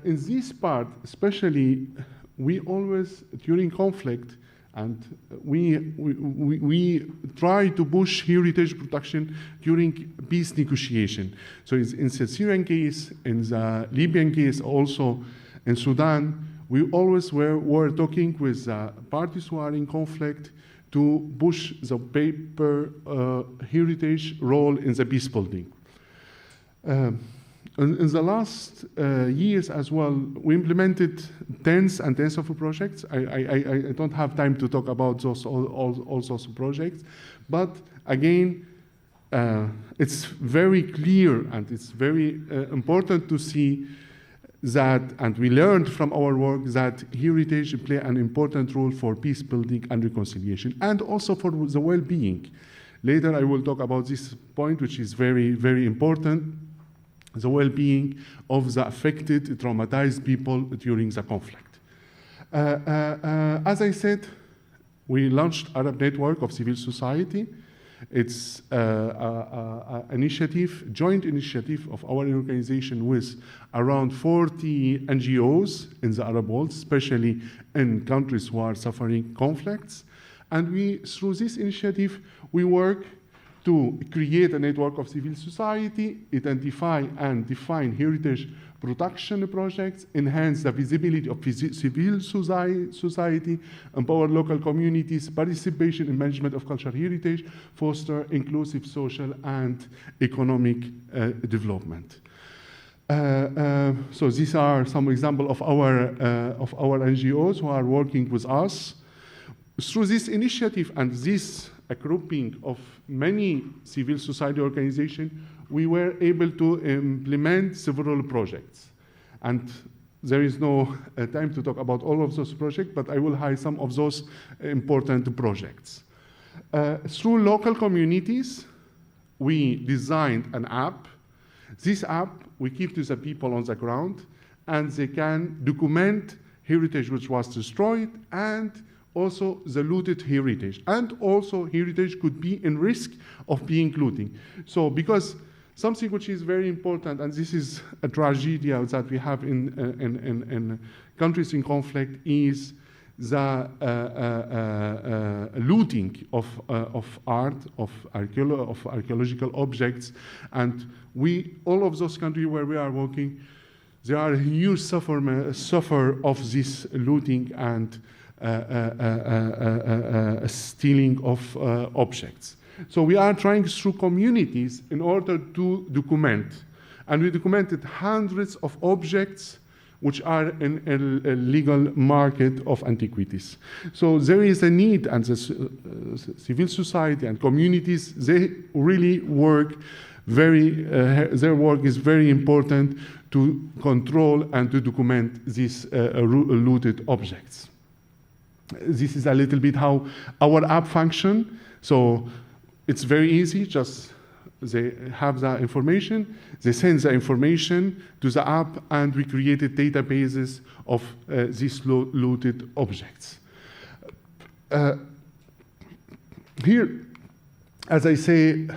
in this part, especially, we always, during conflict, and we try to push heritage protection during peace negotiation. So in the Syrian case, in the Libyan case, also in Sudan, we always were talking with parties who are in conflict to push the paper heritage role in the peace building. In the last years as well, we implemented tens and tens of projects. I don't have time to talk about all those projects, but again, it's very clear and it's very important to see that, and we learned from our work that heritage play an important role for peace building and reconciliation, and also for the well-being. Later I will talk about this point, which is very, very important, the well-being of the affected, traumatized people during the conflict. As I said, we launched Arab Network of Civil Society. It's an joint initiative of our organization with around 40 NGOs in the Arab world, especially in countries who are suffering conflicts. And through this initiative, we work to create a network of civil society, identify and define heritage protection projects, enhance the visibility of civil society, empower local communities, participation in management of cultural heritage, foster inclusive social and economic development. So these are some examples of our NGOs who are working with us. Through this initiative and this grouping of many civil society organizations, we were able to implement several projects. And there is no time to talk about all of those projects, but I will highlight some of those important projects. Through local communities, we designed an app. This app we give to the people on the ground, and they can document heritage which was destroyed and also the looted heritage. And also heritage could be in risk of being looted. So because something which is very important, and this is a tragedy that we have in countries in conflict, is the looting of art, of archaeological objects. And all of those countries where we are working, there are a huge suffer of this looting and stealing of objects. So we are trying through communities in order to document. And we documented hundreds of objects which are in a legal market of antiquities. So there is a need, and the civil society and communities, they really work their work is very important to control and to document these looted objects. This is a little bit how our app functions. So it's very easy, just they have the information, they send the information to the app, and we created databases of these looted objects. Here, as I say,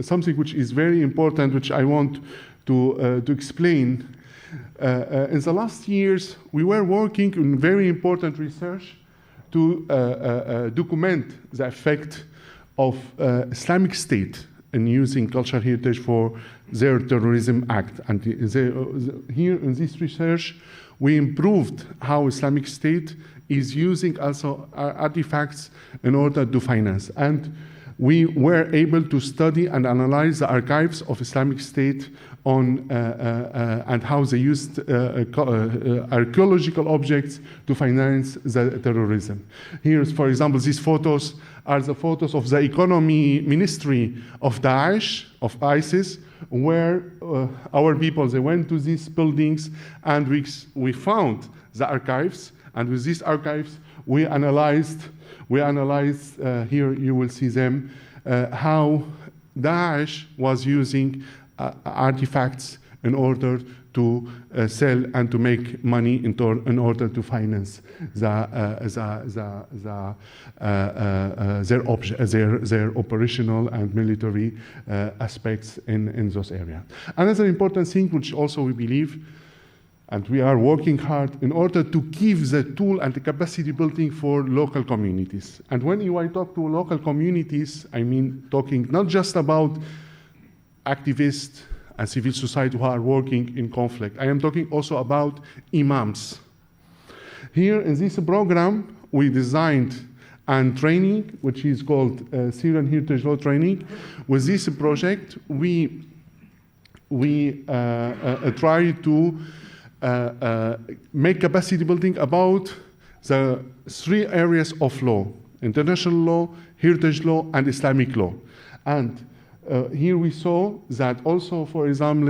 something which is very important, which I want to explain. In the last years, we were working on very important research to document the effect of Islamic State in using cultural heritage for their terrorism act. And here in this research, we improved how Islamic State is using also artifacts in order to finance. And we were able to study and analyze the archives of Islamic State on and how they used archaeological objects to finance the terrorism. Here's, for example, these photos are the photos of the economy ministry of Daesh, of ISIS, where our people, they went to these buildings, and we found the archives, and with these archives, we analyzed, here you will see them, how Daesh was using artifacts in order to sell and to make money in order to finance their operational and military aspects in those areas. Another important thing which also we believe, and we are working hard in order to give the tool and the capacity building for local communities. And when I talk to local communities, I mean talking not just about activists and civil society who are working in conflict. I am talking also about imams. Here in this program, we designed and training, which is called Syrian Heritage Law Training. With this project, we try to make capacity building about the 3 areas of law: international law, heritage law, and Islamic law. And here we saw that also, for example,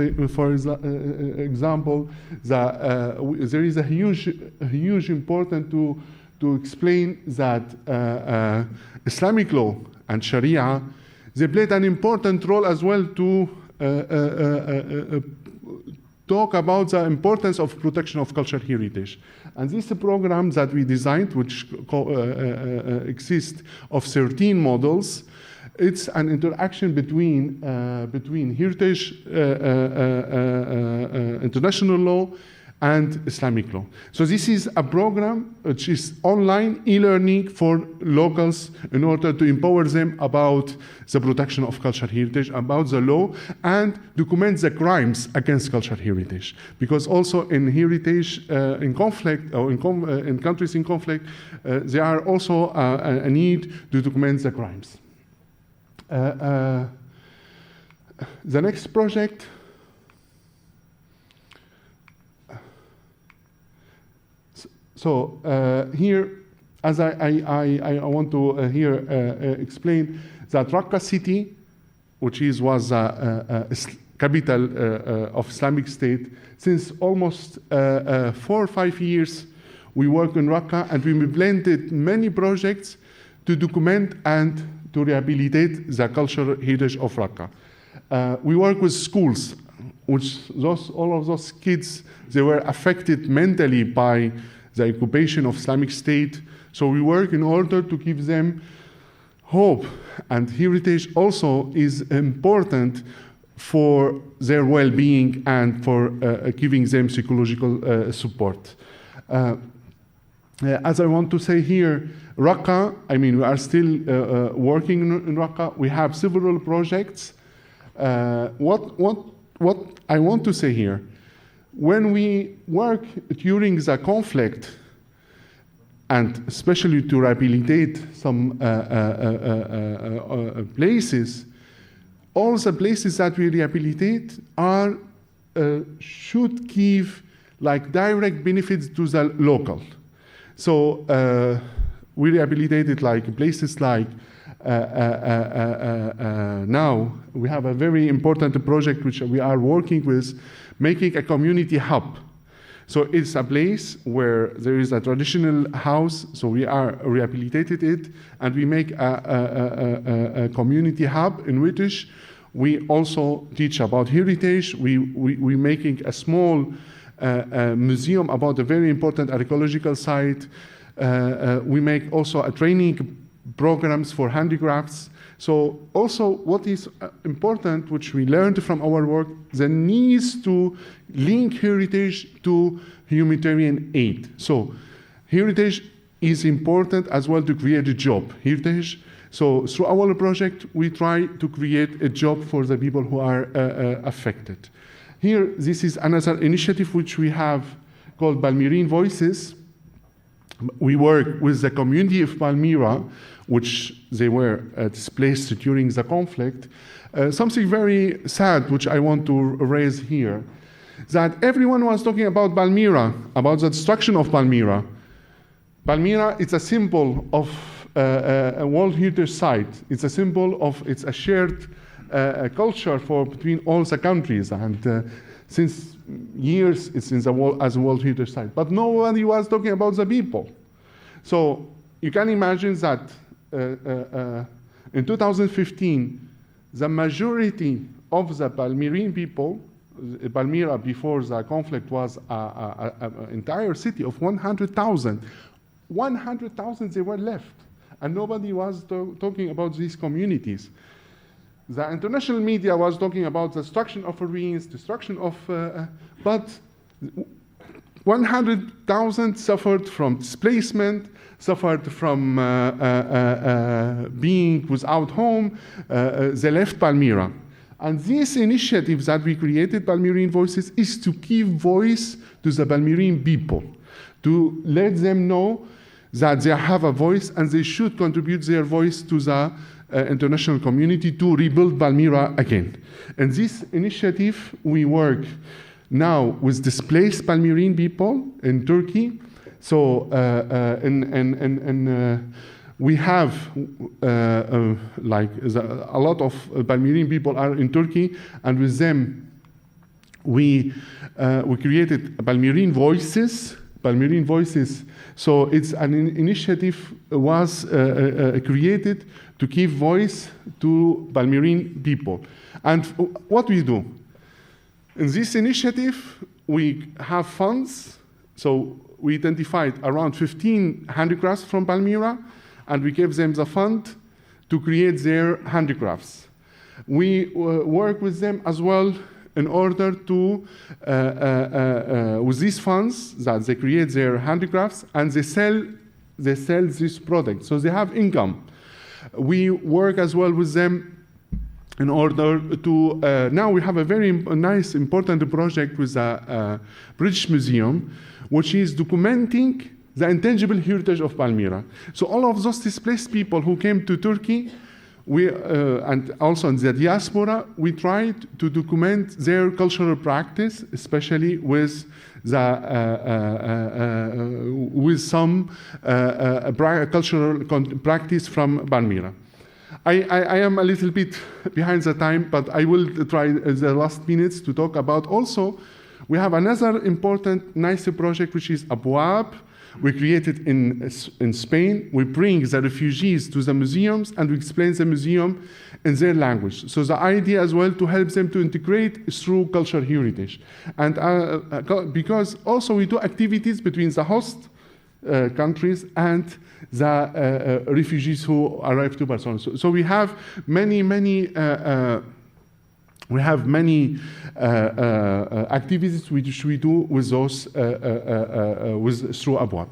there is a huge importance to explain that Islamic law and Sharia, they played an important role as well to talk about the importance of protection of cultural heritage. And this program that we designed, which exists of 13 models, it's an interaction between heritage, international law, and Islamic law. So this is a program which is online e-learning for locals in order to empower them about the protection of cultural heritage, about the law, and document the crimes against cultural heritage. Because also in heritage, in conflict, or in countries in conflict, there are also a need to document the crimes. The next project. So here, as I want to here explain that Raqqa city, which was capital of Islamic State, since almost 4 or 5 years, we work in Raqqa, and we implemented many projects to document and to rehabilitate the cultural heritage of Raqqa. We work with schools, which all of those kids, they were affected mentally by the occupation of Islamic State. So we work in order to give them hope, and heritage also is important for their well-being and for giving them psychological support. As I want to say here, Raqqa, I mean, we are still working in Raqqa. We have several projects. What I want to say here, when we work during the conflict, and especially to rehabilitate some places, all the places that we rehabilitate should give like direct benefits to the local. So we rehabilitated like places like now we have a very important project which we are working with, making a community hub. So it's a place where there is a traditional house, so we are rehabilitated it, and we make a community hub in which we also teach about heritage. We making a small museum about a very important archaeological site. We make also a training programs for handicrafts. So also what is important, which we learned from our work, the needs to link heritage to humanitarian aid. So heritage is important as well to create a job. Heritage, so through our project, we try to create a job for the people who are affected. Here, this is another initiative which we have called Palmyrene Voices. We work with the community of Palmyra, which they were displaced during the conflict. Something very sad, which I want to raise here, that everyone was talking about Palmyra, about the destruction of Palmyra. Palmyra is a symbol of a World Heritage Site. It's a symbol of, it's a shared culture between all the countries, and since years it's in the world as a World Heritage Site. But nobody was talking about the people. So you can imagine that in 2015, the majority of the Palmyrene people, Palmyra before the conflict was an entire city of 100,000. 100,000 they were left, and nobody was talking about these communities. The international media was talking about the destruction of ruins, destruction of, but 100,000 suffered from displacement, suffered from being without home. They left Palmyra. And this initiative that we created, Palmyrean Voices, is to give voice to the Palmyrean people, to let them know that they have a voice and they should contribute their voice to the international community to rebuild Palmyra again. And this initiative, we work now with displaced Palmyrean people in Turkey. So we have a lot of Palmyrean people are in Turkey, and with them we created Palmyrean Voices. Palmyrean Voices. So it's an initiative was created to give voice to Palmyrean people. And what we do in this initiative, we have funds. So we identified around 15 handicrafts from Palmyra, and we gave them the fund to create their handicrafts. We work with them as well in order to, with these funds, that they create their handicrafts and they sell this product. So they have income. We work as well with them in order to, now we have a very nice, important project with the British Museum, which is documenting the intangible heritage of Palmyra. So all of those displaced people who came to Turkey, and also in the diaspora, we tried to document their cultural practice, especially with some cultural practice from Palmyra. I am a little bit behind the time, but I will try the last minutes to talk about also, we have another important, nice project, which is Abwab. We created in Spain. We bring the refugees to the museums and we explain the museum in their language. So the idea as well to help them to integrate through cultural heritage. And because also we do activities between the host countries and the refugees who arrive to Barcelona. So we have many activities which we do with those through Abwab.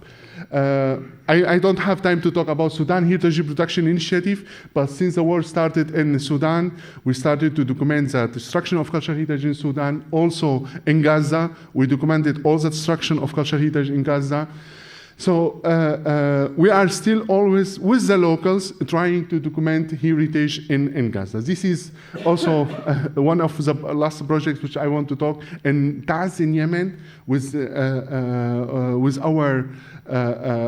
I don't have time to talk about Sudan Heritage Protection Initiative, but since the war started in Sudan, we started to document the destruction of cultural heritage in Sudan. Also in Gaza, we documented all the destruction of cultural heritage in Gaza. So we are still always with the locals trying to document heritage in Gaza. This is also one of the last projects which I want to talk in Taz in Yemen with our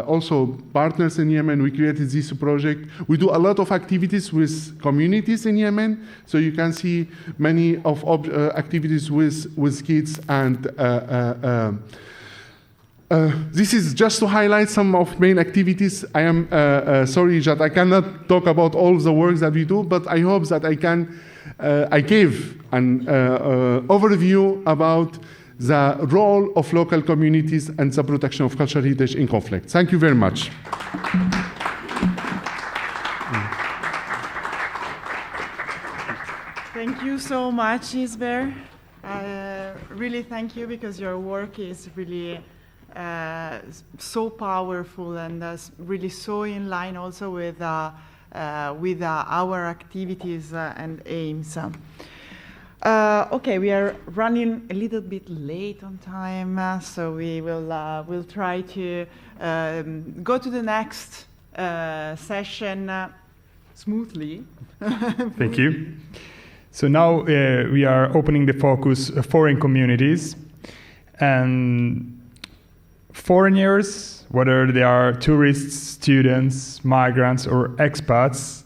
also partners in Yemen. We created this project. We do a lot of activities with communities in Yemen. So you can see many of activities with kids and this is just to highlight some of main activities. I am sorry that I cannot talk about all the work that we do, but I hope that I gave an overview about the role of local communities and the protection of cultural heritage in conflict. Thank you very much. Thank you so much, Isber. Really thank you because your work is really so powerful and really so in line also with our activities and aims. Okay, we are running a little bit late on time, so we will we'll try to go to the next session smoothly. Thank you. So now we are opening the focus foreign communities and foreigners, whether they are tourists, students, migrants, or expats,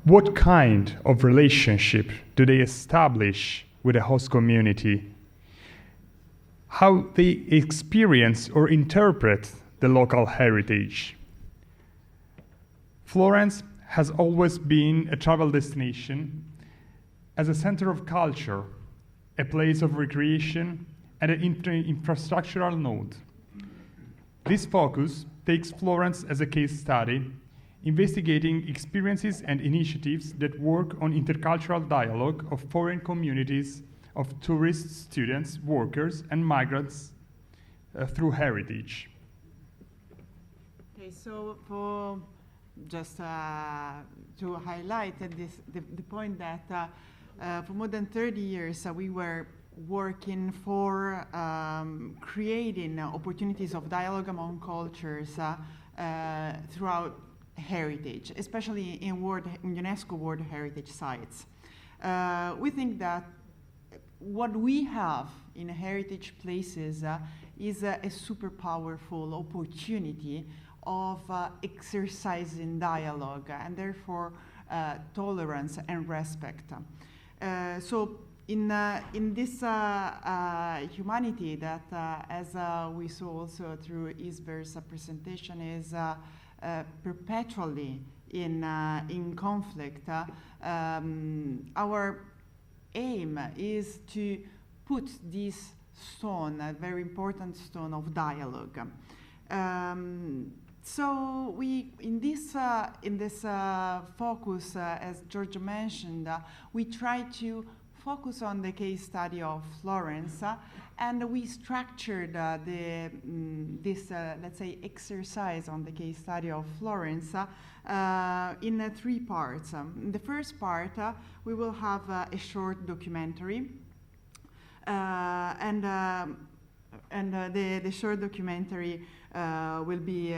what kind of relationship do they establish with the host community? How they experience or interpret the local heritage? Florence has always been a travel destination as a center of culture, a place of recreation, and an infrastructural node. This focus takes Florence as a case study, investigating experiences and initiatives that work on intercultural dialogue of foreign communities, of tourists, students, workers, and migrants through heritage. Okay, so for just to highlight the point that for more than 30 years we were working for creating opportunities of dialogue among cultures throughout heritage, especially in UNESCO World Heritage Sites. We think that what we have in heritage places is a super powerful opportunity of exercising dialogue and therefore tolerance and respect. So in this humanity that, as we saw also through Isber's presentation, is perpetually in conflict, our aim is to put this stone, a very important stone of dialogue. So we, in this focus, as Giorgio mentioned, we try to focus on the case study of Florence, and we structured this, let's say, exercise on the case study of Florence in 3 parts. In the first part, we will have a short documentary, and the short documentary will be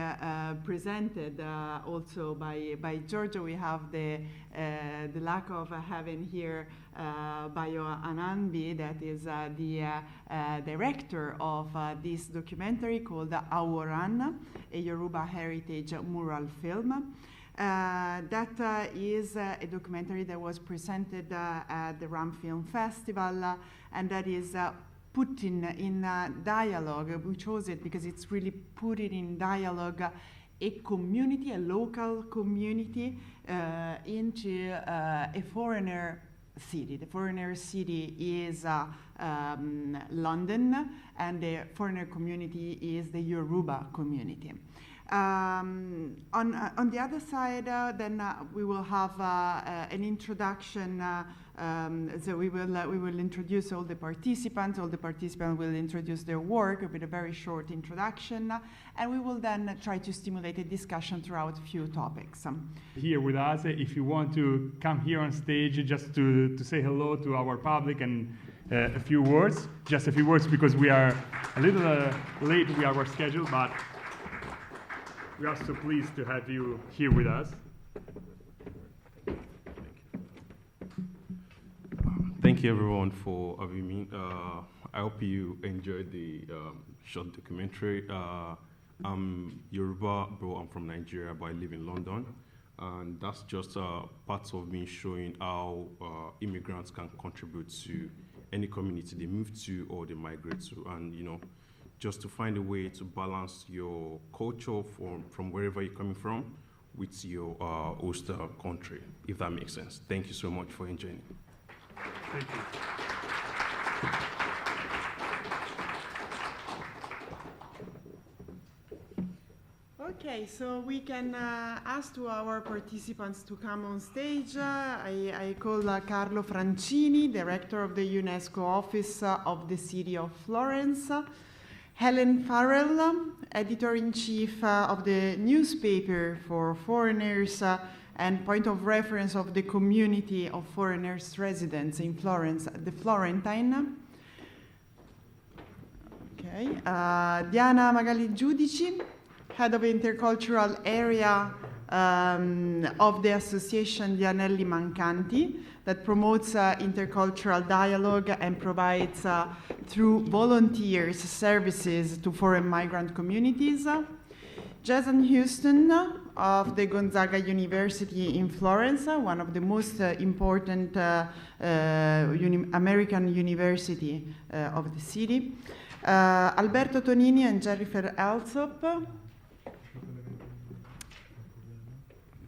presented also by Giorgio. We have the luck of having here Bayo Anambi, that is the director of this documentary called Aworan, a Yoruba heritage mural film. That is a documentary that was presented at the Ram Film Festival, and that is put in dialogue. We chose it because it's really putting in dialogue a community, a local community, into a foreigner city. The foreigner city is London, and the foreigner community is the Yoruba community. On the other side, then we will have an introduction. So we will introduce all the participants. All the participants will introduce their work with a very short introduction, and we will then try to stimulate a discussion throughout a few topics. Here with us, if you want to come here on stage just to say hello to our public and a few words, just a few words, because we are a little late with our schedule, but we are so pleased to have you here with us. Thank you everyone for having me. I hope you enjoyed the short documentary. I'm Yoruba, bro, I'm from Nigeria, but I live in London. And that's just part of me showing how immigrants can contribute to any community they move to or they migrate to. And, you know, just to find a way to balance your culture from wherever you're coming from with your host country, if that makes sense. Thank you so much for enjoying it. Thank you. Okay, so we can ask to our participants to come on stage. I call Carlo Francini, Director of the UNESCO Office of the City of Florence. Helen Farrell, Editor-in-Chief of the newspaper for foreigners and point of reference of the community of foreigners residents in Florence, the Florentine. Okay, Diana Magali Giudici, Head of Intercultural Area of the Association Gli Anelli Mancanti, that promotes intercultural dialogue and provides through volunteers services to foreign migrant communities. Jason Houston of the Gonzaga University in Florence, one of the most important American university of the city. Alberto Tonini and Jennifer Alsop.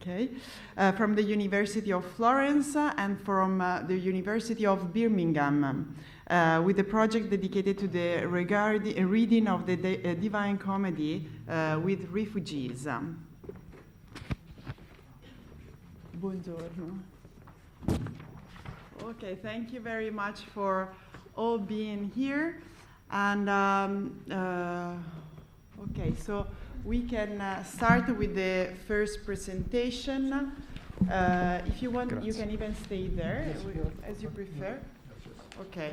Okay, from the University of Florence and from the University of Birmingham, with a project dedicated to the reading of the Divine Comedy with refugees. Buongiorno. Okay, thank you very much for all being here. And okay, so we can start with the first presentation. If you want, you can even stay there, as you prefer. Okay,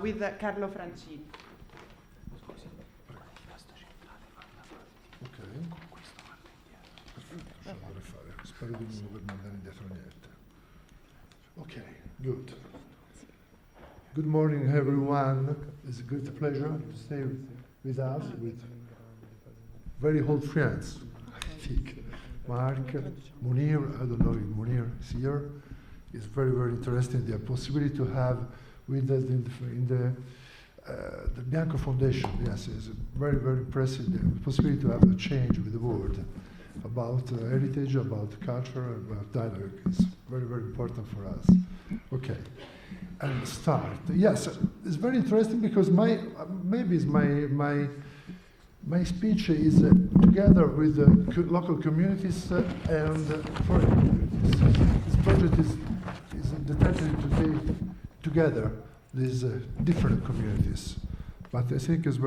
with Carlo Francini. Ok. Spero di non dover mandare indietro niente. Okay, good. Good morning, everyone. It's a great pleasure to stay with us, with very old friends, I think. Mark, Mounir, I don't know if Mounir is here. It's very, very interesting, the possibility to have with us in the Bianco Foundation. Yes, it's very, very impressive, the possibility to have a change with the world about heritage, about culture, about dialogue. It's very, very important for us. Okay, and start. Yes, it's very interesting because my speech is together with the local communities and foreign communities. This project is intended to take together these different communities, but I think it's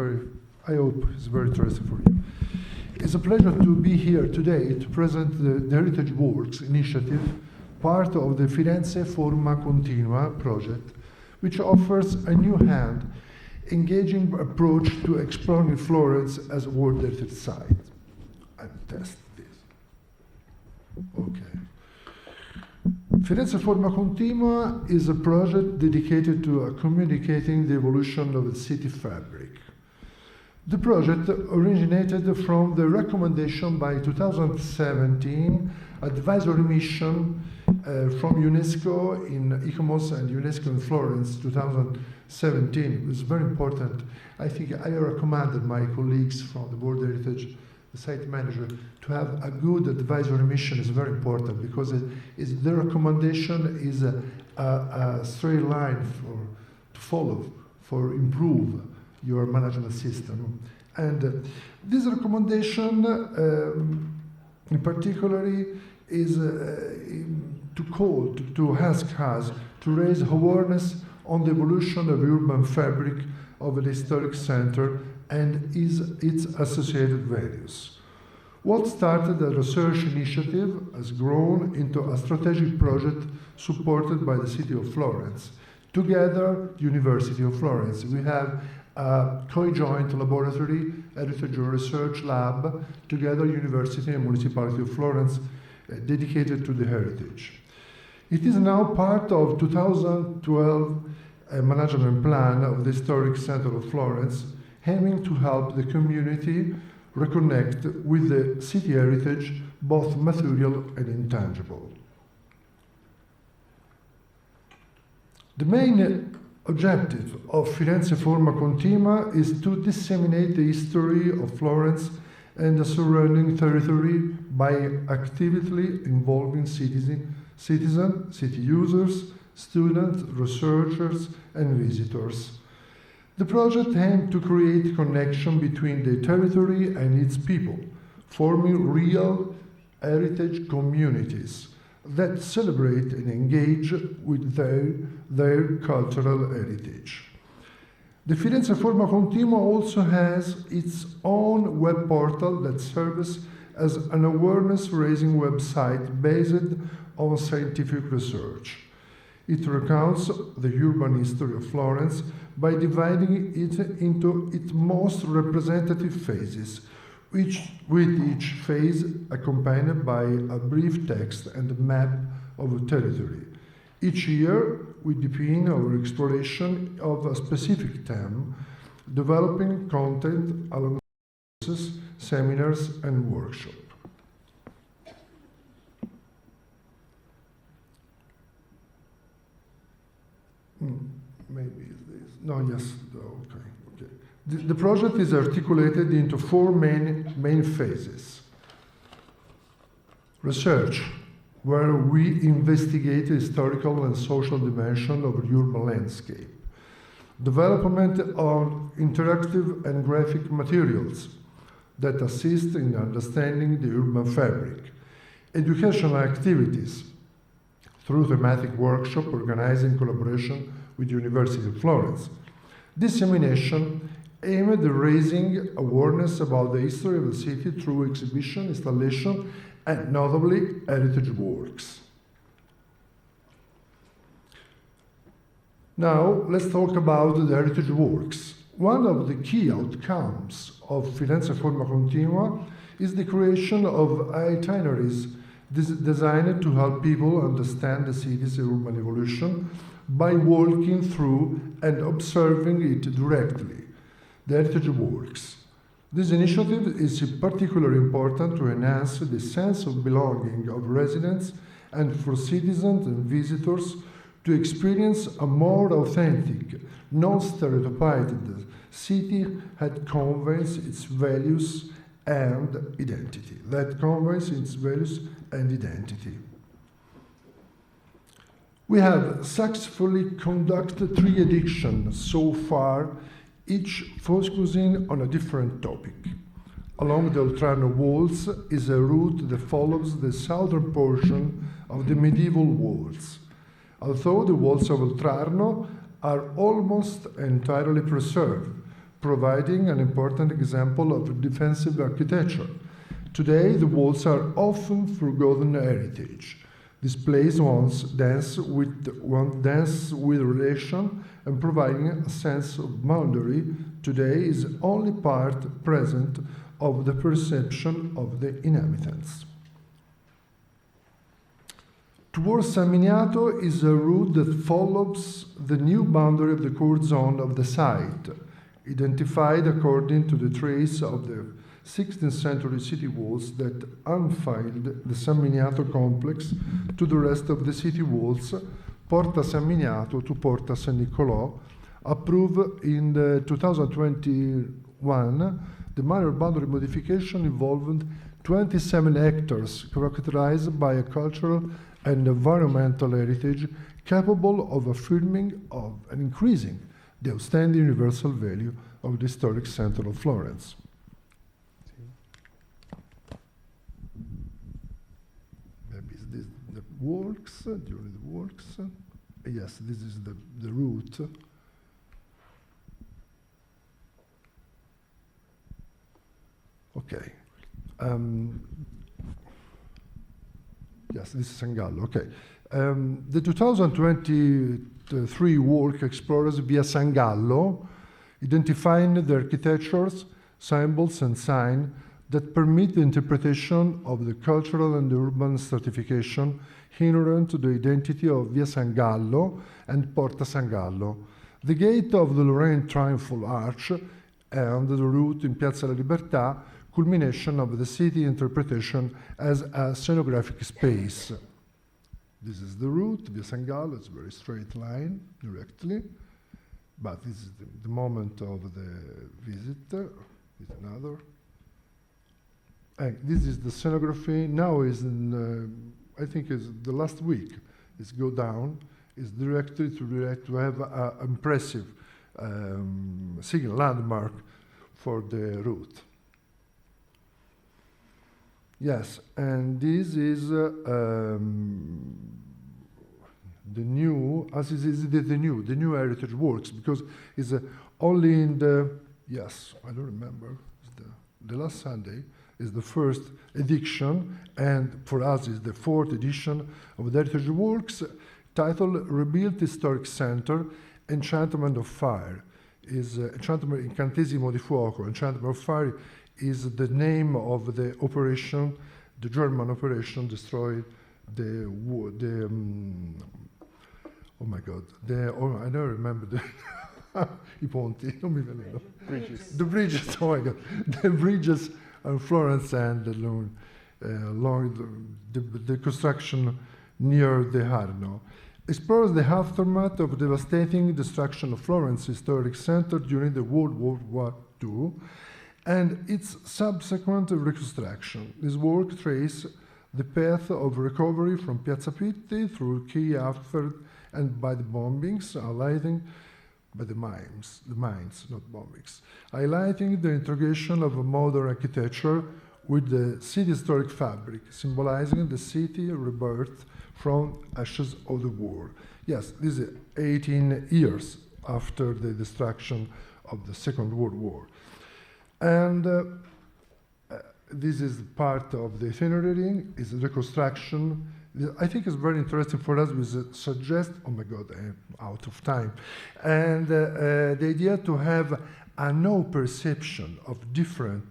I hope it's very interesting for you. It's a pleasure to be here today to present the Heritage Works initiative, part of the Firenze Forma Continua project, which offers a new hand, engaging approach to exploring Florence as a World Heritage Site. I'll test this. Okay. Firenze Forma Continua is a project dedicated to communicating the evolution of the city fabric. The project originated from the recommendation by 2017 advisory mission from UNESCO in ICOMOS and UNESCO in Florence 2017. It was very important. I think I recommended my colleagues from the World Heritage, the site manager, to have a good advisory mission is very important because the recommendation is a straight line to follow, for improve your management system. And this recommendation in particular is to ask us to raise awareness on the evolution of urban fabric of the historic center and its associated values. What started a research initiative has grown into a strategic project supported by the city of Florence. Together, University of Florence, we have a co-joint laboratory, heritage research lab, together University and Municipality of Florence, dedicated to the heritage. It is now part of 2012 management plan of the historic center of Florence, aiming to help the community reconnect with the city heritage, both material and intangible. The main objective of Firenze Forma Continua is to disseminate the history of Florence and the surrounding territory by actively involving citizen, city users, students, researchers, and visitors. The project aimed to create connection between the territory and its people, forming real heritage communities that celebrate and engage with their cultural heritage. The Firenze Forma Continua also has its own web portal that serves as an awareness-raising website based on scientific research. It recounts the urban history of Florence by dividing it into its most representative phases, with each phase accompanied by a brief text and a map of the territory. Each year, we deepen our exploration of a specific theme, developing content along courses, seminars, and workshops. Maybe this. No, yes, okay. The project is articulated into four main phases. Research, where we investigate the historical and social dimension of the urban landscape. Development of interactive and graphic materials that assist in understanding the urban fabric. Educational activities through thematic workshop organized in collaboration with the University of Florence. Dissemination aimed at raising awareness about the history of the city through exhibition, installation, and notably heritage works. Now, let's talk about the heritage works. One of the key outcomes of Firenze Forma Continua is the creation of itineraries designed to help people understand the city's urban evolution by walking through and observing it directly, the heritage works. This initiative is particularly important to enhance the sense of belonging of residents and for citizens and visitors to experience a more authentic, non-stereotyped city that conveys its values and identity. We have successfully conducted 3 editions so far, each focusing on a different topic. Along the Oltrarno walls is a route that follows the southern portion of the medieval walls. Although the walls of Oltrarno are almost entirely preserved, providing an important example of defensive architecture. Today, the walls are often forgotten heritage. This place once danced with relation and providing a sense of boundary, today is only part present of the perception of the inhabitants. Towards San Miniato is a route that follows the new boundary of the court zone of the site, identified according to the trace of the 16th century city walls that unfiled the San Miniato complex to the rest of the city walls, Porta San Miniato to Porta San Nicolò, approved in the 2021. The minor boundary modification involved 27 hectares characterized by a cultural and environmental heritage capable of affirming and increasing the outstanding universal value of the historic center of Florence. Maybe is this the works, during the works? Yes, this is the route. Okay. Yes, this is San Gallo, okay. The 2023 work explores via San Gallo, identifying the architectures, symbols, and signs that permit the interpretation of the cultural and urban stratification inherent to the identity of Via San Gallo and Porta San Gallo, the gate of the Lorraine Triumphal Arch, and the route in Piazza della Libertà, culmination of the city interpretation as a scenographic space. This is the route, Via San Gallo, it's a very straight line, directly, but this is the moment of the visit. With another. And this is the scenography, now is in, I think is the last week, it's go down, is directly to have an impressive signal landmark for the route. Yes, and this is the new, as is the new heritage works, because it's only in the, yes, I don't remember, the last Sunday is the first edition, and for us is the 4th edition of the heritage works, titled Rebuilt Historic Center, Enchantment of Fire. Is Incantesimo di Fuoco, Enchantment of Fire, is the name of the operation, the German operation destroyed the oh my God, I don't remember the I ponti, non mi veniva. The bridges, oh my God, the bridges in Florence and along the construction near the Arno. Explores the aftermath of devastating destruction of Florence Historic Center during the World War II and its subsequent reconstruction. This work traces the path of recovery from Piazza Pitti through key after and by the bombings, highlighting by the mines, not bombings, highlighting the integration of a modern architecture with the city historic fabric, symbolizing the city rebirth from ashes of the war. Yes, this is 18 years after the destruction of the Second World War. And this is part of the itinerary, is reconstruction. I think it's very interesting for us. We suggest, oh my God, I'm out of time. And the idea to have a no perception of different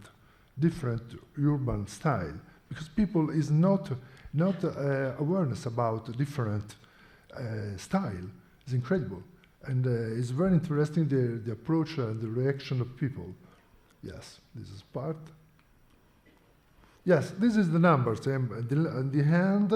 urban style, because people is not awareness about different style. It's incredible. And it's very interesting the approach and the reaction of people. Yes, this is part. Yes, this is the numbers on the hand,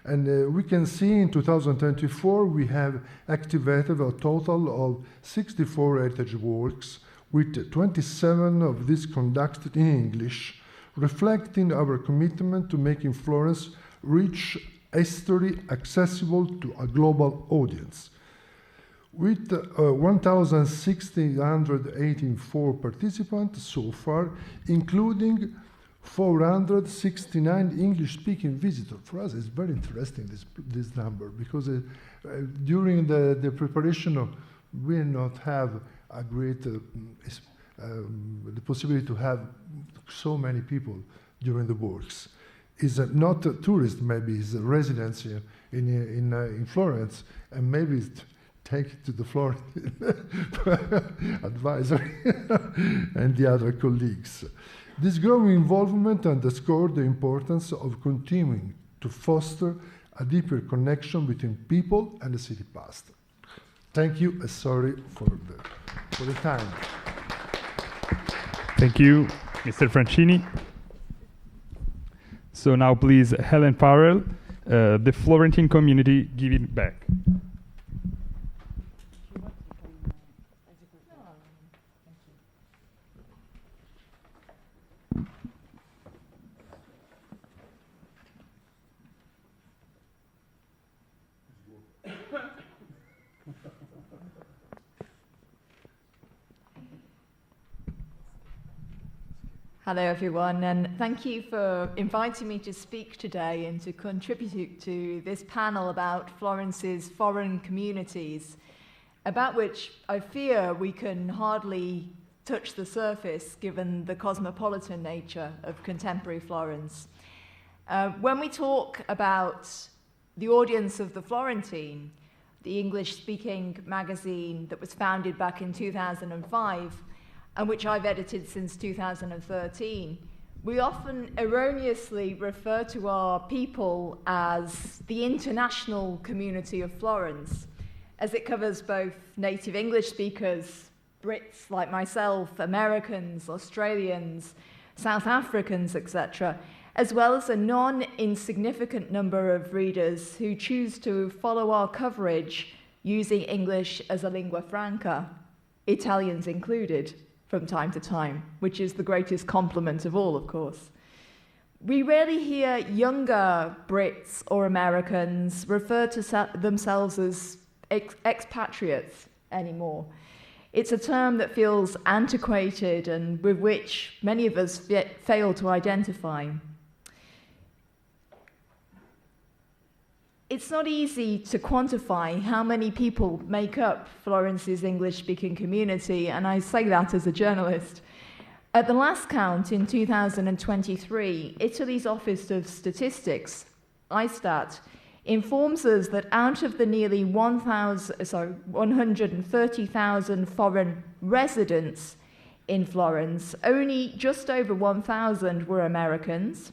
and we can see in 2024 we have activated a total of 64 heritage works, with 27 of these conducted in English, reflecting our commitment to making Florence rich history accessible to a global audience. With 1,684 participants so far, including 469 English-speaking visitors. For us, it's very interesting, this number, because during the preparation, we not have a great the possibility to have so many people during the works. It's not a tourist, maybe it's a residence in Florence, and maybe it's take it to the Florence advisory and the other colleagues. This growing involvement underscored the importance of continuing to foster a deeper connection between people and the city past. Thank you, and sorry for the time. Thank you, Mr. Francini. So now please, Helen Farrell, the Florentine community giving back. Hello everyone, and thank you for inviting me to speak today and to contribute to this panel about Florence's foreign communities, about which I fear we can hardly touch the surface given the cosmopolitan nature of contemporary Florence. When we talk about the audience of the Florentine, the English-speaking magazine that was founded back in 2005, and which I've edited since 2013, we often erroneously refer to our people as the international community of Florence, as it covers both native English speakers, Brits like myself, Americans, Australians, South Africans, etc., as well as a non-insignificant number of readers who choose to follow our coverage using English as a lingua franca, Italians included, from time to time, which is the greatest compliment of all, of course. We rarely hear younger Brits or Americans refer to themselves as expatriates anymore. It's a term that feels antiquated and with which many of us fail to identify. It's not easy to quantify how many people make up Florence's English-speaking community, and I say that as a journalist. At the last count in 2023, Italy's Office of Statistics, ISTAT, informs us that out of the nearly 130,000 foreign residents in Florence, only just over 1,000 were Americans,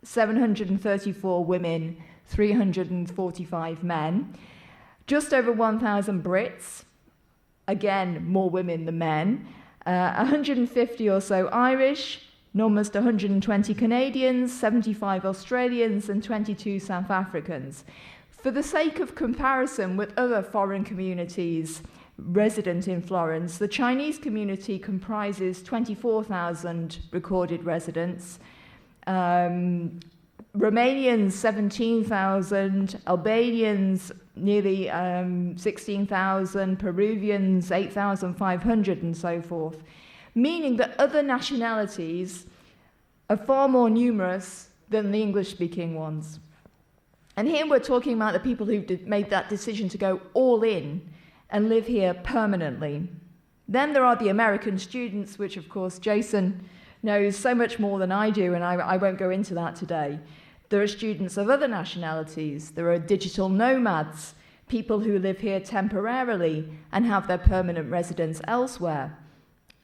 734 women, 345 men, just over 1,000 Brits, again, more women than men, 150 or so Irish, almost 120 Canadians, 75 Australians, and 22 South Africans. For the sake of comparison with other foreign communities resident in Florence, the Chinese community comprises 24,000 recorded residents, Romanians 17,000, Albanians nearly 16,000, Peruvians 8,500 and so forth, meaning that other nationalities are far more numerous than the English-speaking ones. And here we're talking about the people who made that decision to go all in and live here permanently. Then there are the American students, which of course Jason knows so much more than I do, and I won't go into that today. There are students of other nationalities. There are digital nomads, people who live here temporarily and have their permanent residence elsewhere.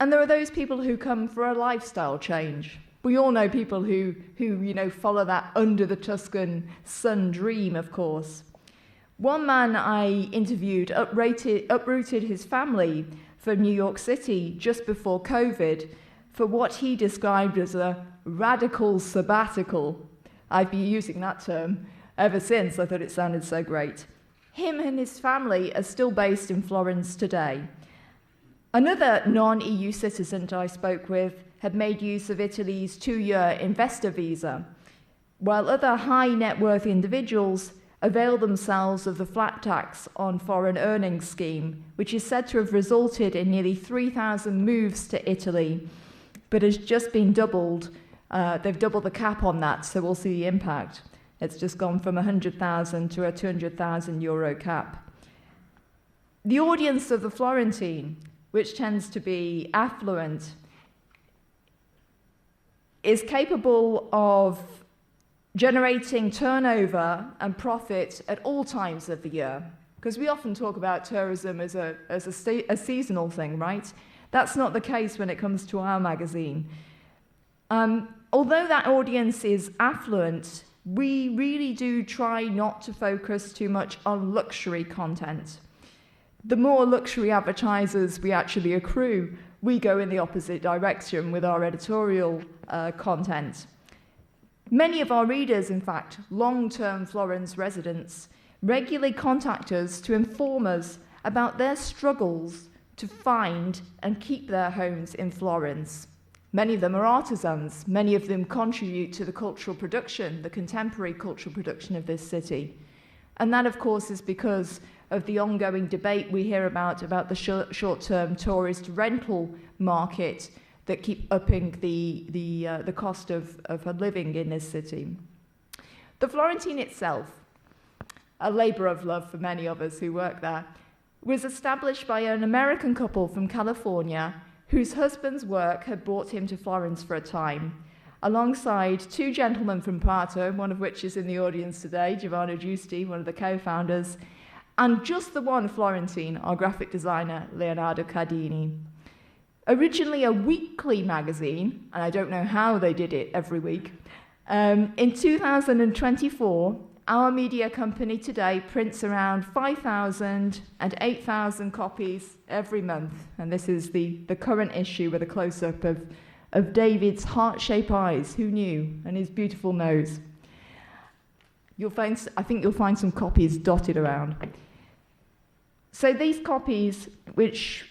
And there are those people who come for a lifestyle change. We all know people who follow that under the Tuscan sun dream, of course. One man I interviewed uprooted his family from New York City just before COVID for what he described as a radical sabbatical. I've been using that term ever since. I thought it sounded so great. Him and his family are still based in Florence today. Another non-EU citizen I spoke with had made use of Italy's 2-year investor visa, while other high net worth individuals avail themselves of the flat tax on foreign earnings scheme, which is said to have resulted in nearly 3,000 moves to Italy, but has just been doubled. They've doubled the cap on that, so we'll see the impact. It's just gone from 100,000 to a 200,000 euro cap. The audience of the Florentine, which tends to be affluent, is capable of generating turnover and profit at all times of the year. Because we often talk about tourism as a seasonal thing, right? That's not the case when it comes to our magazine. Although that audience is affluent, we really do try not to focus too much on luxury content. The more luxury advertisers we actually accrue, we go in the opposite direction with our editorial content. Many of our readers, in fact, long-term Florence residents, regularly contact us to inform us about their struggles to find and keep their homes in Florence. Many of them are artisans. Many of them contribute to the cultural production, the contemporary cultural production of this city. And that, of course, is because of the ongoing debate we hear about the short-term tourist rental market that keep upping the cost of living in this city. The Florentine itself, a labour of love for many of us who work there, was established by an American couple from California whose husband's work had brought him to Florence for a time, alongside 2 gentlemen from Prato, one of which is in the audience today, Giovanni Giusti, one of the co-founders, and just the one Florentine, our graphic designer, Leonardo Cardini. Originally a weekly magazine, and I don't know how they did it every week, in 2024, our media company today prints around 5,000 and 8,000 copies every month. And this is the current issue with a close-up of David's heart-shaped eyes, who knew, and his beautiful nose. I think you'll find some copies dotted around. So these copies, which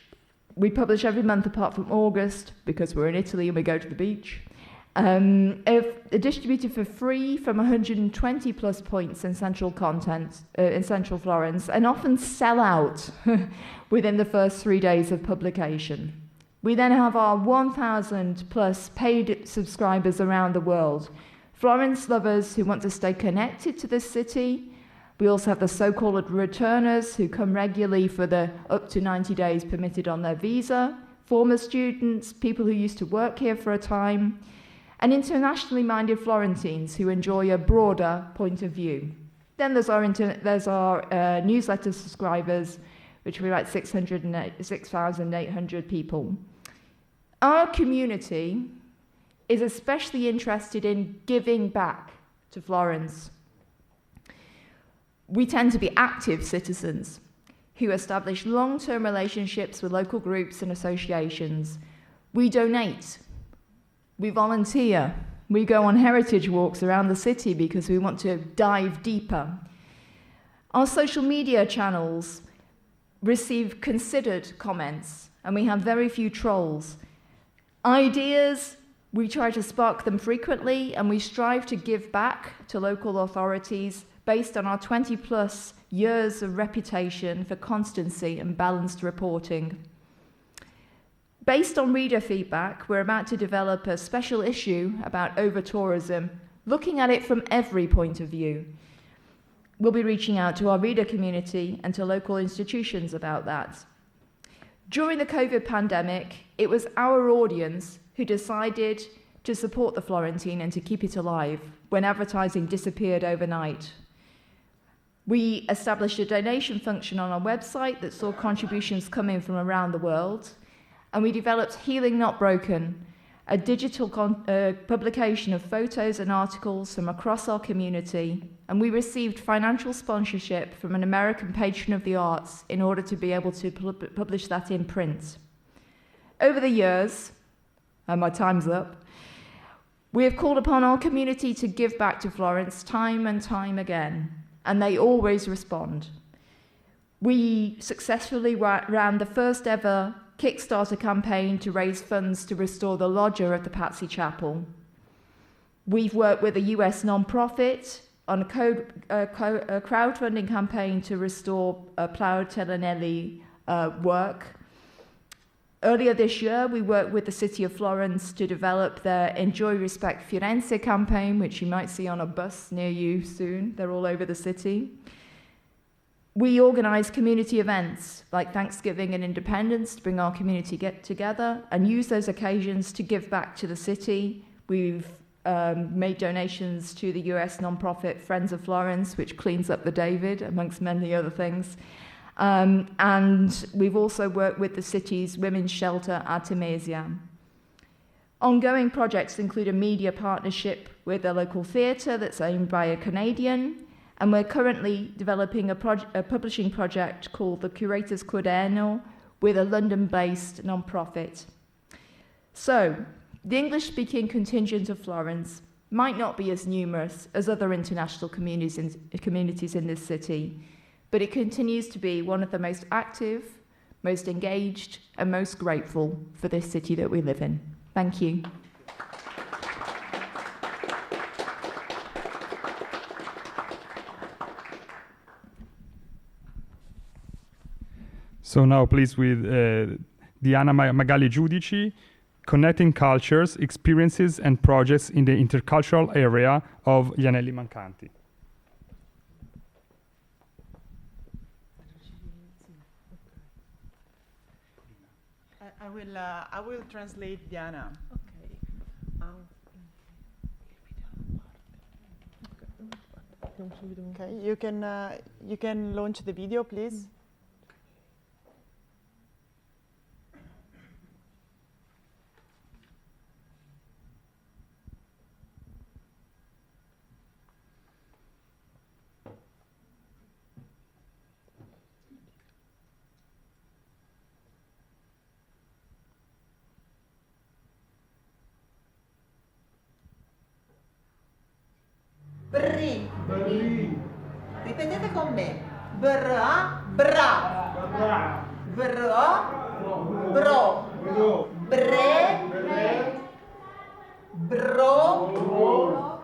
we publish every month apart from August, because we're in Italy and we go to the beach, are distributed for free from 120 plus points in central Florence, and often sell out within the first 3 days of publication. We then have our 1,000 plus paid subscribers around the world, Florence lovers who want to stay connected to this city. We also have the so-called returners who come regularly for the up to 90 days permitted on their visa, former students, people who used to work here for a time, and internationally minded Florentines who enjoy a broader point of view. Then there's our newsletter subscribers, which are about 6,800 people. Our community is especially interested in giving back to Florence. We tend to be active citizens who establish long-term relationships with local groups and associations. We donate. We volunteer. We go on heritage walks around the city because we want to dive deeper. Our social media channels receive considered comments, and we have very few trolls. Ideas We try to spark them frequently, and we strive to give back to local authorities based on our 20+ years of reputation for constancy and balanced reporting. Based on reader feedback, we're about to develop a special issue about over-tourism, looking at it from every point of view. We'll be reaching out to our reader community and to local institutions about that. During the COVID pandemic, it was our audience who decided to support the Florentine and to keep it alive when advertising disappeared overnight. We established a donation function on our website that saw contributions come in from around the world, and we developed Healing Not Broken, a digital publication of photos and articles from across our community, and we received financial sponsorship from an American patron of the arts in order to be able to publish that in print. Over the years, and my time's up, we have called upon our community to give back to Florence time and time again, and they always respond. We successfully ran the first ever Kickstarter campaign to raise funds to restore the loggia of the Patsy Chapel. We've worked with a US non-profit on a crowdfunding campaign to restore Plao Telenelli work. Earlier this year, we worked with the City of Florence to develop their Enjoy Respect Firenze campaign, which you might see on a bus near you soon. They're all over the city. We organise community events like Thanksgiving and Independence to bring our community together and use those occasions to give back to the city. We've made donations to the US nonprofit Friends of Florence, which cleans up the David, amongst many other things. And we've also worked with the city's women's shelter, Artemisia. Ongoing projects include a media partnership with a local theatre that's owned by a Canadian, and we're currently developing a publishing project called the Curator's Quaderno with a London-based non-profit. So, the English-speaking contingent of Florence might not be as numerous as other international communities in this city, but it continues to be one of the most active, most engaged, and most grateful for this city that we live in. Thank you. So now please with Diana Magali Giudici, Connecting Cultures, Experiences and Projects in the Intercultural Area of Gli Anelli Mancanti. I will translate Diana. Okay, you can launch the video, please. Brri. Brri. Ripetete con me. Bra, bra. Bra. Bro, bro. Bre, bro,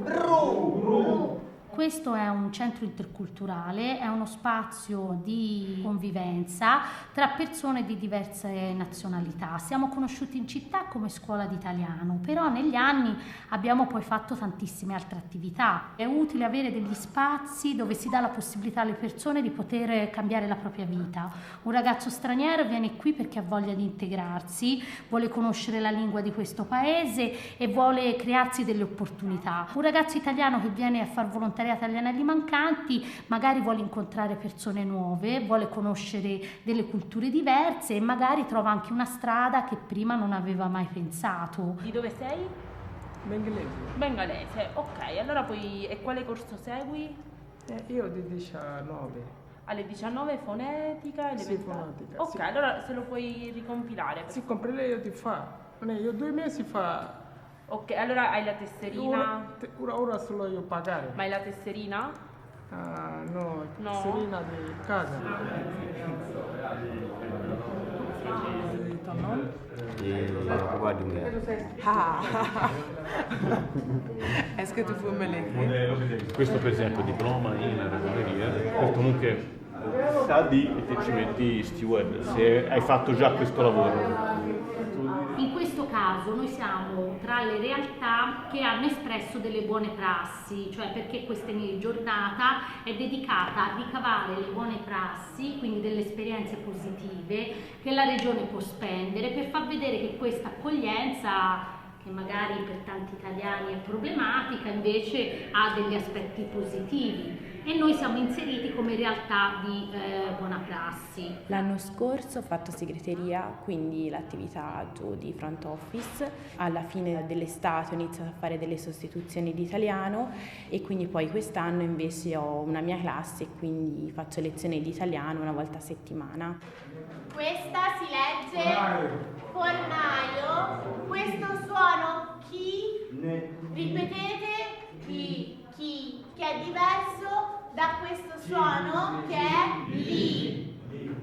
bru. Questo è un centro interculturale, è uno spazio di convivenza tra persone di diverse nazionalità. Siamo conosciuti in città come scuola d'italiano, però negli anni abbiamo poi fatto tantissime altre attività. È utile avere degli spazi dove si dà la possibilità alle persone di poter cambiare la propria vita. Un ragazzo straniero viene qui perché ha voglia di integrarsi, vuole conoscere la lingua di questo paese e vuole crearsi delle opportunità. Un ragazzo italiano che viene a far volontariato agli Anelli Mancanti magari vuole incontrare persone nuove, vuole conoscere delle culture diverse e magari trova anche una strada che prima non aveva mai pensato. Di dove sei? Bengalese. Bengalese, ok. Allora poi, e quale corso segui? Io di 19. Alle 19 fonetica? Sì, fonetica. Ok, sì. allora se lo puoi ricompilare. Sì, compilare io ti fa. Io 2 mesi fa. Ok, allora hai la tesserina? Ora solo io pagare. Ma hai la tesserina? No, tesserina di casa. Est-ce que tu peux me l'écrire? Questo per esempio diploma in ragioneria, questo comunque sa di e te ci metti steward, se hai fatto già questo lavoro. In questo caso noi siamo tra le realtà che hanno espresso delle buone prassi, cioè perché questa giornata è dedicata a ricavare le buone prassi, quindi delle esperienze positive che la regione può spendere per far vedere che questa accoglienza, che magari per tanti italiani è problematica, invece ha degli aspetti positivi. E noi siamo inseriti come realtà di buona prassi. L'anno scorso ho fatto segreteria, quindi l'attività giù di front office. Alla fine dell'estate ho iniziato a fare delle sostituzioni di italiano e quindi poi quest'anno invece ho una mia classe e quindi faccio lezioni di italiano una volta a settimana. Questa si legge fornaio, questo suono chi, ripetete chi, che è diverso da questo suono che è li.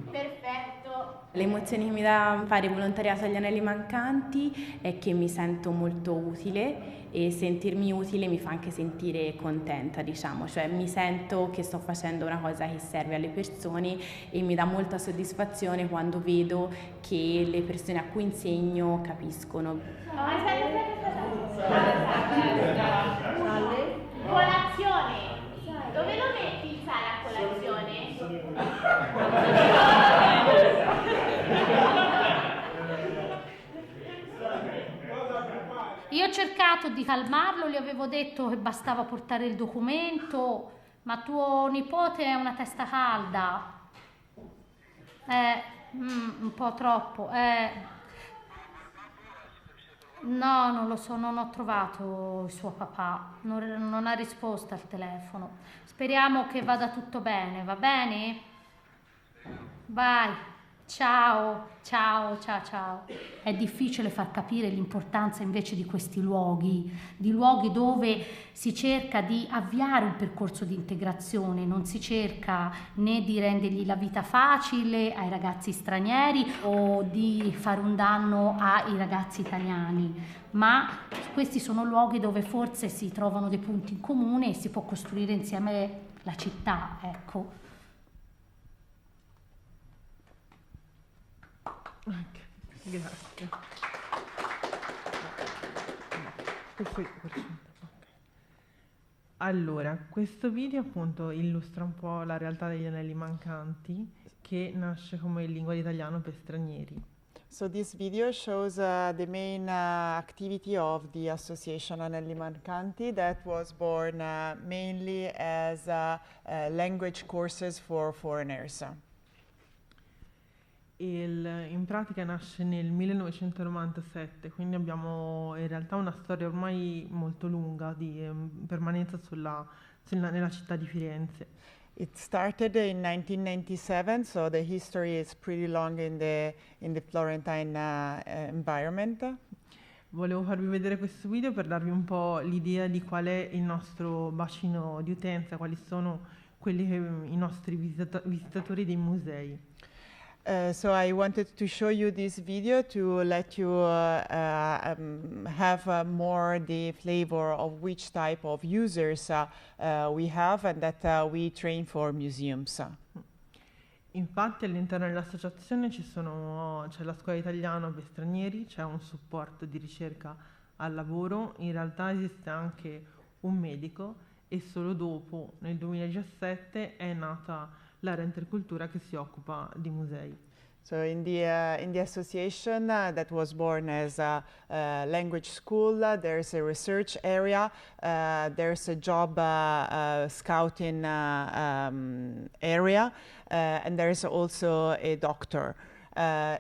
Perfetto. Le emozioni che mi dà fare volontariato agli anelli mancanti è che mi sento molto utile e sentirmi utile mi fa anche sentire contenta, diciamo, cioè mi sento che sto facendo una cosa che serve alle persone e mi dà molta soddisfazione quando vedo che le persone a cui insegno capiscono. Colazione. Dove lo metti il sale a colazione? Io ho cercato di calmarlo, gli avevo detto che bastava portare il documento, ma tuo nipote è una testa calda. Un po' troppo. No, non lo so, non ho trovato il suo papà, non ha risposto al telefono. Speriamo che vada tutto bene, va bene? Vai, ciao. È difficile far capire l'importanza invece di questi luoghi, di luoghi dove si cerca di avviare un percorso di integrazione, non si cerca né di rendergli la vita facile ai ragazzi stranieri o di fare un danno ai ragazzi italiani, ma questi sono luoghi dove forse si trovano dei punti in comune e si può costruire insieme la città, ecco. Grazie. Allora, questo video appunto illustra un po' la realtà degli anelli mancanti, che nasce come lingua di italiano per stranieri. So this video shows the main activity of the Association Anelli Mancanti that was born mainly as language courses for foreigners. In pratica nasce nel 1997, quindi abbiamo in realtà una storia ormai molto lunga di permanenza nella città di Firenze. It started in 1997, so the history is pretty long in the Florentine environment. Volevo farvi vedere questo video per darvi un po' l'idea di qual è il nostro bacino di utenza, quali sono i nostri visitatori dei musei. So I wanted to show you this video to let you have more the flavor of which type of users we have and that we train for museums. Infatti all'interno dell'associazione c'è la scuola italiana per stranieri, c'è un supporto di ricerca al lavoro, in realtà esiste anche un medico e solo dopo, nel 2017, è nata l'area intercultura che si occupa di musei. So in the association that was born as a language school, there's a research area, there's a job scouting area, and there's also a doctor.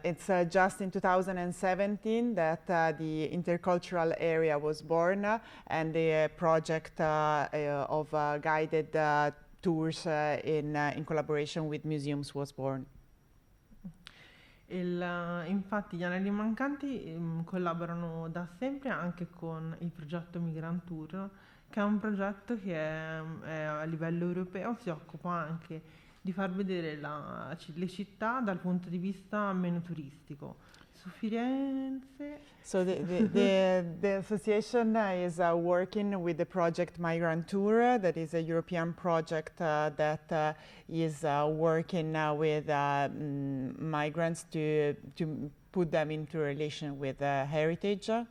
It's just in 2017 that the intercultural area was born and the project of guided tours in collaboration with museums was born. Infatti gli anelli mancanti collaborano da sempre anche con il progetto Migrant Tour, che è un progetto che è a livello europeo, si occupa anche di far vedere le città dal punto di vista meno turistico. Su Firenze. So the association is working with the project Migrant Tour, that is a European project that is working with migrants to put them into relation with heritage.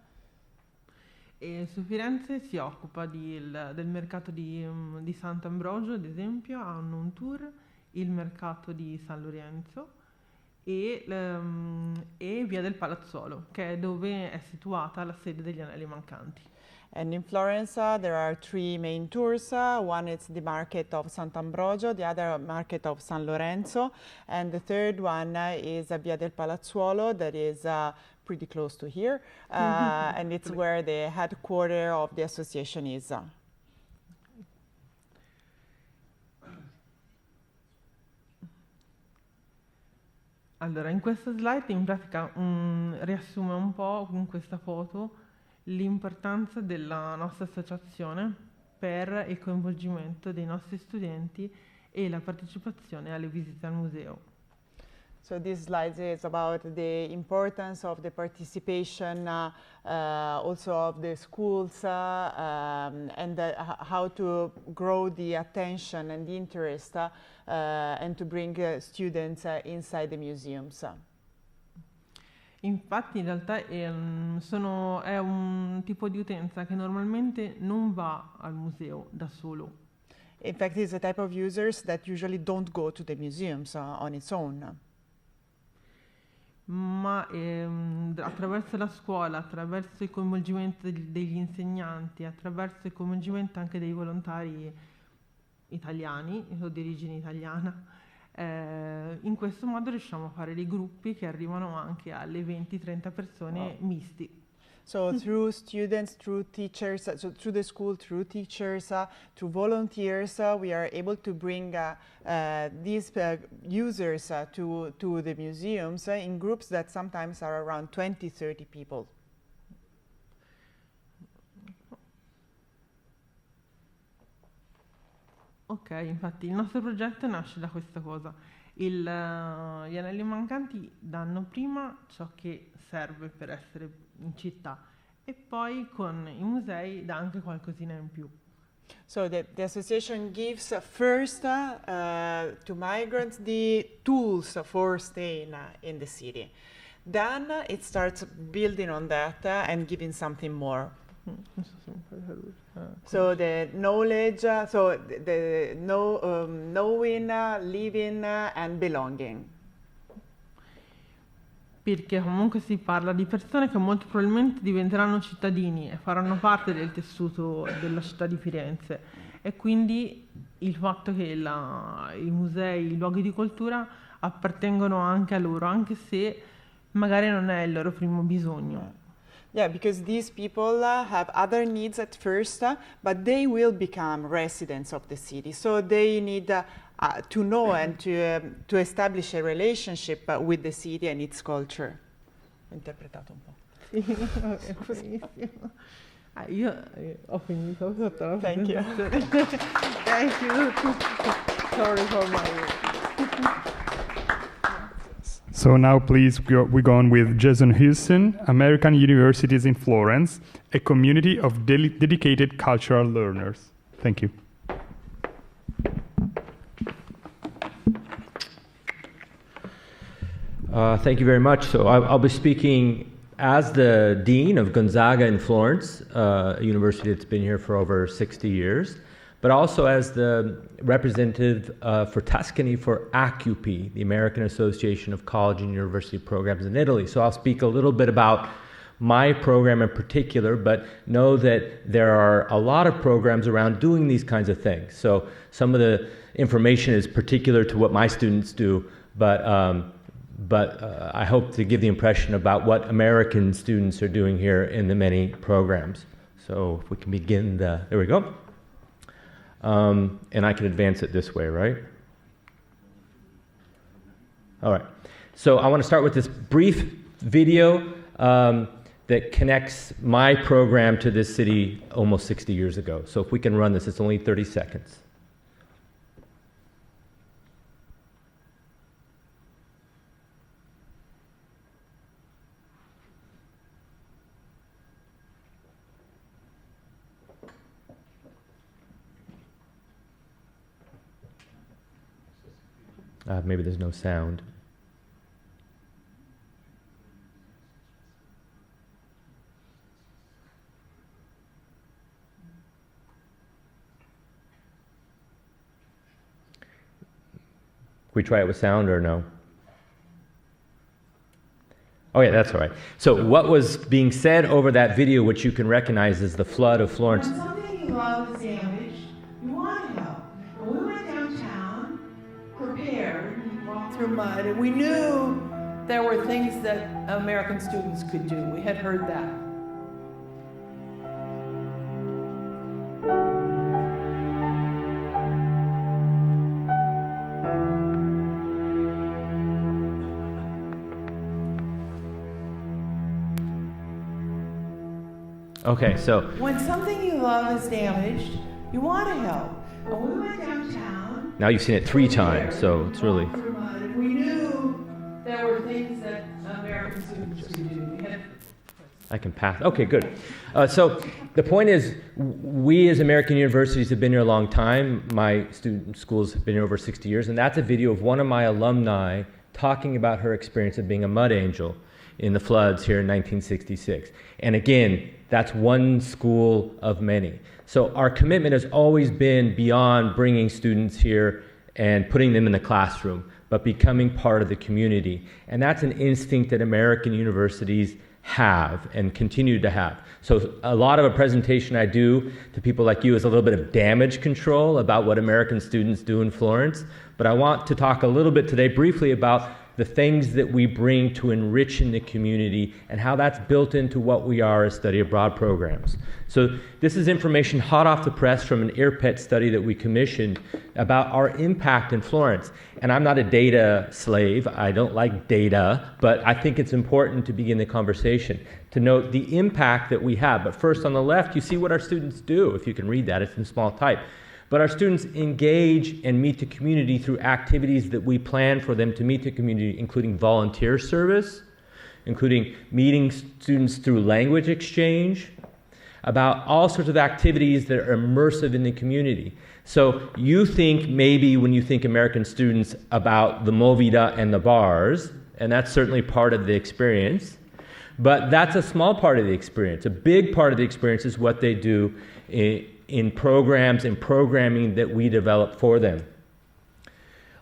E su Firenze si occupa del mercato di Sant'Ambrogio, ad esempio, hanno un tour, il mercato di San Lorenzo e Via del Palazzolo, che è dove è situata la sede degli Anelli Mancanti. And in Florence, there are three main tours. One is the market of Sant'Ambrogio, the other market of San Lorenzo, and the third one is Via del Palazzuolo, that is pretty close to here, and it's where the headquarters of the association is. Allora, in questa slide in pratica riassume un po' con questa foto l'importanza della nostra associazione per il coinvolgimento dei nostri studenti e la partecipazione alle visite al museo. So this slide is about the importance of the participation also of the schools and how to grow the attention and the interest and to bring students inside the museums. Infatti in realtà è un tipo di utenza che normalmente non va al museo da solo. In fact, it's a type of users that usually don't go to the museums on its own. Ma attraverso la scuola, attraverso il coinvolgimento degli insegnanti, attraverso il coinvolgimento anche dei volontari italiani o di origine italiana, in questo modo riusciamo a fare dei gruppi che arrivano anche alle 20-30 persone misti. So through students, through teachers, so through the school, through teachers, through volunteers, we are able to bring these users to the museums in groups that sometimes are around 20-30 people. Ok, infatti il nostro progetto nasce da questa cosa. Gli anelli mancanti danno prima ciò che serve per essere in città e poi con i musei dà anche qualcosina in più. So the association gives first to migrants the tools for staying in the city. Then it starts building on that and giving something more. So the knowledge, the knowing, living and belonging. Perché comunque si parla di persone che molto probabilmente diventeranno cittadini e faranno parte del tessuto della città di Firenze e quindi il fatto che i musei, i luoghi di cultura appartengono anche a loro, anche se magari non è il loro primo bisogno. Yeah, because these people have other needs at first, but they will become residents of the city. So they need to know and to establish a relationship with the city and its culture. Interpretato un po'. Sì, è benissimo. Io ho finito sotto la Thank you. Thank you. Sorry for my... So now please we go on with Jason Houston, American Universities in Florence, a community of dedicated cultural learners. Thank you. Thank you very much. So I'll be speaking as the Dean of Gonzaga in Florence, a university that's been here for over 60 years, but also as the representative for Tuscany for ACUP, the American Association of College and University Programs in Italy. So I'll speak a little bit about my program in particular, but know that there are a lot of programs around doing these kinds of things. So some of the information is particular to what my students do, but I hope to give the impression about what American students are doing here in the many programs. So if we can begin there we go. And I can advance it this way, right? All right. So I want to start with this brief video that connects my program to this city almost 60 years ago. So if we can run this, it's only 30 seconds. Maybe there's no sound. We try it with sound or no? Oh yeah, that's all right. So what was being said over that video, which you can recognize as the flood of Florence? When something you love is damaged, you want to help. And we went downtown, prepared, and walked through mud, and we knew there were things that American students could do. We had heard that. Okay, so When something you love is damaged, you want to help. And we went downtown. now you've seen it 3 times, so it's really... And we knew there were things that American students could do. We had I can pass. Okay, good. So the point is, we as American universities have been here a long time. My student schools have been here over 60 years, and that's a video of one of my alumni talking about her experience of being a mud angel in the floods here in 1966. And again, that's one school of many. So our commitment has always been beyond bringing students here and putting them in the classroom, but becoming part of the community. And that's an instinct that American universities have and continue to have. So a lot of a presentation I do to people like you is a little bit of damage control about what American students do in Florence. But I want to talk a little bit today briefly about the things that we bring to enrich in the community and how that's built into what we are as study abroad programs. So this is information hot off the press from an EARPET study that we commissioned about our impact in Florence. And I'm not a data slave, I don't like data, but I think it's important to begin the conversation, to note the impact that we have. But first on the left, you see what our students do, if you can read that, it's in small type. But our students engage and meet the community through activities that we plan for them to meet the community, including volunteer service, including meeting students through language exchange, about all sorts of activities that are immersive in the community. So you think maybe when you think American students about the movida and the bars, and that's certainly part of the experience, but that's a small part of the experience. A big part of the experience is what they do in programs and programming that we develop for them.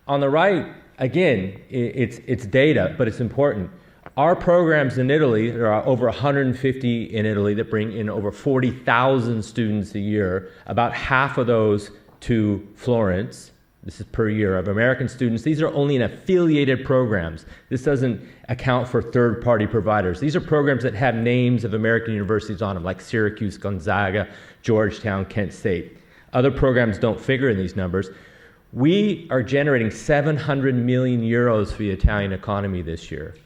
On the right, again, it's data, but it's important. Our programs in Italy, there are over 150 in Italy that bring in over 40,000 students a year, about half of those to Florence. This is per year of American students. These are only in affiliated programs. This doesn't account for third-party providers. These are programs that have names of American universities on them, like Syracuse, Gonzaga, Georgetown, Kent State. Other programs don't figure in these numbers. We are generating 700 million euros for the Italian economy this year.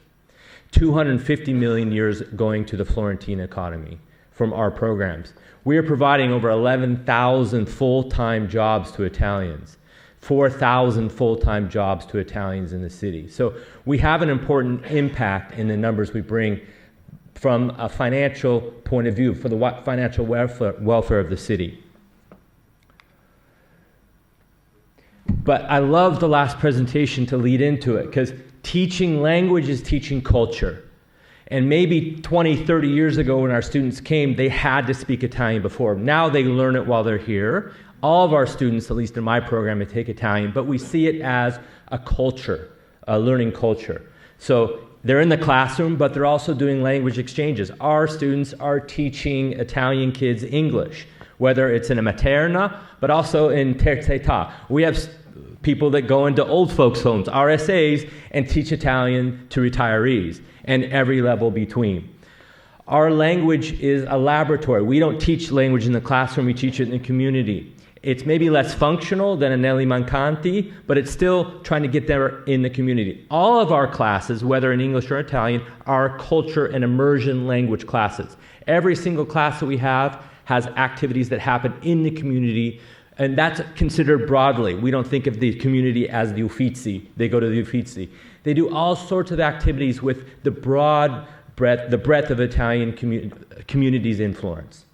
250 million euros going to the Florentine economy from our programs. We are providing over 11,000 full-time jobs to Italians. 4,000 full-time jobs to Italians in the city. So we have an important impact in the numbers we bring from a financial point of view, for the financial welfare of the city. But I love the last presentation to lead into it, because teaching language is teaching culture. And maybe 20, 30 years ago when our students came, they had to speak Italian before. Now they learn it while they're here. All of our students, at least in my program, take Italian, but we see it as a culture, a learning culture. So they're in the classroom, but they're also doing language exchanges. Our students are teaching Italian kids English, whether it's in a materna, but also in terza età. We have people that go into old folks' homes, RSAs, and teach Italian to retirees, and every level between. Our language is a laboratory. We don't teach language in the classroom, we teach it in the community. It's maybe less functional than Anelli Mancanti, but it's still trying to get there in the community. All of our classes, whether in English or Italian, are culture and immersion language classes. Every single class that we have has activities that happen in the community, and that's considered broadly. We don't think of the community as the Uffizi. They go to the Uffizi. They do all sorts of activities with the broad breadth, the breadth of Italian communities in Florence.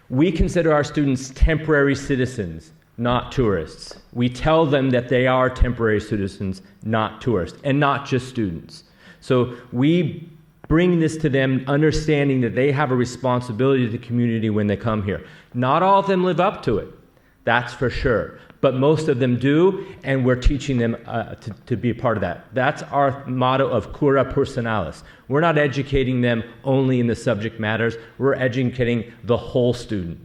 We consider our students temporary citizens, not tourists. We tell them that they are temporary citizens, not tourists, and not just students. So we bring this to them, understanding that they have a responsibility to the community when they come here. Not all of them live up to it, that's for sure. But most of them do, and we're teaching them to be a part of that. That's our motto of cura personalis. We're not educating them only in the subject matters, we're educating the whole student.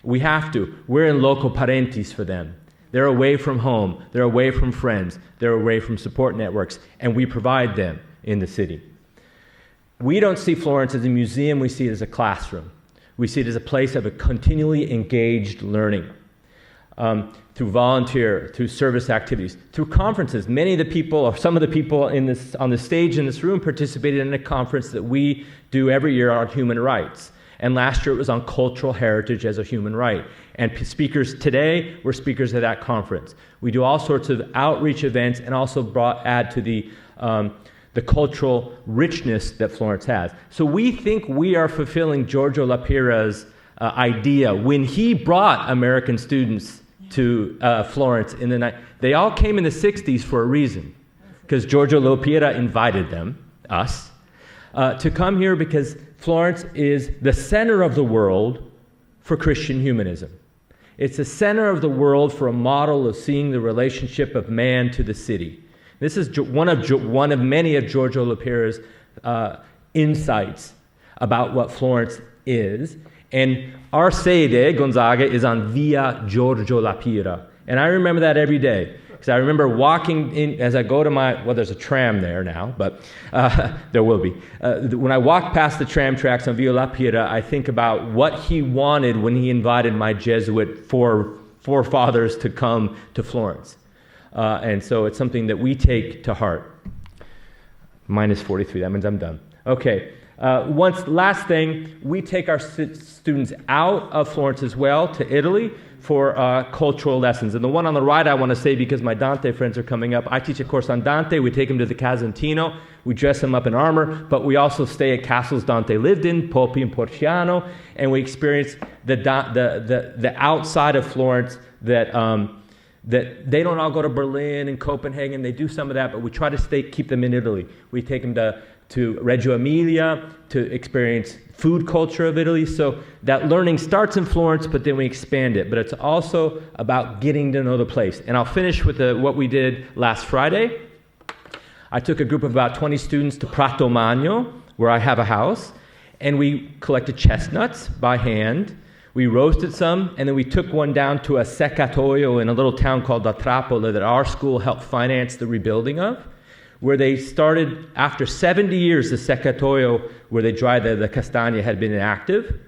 We have to. We're in loco parentis for them. They're away from home, they're away from friends, they're away from support networks, and we provide them in the city. We don't see Florence as a museum, we see it as a classroom. We see it as a place of a continually engaged learning. Through volunteer, through service activities, through conferences. Many of the people, or some of the people on the stage in this room participated in a conference that we do every year on human rights. And last year it was on cultural heritage as a human right. And speakers today were speakers at that conference. We do all sorts of outreach events and also add to the cultural richness that Florence has. So we think we are fulfilling Giorgio Lapira's idea when he brought American students to Florence in the night. They all came in the 60s for a reason, because Giorgio Lapira invited them, us, to come here because Florence is the center of the world for Christian humanism. It's the center of the world for a model of seeing the relationship of man to the city. This is one of many of Giorgio Lapira's insights about what Florence is. And our sede, Gonzaga, is on Via Giorgio Lapira. And I remember that every day. Because I remember walking in, as I go to there's a tram there now, but there will be. When I walk past the tram tracks on Via Lapira, I think about what he wanted when he invited my Jesuit forefathers to come to Florence. And so it's something that we take to heart. Minus 43, that means I'm done. Okay. Last thing, we take our students out of Florence as well to Italy for cultural lessons. And the one on the right I want to say, because my Dante friends are coming up, I teach a course on Dante. We take them to the Casentino. We dress them up in armor, but we also stay at castles Dante lived in, Poppi and Porciano, and we experience the outside of Florence that they don't all go to Berlin and Copenhagen. They do some of that, but we try to keep them in Italy. We take them to Reggio Emilia to experience food culture of Italy. So that learning starts in Florence, but then we expand it. But it's also about getting to know the place. And I'll finish with what we did last Friday. I took a group of about 20 students to Prato Magno, where I have a house, and we collected chestnuts by hand. We roasted some, and then we took one down to a seccatoio in a little town called La Trappola that our school helped finance the rebuilding of, where they started, after 70 years, the seccatoio, where they dried the castagna, had been inactive.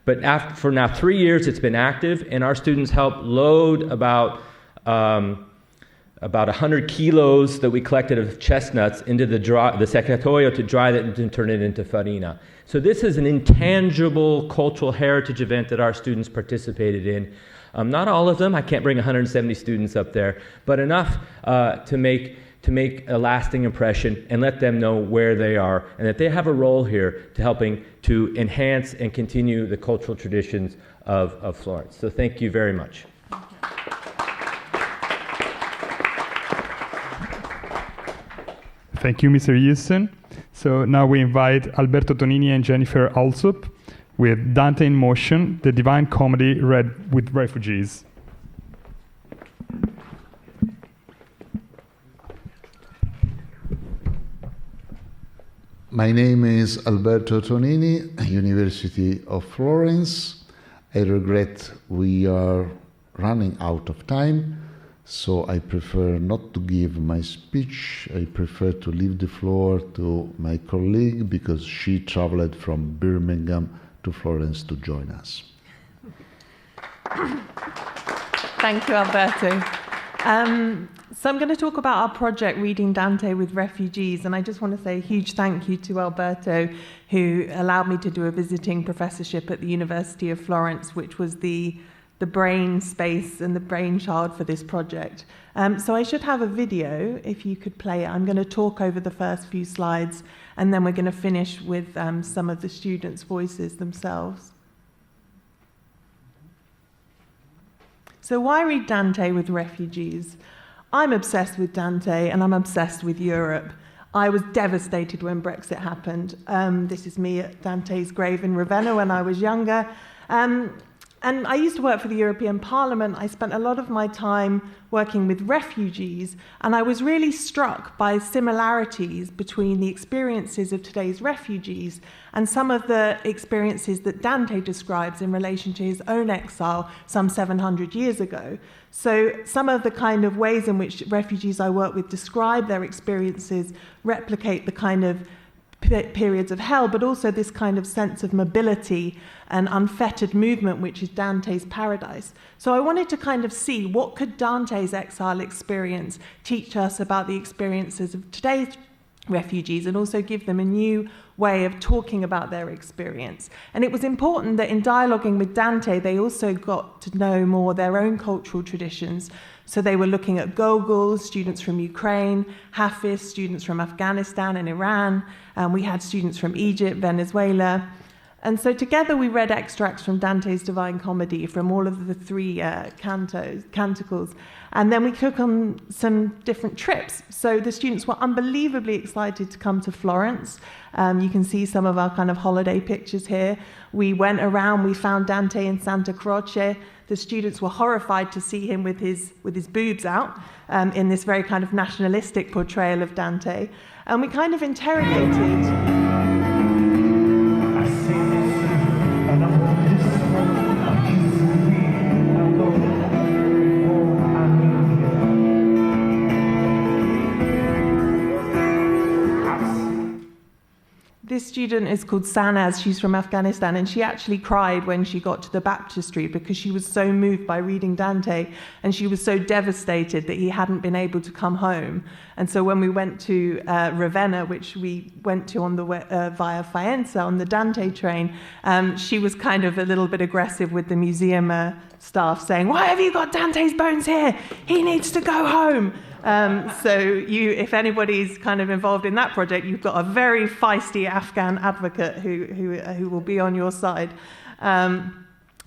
But for now 3 years, it's been active, and our students helped load about 100 kilos that we collected of chestnuts into the seccatoio to dry it and turn it into farina. So this is an intangible cultural heritage event that our students participated in. Not all of them, I can't bring 170 students up there, but enough to make a lasting impression and let them know where they are and that they have a role here to helping to enhance and continue the cultural traditions of Florence. So thank you very much. Thank you, Mr. Houston. So now we invite Alberto Tonini and Jennifer Alsop with Dante in Motion, the Divine Comedy read with refugees. My name is Alberto Tonini, University of Florence. I regret we are running out of time, so I prefer not to give my speech. I prefer to leave the floor to my colleague because she traveled from Birmingham to Florence to join us. Thank you, Alberto. So I'm going to talk about our project, Reading Dante with Refugees, and I just want to say a huge thank you to Alberto, who allowed me to do a visiting professorship at the University of Florence, which was the brain space and the brainchild for this project. So I should have a video, if you could play it. I'm going to talk over the first few slides, and then we're going to finish with some of the students' voices themselves. So why read Dante with refugees? I'm obsessed with Dante and I'm obsessed with Europe. I was devastated when Brexit happened. This is me at Dante's grave in Ravenna when I was younger. And I used to work for the European Parliament. I spent a lot of my time working with refugees, and I was really struck by similarities between the experiences of today's refugees and some of the experiences that Dante describes in relation to his own exile some 700 years ago. So some of the kind of ways in which refugees I work with describe their experiences replicate the kind of periods of hell, but also this kind of sense of mobility and unfettered movement, which is Dante's paradise. So I wanted to kind of see what could Dante's exile experience teach us about the experiences of today's refugees, and also give them a new way of talking about their experience. And it was important that in dialoguing with Dante, they also got to know more their own cultural traditions. So they were looking at Gogol, students from Ukraine, Hafiz, students from Afghanistan and Iran. We had students from Egypt, Venezuela. And so together we read extracts from Dante's Divine Comedy from all of the three canticles. And then we took on some different trips. So the students were unbelievably excited to come to Florence. You can see some of our kind of holiday pictures here. We went around, we found Dante in Santa Croce. The students were horrified to see him with his boobs out in this very kind of nationalistic portrayal of Dante. And we kind of interrogated. This student is called Sanaz. She's from Afghanistan, and she actually cried when she got to the baptistry because she was so moved by reading Dante, and she was so devastated that he hadn't been able to come home. And so when we went to Ravenna, which we went to on the via Faenza on the Dante train, she was kind of a little bit aggressive with the museum staff, saying, "Why have you got Dante's bones here? He needs to go home." So if anybody's kind of involved in that project, you've got a very feisty Afghan advocate who will be on your side.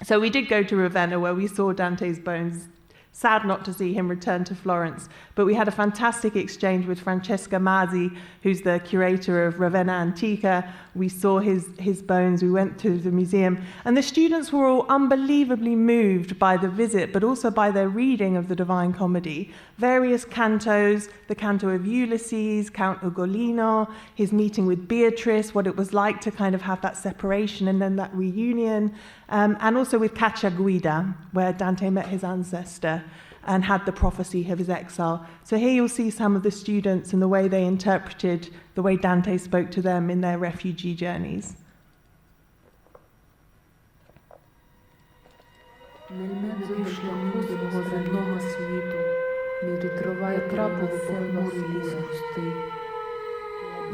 So we did go to Ravenna, where we saw Dante's bones. Sad not to see him return to Florence, but we had a fantastic exchange with Francesca Masi, who's the curator of Ravenna Antica. We saw his bones, we went to the museum, and the students were all unbelievably moved by the visit, but also by their reading of the Divine Comedy. Various cantos, the canto of Ulysses, Count Ugolino, his meeting with Beatrice, what it was like to kind of have that separation and then that reunion, and also with Cacciaguida, where Dante met his ancestor and had the prophecy of his exile. So here you'll see some of the students and the way they interpreted the way Dante spoke to them in their refugee journeys. Nel mezzo di свого земного світу відкриває трапу похмурий ліс густий,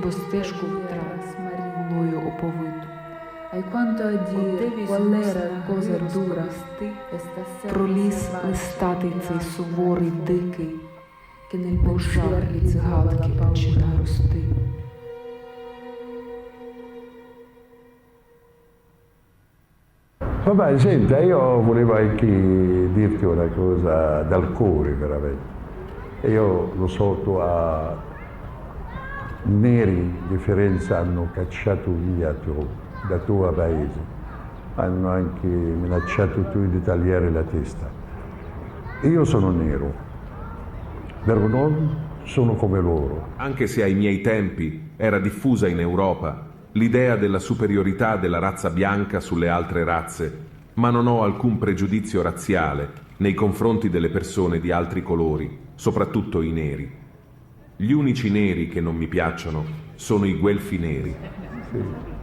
бо стежку втрат мною оповиту. Ai quanto a dire qual era cosa dura, проліз листатий цей суворий дикий, che nel пожарлі цигатки почина рости. Vabbè, senta, io volevo anche dirti una cosa dal cuore, veramente. Io lo so, tu a neri di Firenze hanno cacciato via da tuo paese, hanno anche minacciato tu di tagliare la testa. Io sono nero, però non sono come loro. Anche se ai miei tempi era diffusa in Europa l'idea della superiorità della razza bianca sulle altre razze, ma non ho alcun pregiudizio razziale nei confronti delle persone di altri colori, soprattutto i neri. Gli unici neri che non mi piacciono sono i guelfi neri. Sì.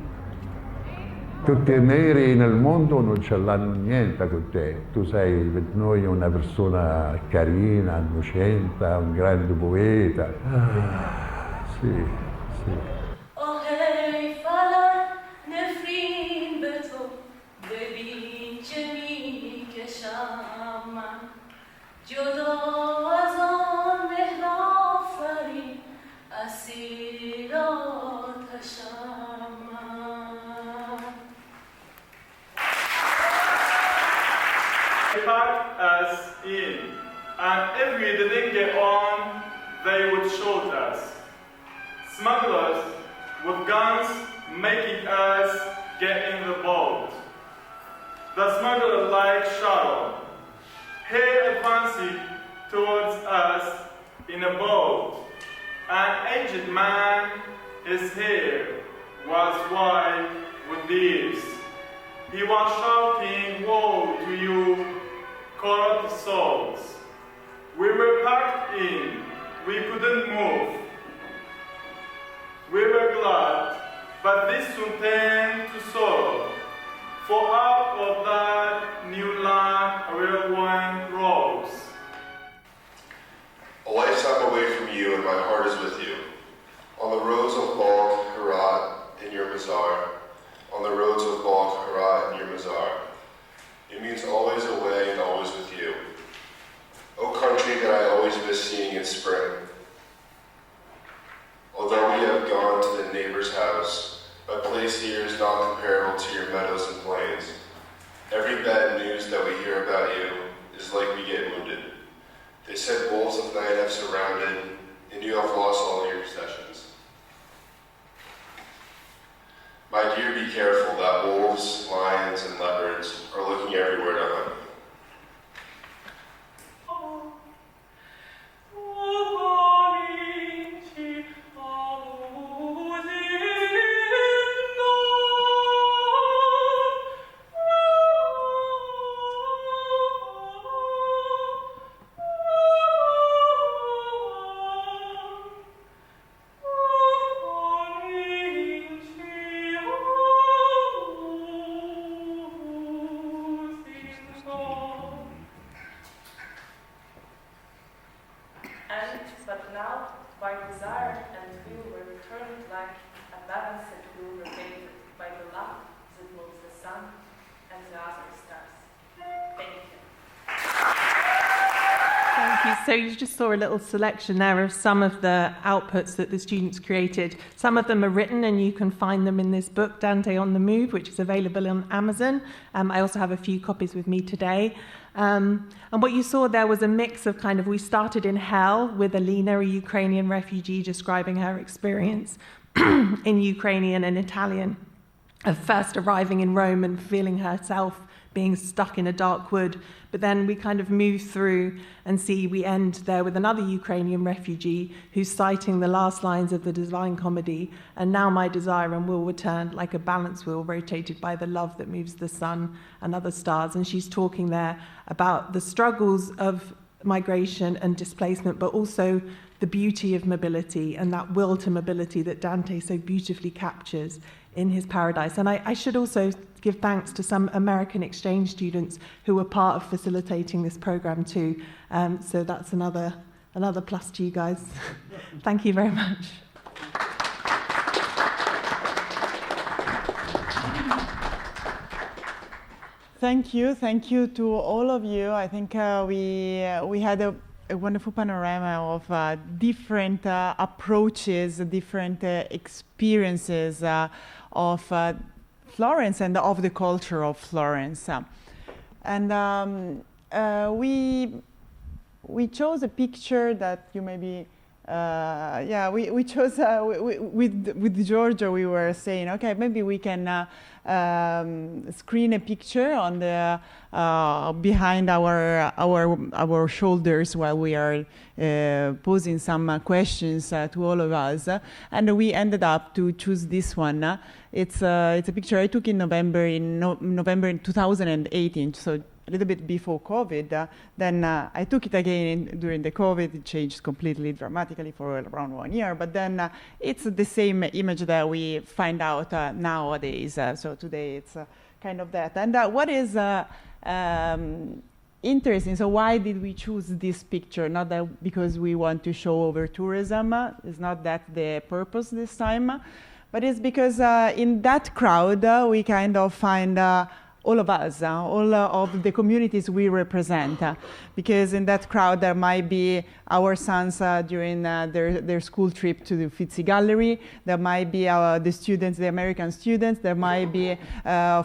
Tutti i neri nel mondo non ce l'hanno niente con te. Tu sei per noi una persona carina, innocente, un grande poeta. Sì, sì. us in. And if we didn't get on, they would shoot us. Smugglers with guns making us get in the boat. The smuggler like Sharon, he advancing towards us in a boat. An aged man, his hair was white with leaves. He was shouting, "Woe to you, corrupt souls." We were packed in, we couldn't move. We were glad, but this soon turned to sorrow. For out of that new land a real wind rose. A lifetime away from you and my heart is with you. On the roads of Balk, Herat, in your Mazar. On the roads of Balk, Herat, in your Mazar. It means always away and always with you. O country that I always miss seeing in spring. Although we have gone to the neighbor's house, my place here is not comparable to your meadows and plains. Every bad news that we hear about you is like we get wounded. They said wolves of night have surrounded, and you have lost all your possessions. My dear, be careful that wolves, lions, and leopards are looking everywhere to hunt you. So you just saw a little selection there of some of the outputs that the students created. Some of them are written and you can find them in this book, Dante on the Move, which is available on Amazon. I also have a few copies with me today. And what you saw there was a mix of we started in hell with Alina, a Ukrainian refugee, describing her experience in Ukrainian and Italian of first arriving in Rome and feeling herself being stuck in a dark wood. But then we move through and see we end there with another Ukrainian refugee who's citing the last lines of the Divine Comedy, and now my desire and will return like a balance wheel rotated by the love that moves the sun and other stars. And she's talking there about the struggles of migration and displacement, but also the beauty of mobility and that will to mobility that Dante so beautifully captures in his Paradise. And I should also give thanks to some American exchange students who were part of facilitating this program too. So that's another plus to you guys. Thank you very much. Thank you to all of you. I think we had a wonderful panorama of different approaches, different experiences of Florence and of the culture of Florence. And we chose a picture that you maybe, we chose, with Giorgio we were saying, okay, maybe we can screen a picture on the behind our shoulders while we are posing some questions to all of us, and we ended up to choose this one. It's a picture I took in November in 2018, so a little bit before COVID. Then I took it again during the COVID. It changed completely dramatically for around 1 year, but then it's the same image that we find out nowadays. So today it's kind of that. And what is interesting, so why did we choose this picture? Not that because we want to show over tourism, it's not that the purpose this time, but it's because in that crowd we kind of find all of us, all of the communities we represent, because in that crowd there might be our sons during their school trip to the Uffizi Gallery, there might be the students, the American students, there might be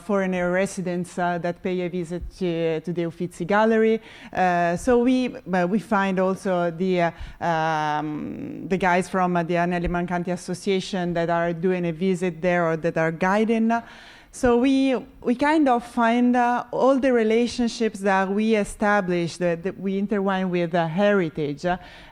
foreigner residents that pay a visit to the Uffizi Gallery. So we find also the guys from the Anelli Mancanti Association that are doing a visit there or that are guiding. So we kind of find all the relationships that we established, that we intertwine with heritage,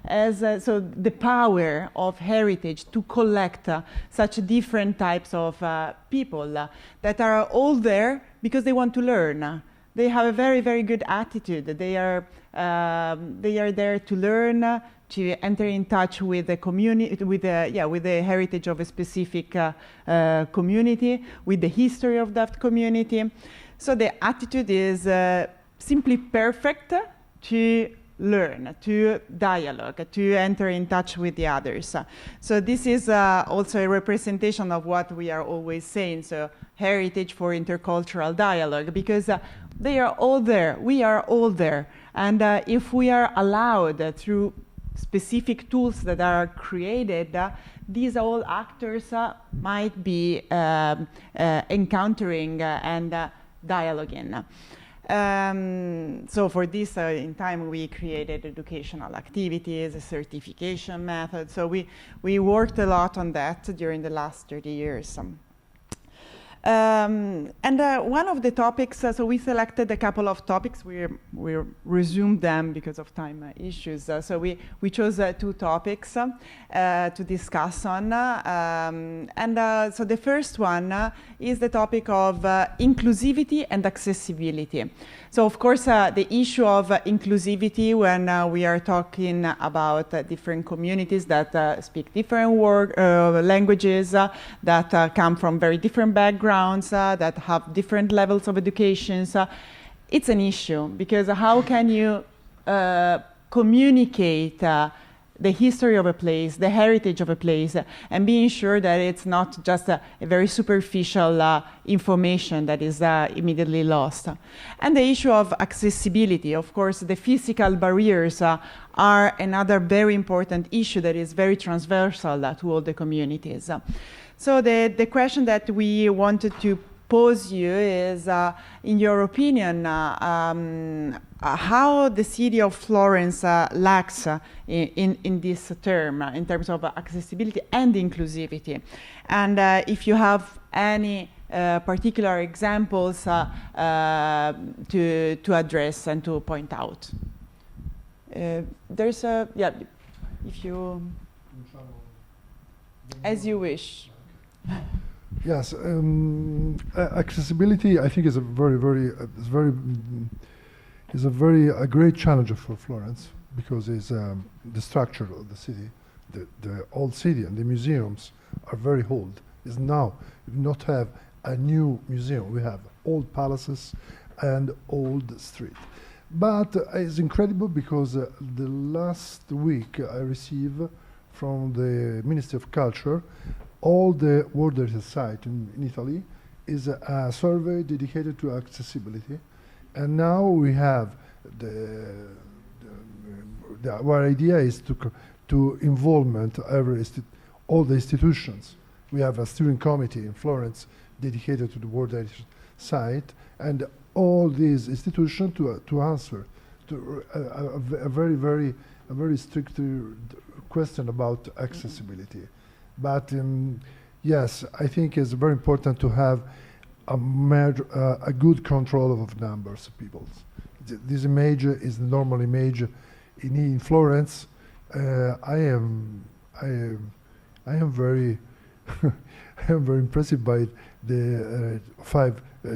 as so the power of heritage to collect such different types of people that are all there because they want to learn. They have a very, very good attitude. They are there to learn, to enter in touch with the community, with the heritage of a specific community, with the history of that community. So the attitude is simply perfect to learn, to dialogue, to enter in touch with the others. So this is also a representation of what we are always saying, so heritage for intercultural dialogue, because they are all there, we are all there. And if we are allowed through specific tools that are created, these all actors might be encountering and dialoguing. So for this, in time, we created educational activities, a certification method. So we worked a lot on that during the last 30 years. And one of the topics, so we selected a couple of topics. We resumed them because of time issues. So we chose 2 topics to discuss on. So the first one is the topic of inclusivity and accessibility. So of course, the issue of inclusivity when we are talking about different communities that speak different languages, that come from very different backgrounds, that have different levels of education. It's an issue because how can you communicate the history of a place, the heritage of a place, and being sure that it's not just a very superficial information that is immediately lost. And the issue of accessibility, of course, the physical barriers are another very important issue that is very transversal to all the communities. So the question that we wanted to pose you is, in your opinion, how the city of Florence lacks in this term, in terms of accessibility and inclusivity. And if you have any particular examples to address and to point out. There's a, if you, as you wish. Yes, accessibility, I think, is a great challenge for Florence, because it's the structure of the city, the old city, and the museums are very old. Is now we do not have a new museum. We have old palaces and old street. But it's incredible because the last week I received from the Ministry of Culture all the World Heritage Site in Italy is a survey dedicated to accessibility. And now we have our idea is to involvement all the institutions. We have a steering committee in Florence dedicated to the World Heritage Site, and all these institutions to answer to a very strict question about accessibility. But yes, I think it's very important to have a good control of numbers of people. This image is the normal image in Florence. I am very impressed by the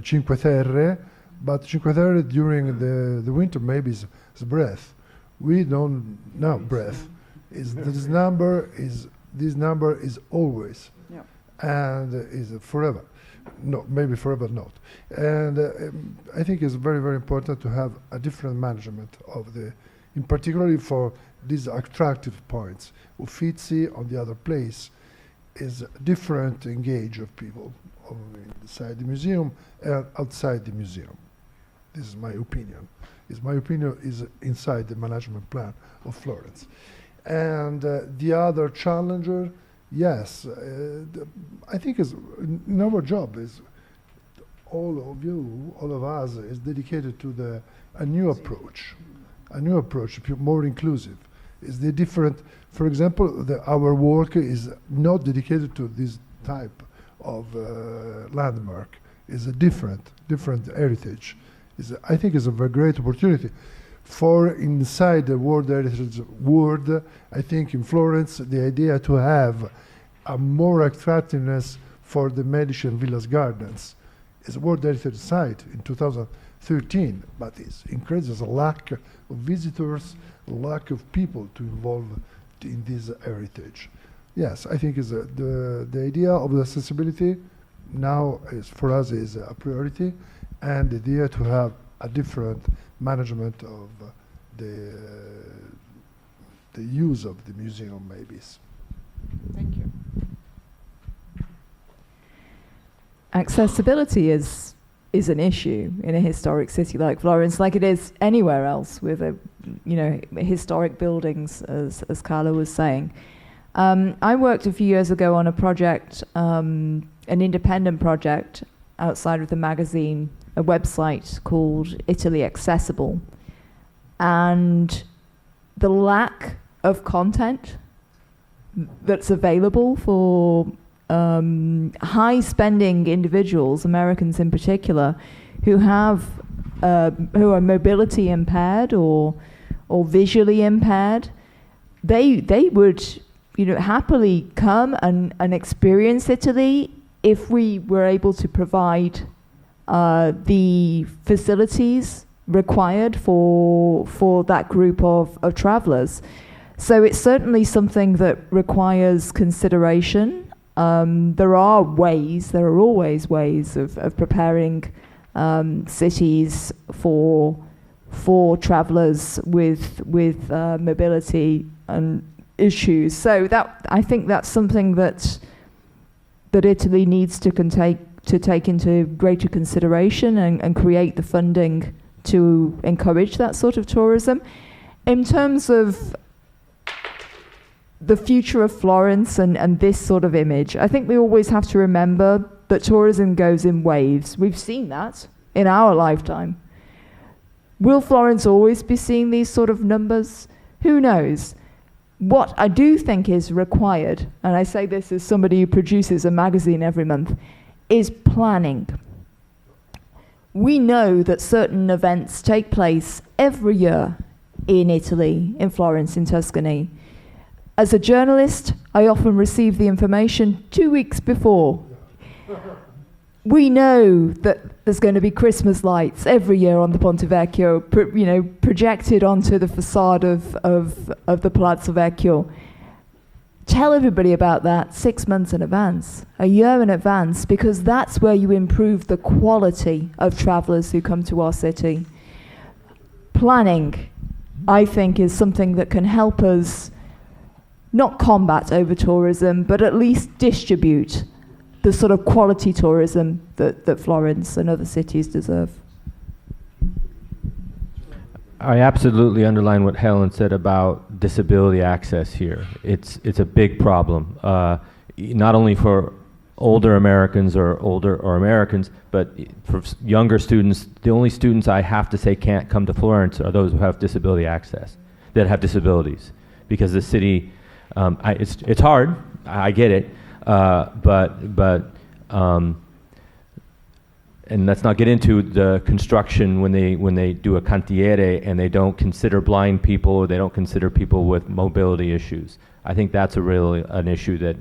Cinque Terre, but Cinque Terre during the winter maybe is breath. We don't know breath. This number is always, and is forever. No, maybe forever not. And I think it's very important to have a different management of in particular for these attractive points. Uffizi, on the other place, is different engage of people, inside the museum and outside the museum. This is my opinion. My opinion is inside the management plan of Florence. And the other challenger, yes, I think is in our job is all of us is dedicated to a new approach, more inclusive. Is the different, for example, our work is not dedicated to this type of landmark. Is a different heritage. I think is a very great opportunity for inside the World Heritage world. I think in Florence, the idea to have a more attractiveness for the Medici and Villas Gardens is a World Heritage Site in 2013, but it's increased. There's a lack of visitors, a lack of people to involve in this heritage. Yes, I think is the idea of the accessibility now is for us is a priority, and the idea to have a different management of the use of the museum maybe. Thank you. Accessibility is an issue in a historic city like Florence, like it is anywhere else with historic buildings, as Carlo was saying. I worked a few years ago on a project, an independent project outside of the magazine, a website called Italy Accessible, and the lack of content that's available for high-spending individuals, Americans in particular, who are mobility impaired or visually impaired. They would happily come and experience Italy if we were able to provide the facilities required for that group of travelers. So it's certainly something that requires consideration. There are always ways of preparing cities for travelers with mobility and issues. So I think that's something that Italy needs to take into greater consideration and create the funding to encourage that sort of tourism. In terms of the future of Florence and this sort of image, I think we always have to remember that tourism goes in waves. We've seen that in our lifetime. Will Florence always be seeing these sort of numbers? Who knows? What I do think is required, and I say this as somebody who produces a magazine every month, is planning. We know that certain events take place every year in Italy, in Florence, in Tuscany. As a journalist, I often receive the information 2 weeks before. We know that there's going to be Christmas lights every year on the Ponte Vecchio, projected onto the facade of the Palazzo Vecchio. Tell everybody about that 6 months in advance, a year in advance, because that's where you improve the quality of travelers who come to our city. Planning, I think, is something that can help us not combat over-tourism, but at least distribute the sort of quality tourism that Florence and other cities deserve. I absolutely underline what Helen said about disability access here. It's a big problem, not only for older Americans or Americans, but for younger students. The only students I have to say can't come to Florence are those who have disability access, that have disabilities, because the city, it's hard, I get it, but and let's not get into the construction when they do a cantiere and they don't consider blind people or they don't consider people with mobility issues. I think that's an issue that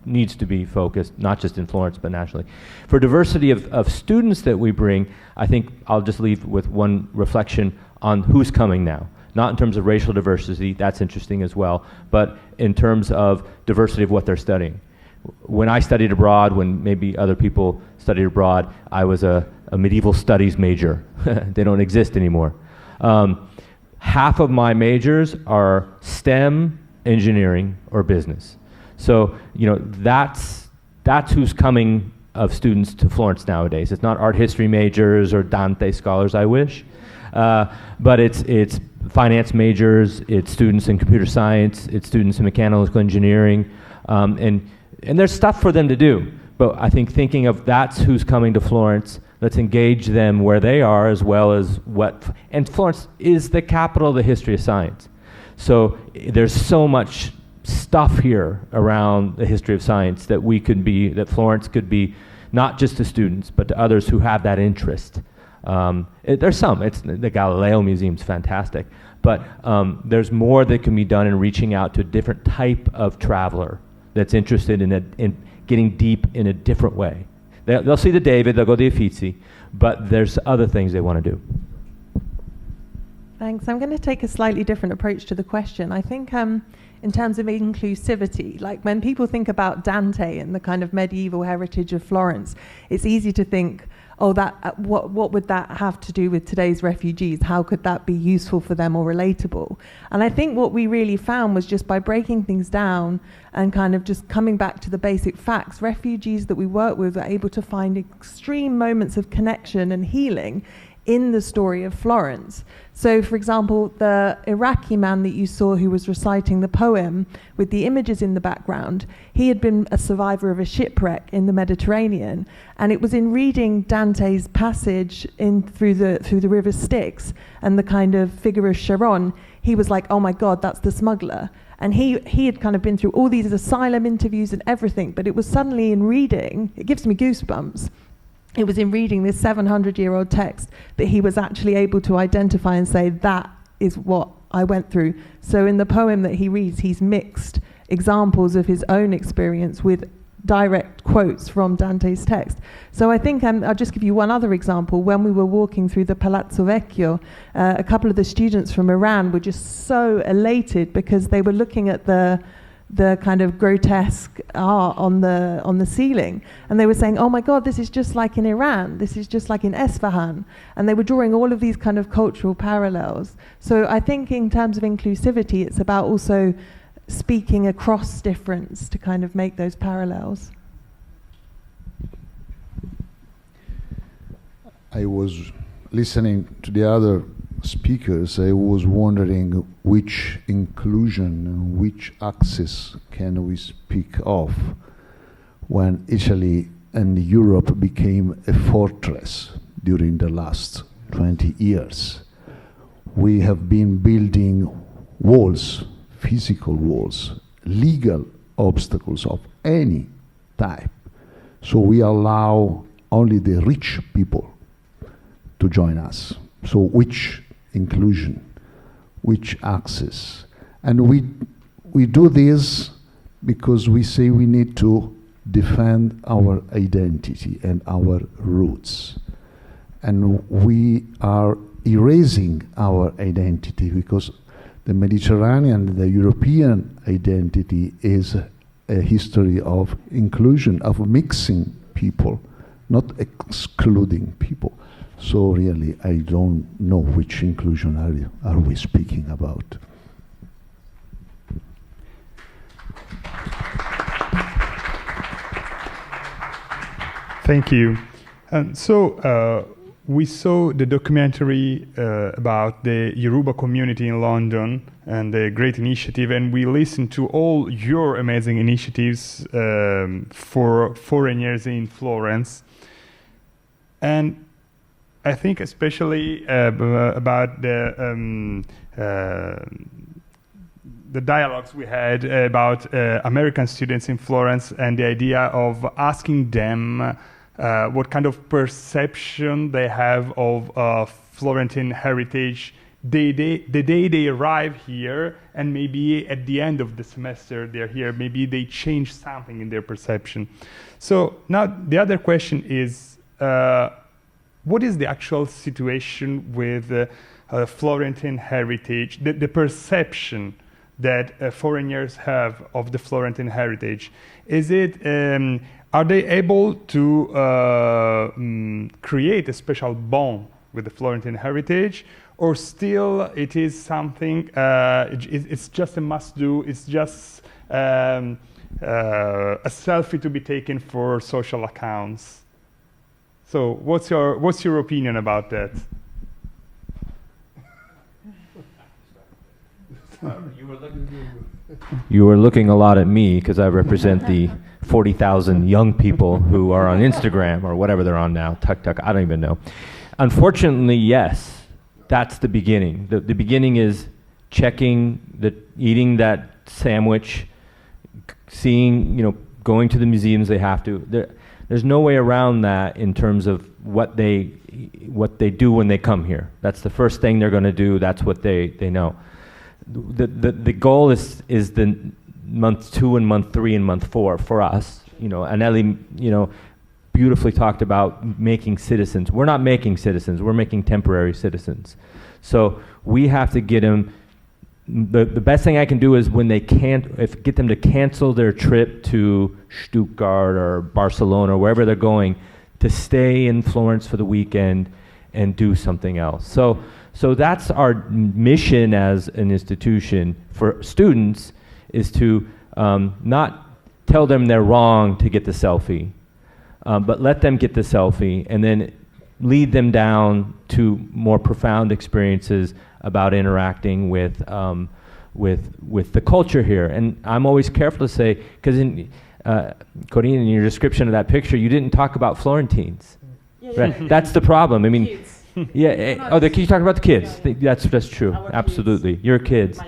needs to be focused, not just in Florence, but nationally. For diversity of students that we bring, I think I'll just leave with one reflection on who's coming now. Not in terms of racial diversity, that's interesting as well, but in terms of diversity of what they're studying. When I studied abroad, when maybe other people studied abroad, I was a medieval studies major. They don't exist anymore. Half of my majors are STEM, engineering, or business. So, that's who's coming of students to Florence nowadays. It's not art history majors or Dante scholars, I wish, but it's finance majors, it's students in computer science, it's students in mechanical engineering, and there's stuff for them to do. But I think thinking of that's who's coming to Florence, let's engage them where they are as well as and Florence is the capital of the history of science. So there's so much stuff here around the history of science that that Florence could be not just to students, but to others who have that interest. There's some, the Galileo Museum's fantastic, but there's more that can be done in reaching out to a different type of traveler that's interested in getting deep in a different way. They'll see the David, they'll go to the Uffizi, but there's other things they want to do. Thanks. I'm going to take a slightly different approach to the question. I think in terms of inclusivity, like when people think about Dante and the kind of medieval heritage of Florence, it's easy to think, oh, what would that have to do with today's refugees? How could that be useful for them or relatable? And I think what we really found was just by breaking things down and kind of just coming back to the basic facts, refugees that we work with are able to find extreme moments of connection and healing in the story of Florence. So, for example, the Iraqi man that you saw who was reciting the poem with the images in the background, he had been a survivor of a shipwreck in the Mediterranean, and it was in reading Dante's passage through the river Styx and the kind of figure of Charon, he was like, oh my God, that's the smuggler. And he had kind of been through all these asylum interviews and everything, but it was suddenly in reading, it gives me goosebumps, it was in reading this 700-year-old text that he was actually able to identify and say, that is what I went through. So in the poem that he reads, he's mixed examples of his own experience with direct quotes from Dante's text. So I think I'll just give you one other example. When we were walking through the Palazzo Vecchio, a couple of the students from Iran were just so elated because they were looking at the kind of grotesque art on the ceiling, and they were saying, oh my God, this is just like in Iran, this is just like in Esfahan, and they were drawing all of these kind of cultural parallels. So I think in terms of inclusivity, it's about also speaking across difference to kind of make those parallels. I was listening to the other speakers, I was wondering which inclusion, which axis can we speak of when Italy and Europe became a fortress during the last 20 years. We have been building walls, physical walls, legal obstacles of any type. So we allow only the rich people to join us. So which inclusion, which access? And we do this because we say we need to defend our identity and our roots. And we are erasing our identity because the Mediterranean, the European identity is a history of inclusion, of mixing people, not excluding people. So really, I don't know which inclusion are we speaking about. Thank you. So we saw the documentary about the Yoruba community in London and the great initiative, and we listened to all your amazing initiatives for foreigners in Florence. And I think especially about the dialogues we had about American students in Florence and the idea of asking them what kind of perception they have of Florentine heritage the day they arrive here, and maybe at the end of the semester they're here, maybe they change something in their perception. So now the other question is, what is the actual situation with Florentine heritage, the perception that foreigners have of the Florentine heritage? Is it, are they able to create a special bond with the Florentine heritage, or still it is something, it's just a must-do, it's just a selfie to be taken for social accounts. So what's your opinion about that? You were looking a lot at me because I represent the 40,000 young people who are on Instagram or whatever they're on now. Tuk, I don't even know. Unfortunately, yes, that's the beginning. The beginning is checking, eating that sandwich, seeing, going to the museums they have to. There's no way around that in terms of what they do when they come here. That's the first thing they're going to do. That's what they know. The goal is the month 2 and month 3 and month 4 for us. And Ellie, beautifully talked about making citizens. We're not making citizens. We're making temporary citizens. So we have to get them. The best thing I can do is when they get them to cancel their trip to Stuttgart or Barcelona or wherever they're going, to stay in Florence for the weekend and do something else. So that's our mission as an institution for students, is to not tell them they're wrong to get the selfie, but let them get the selfie and then lead them down to more profound experiences about interacting with the culture here. And I'm always careful to say, because in Corinna, in your description of that picture, you didn't talk about Florentines. Right? That's the problem. I mean, Kids. Yeah. You talk about the kids. That's true. Absolutely, kids. Your kids.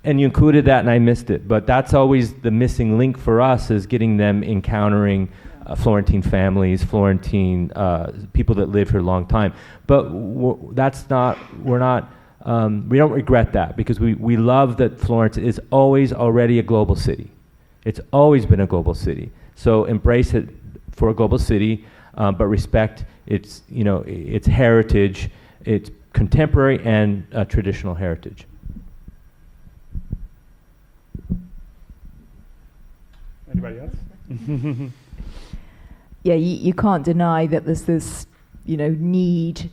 And you included that, and I missed it. But that's always the missing link for us, is getting them encountering Florentine families, Florentine people that live here a long time. But we don't regret that, because we love that Florence is always already a global city. It's always been a global city. So embrace it for a global city, but respect its heritage, its contemporary and traditional heritage. Anybody else? Yeah, you can't deny that there's this, need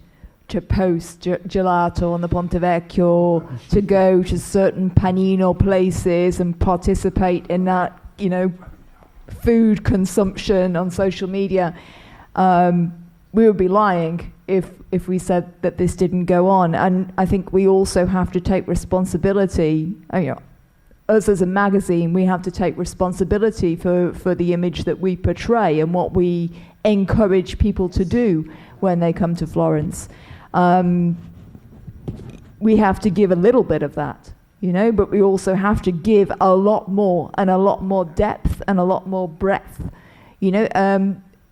to post gelato on the Ponte Vecchio, to go to certain panino places and participate in that, food consumption on social media. We would be lying if we said that this didn't go on. And I think we also have to take responsibility. Us as a magazine, we have to take responsibility for the image that we portray and what we encourage people to do when they come to Florence. We have to give a little bit of that, but we also have to give a lot more, and a lot more depth and a lot more breadth.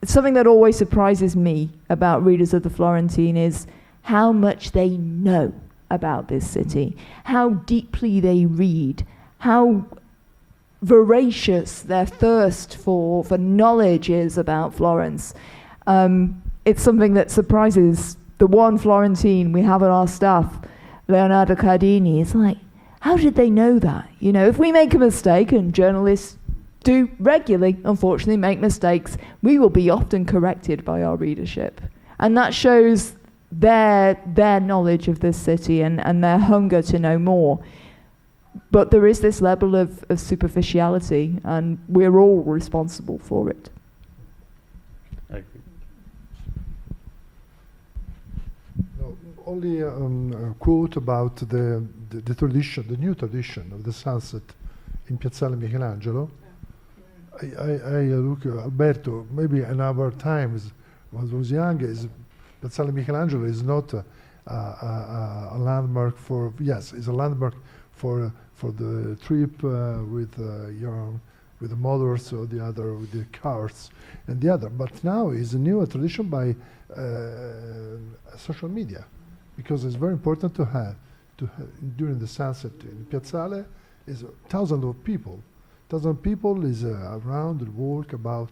Something that always surprises me about readers of the Florentine is how much they know about this city, how deeply they read, how voracious their thirst for knowledge is about Florence. It's something that surprises the one Florentine we have on our staff, Leonardo Cardini. It's like, how did they know that? If we make a mistake, and journalists do regularly, unfortunately, make mistakes, we will be often corrected by our readership. And that shows their knowledge of this city and their hunger to know more. But there is this level of superficiality, and we're all responsible for it. I agree. No, only a quote about the tradition, the new tradition of the sunset in Piazzale Michelangelo. I look, Alberto, maybe in our times, when I was young, Piazzale Michelangelo is not a landmark for, yes, it's a landmark for the trip with the mothers or the other, with the cars and the other. But now is a new tradition by social media, because it's very important to have during the sunset in Piazzale is thousands of people. People is around and walk about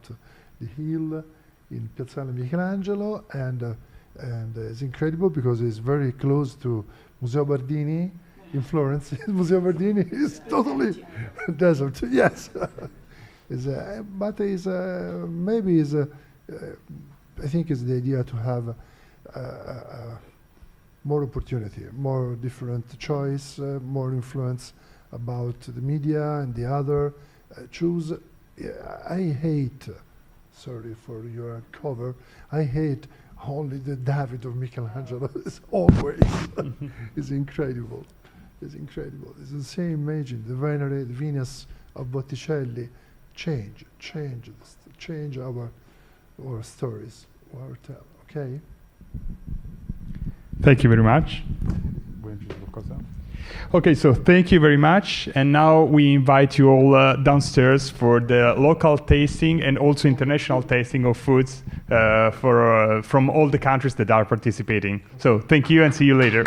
the hill in Piazzale Michelangelo, and it's incredible because it's very close to Museo Bardini in Florence. Museo Bardini is totally desert. Yes, but is maybe is I think it's the idea to have more opportunity, more different choice, more influence about the media and the other. Choose. I hate. Sorry for your cover. I hate only the David of Michelangelo. It's always. It's incredible. It's incredible. It's the same. Imagine the Venus of Botticelli. Change our stories, our tale. Okay. Thank you very much. Okay, so thank you very much. And now we invite you all downstairs for the local tasting and also international tasting of foods from all the countries that are participating. So thank you and see you later.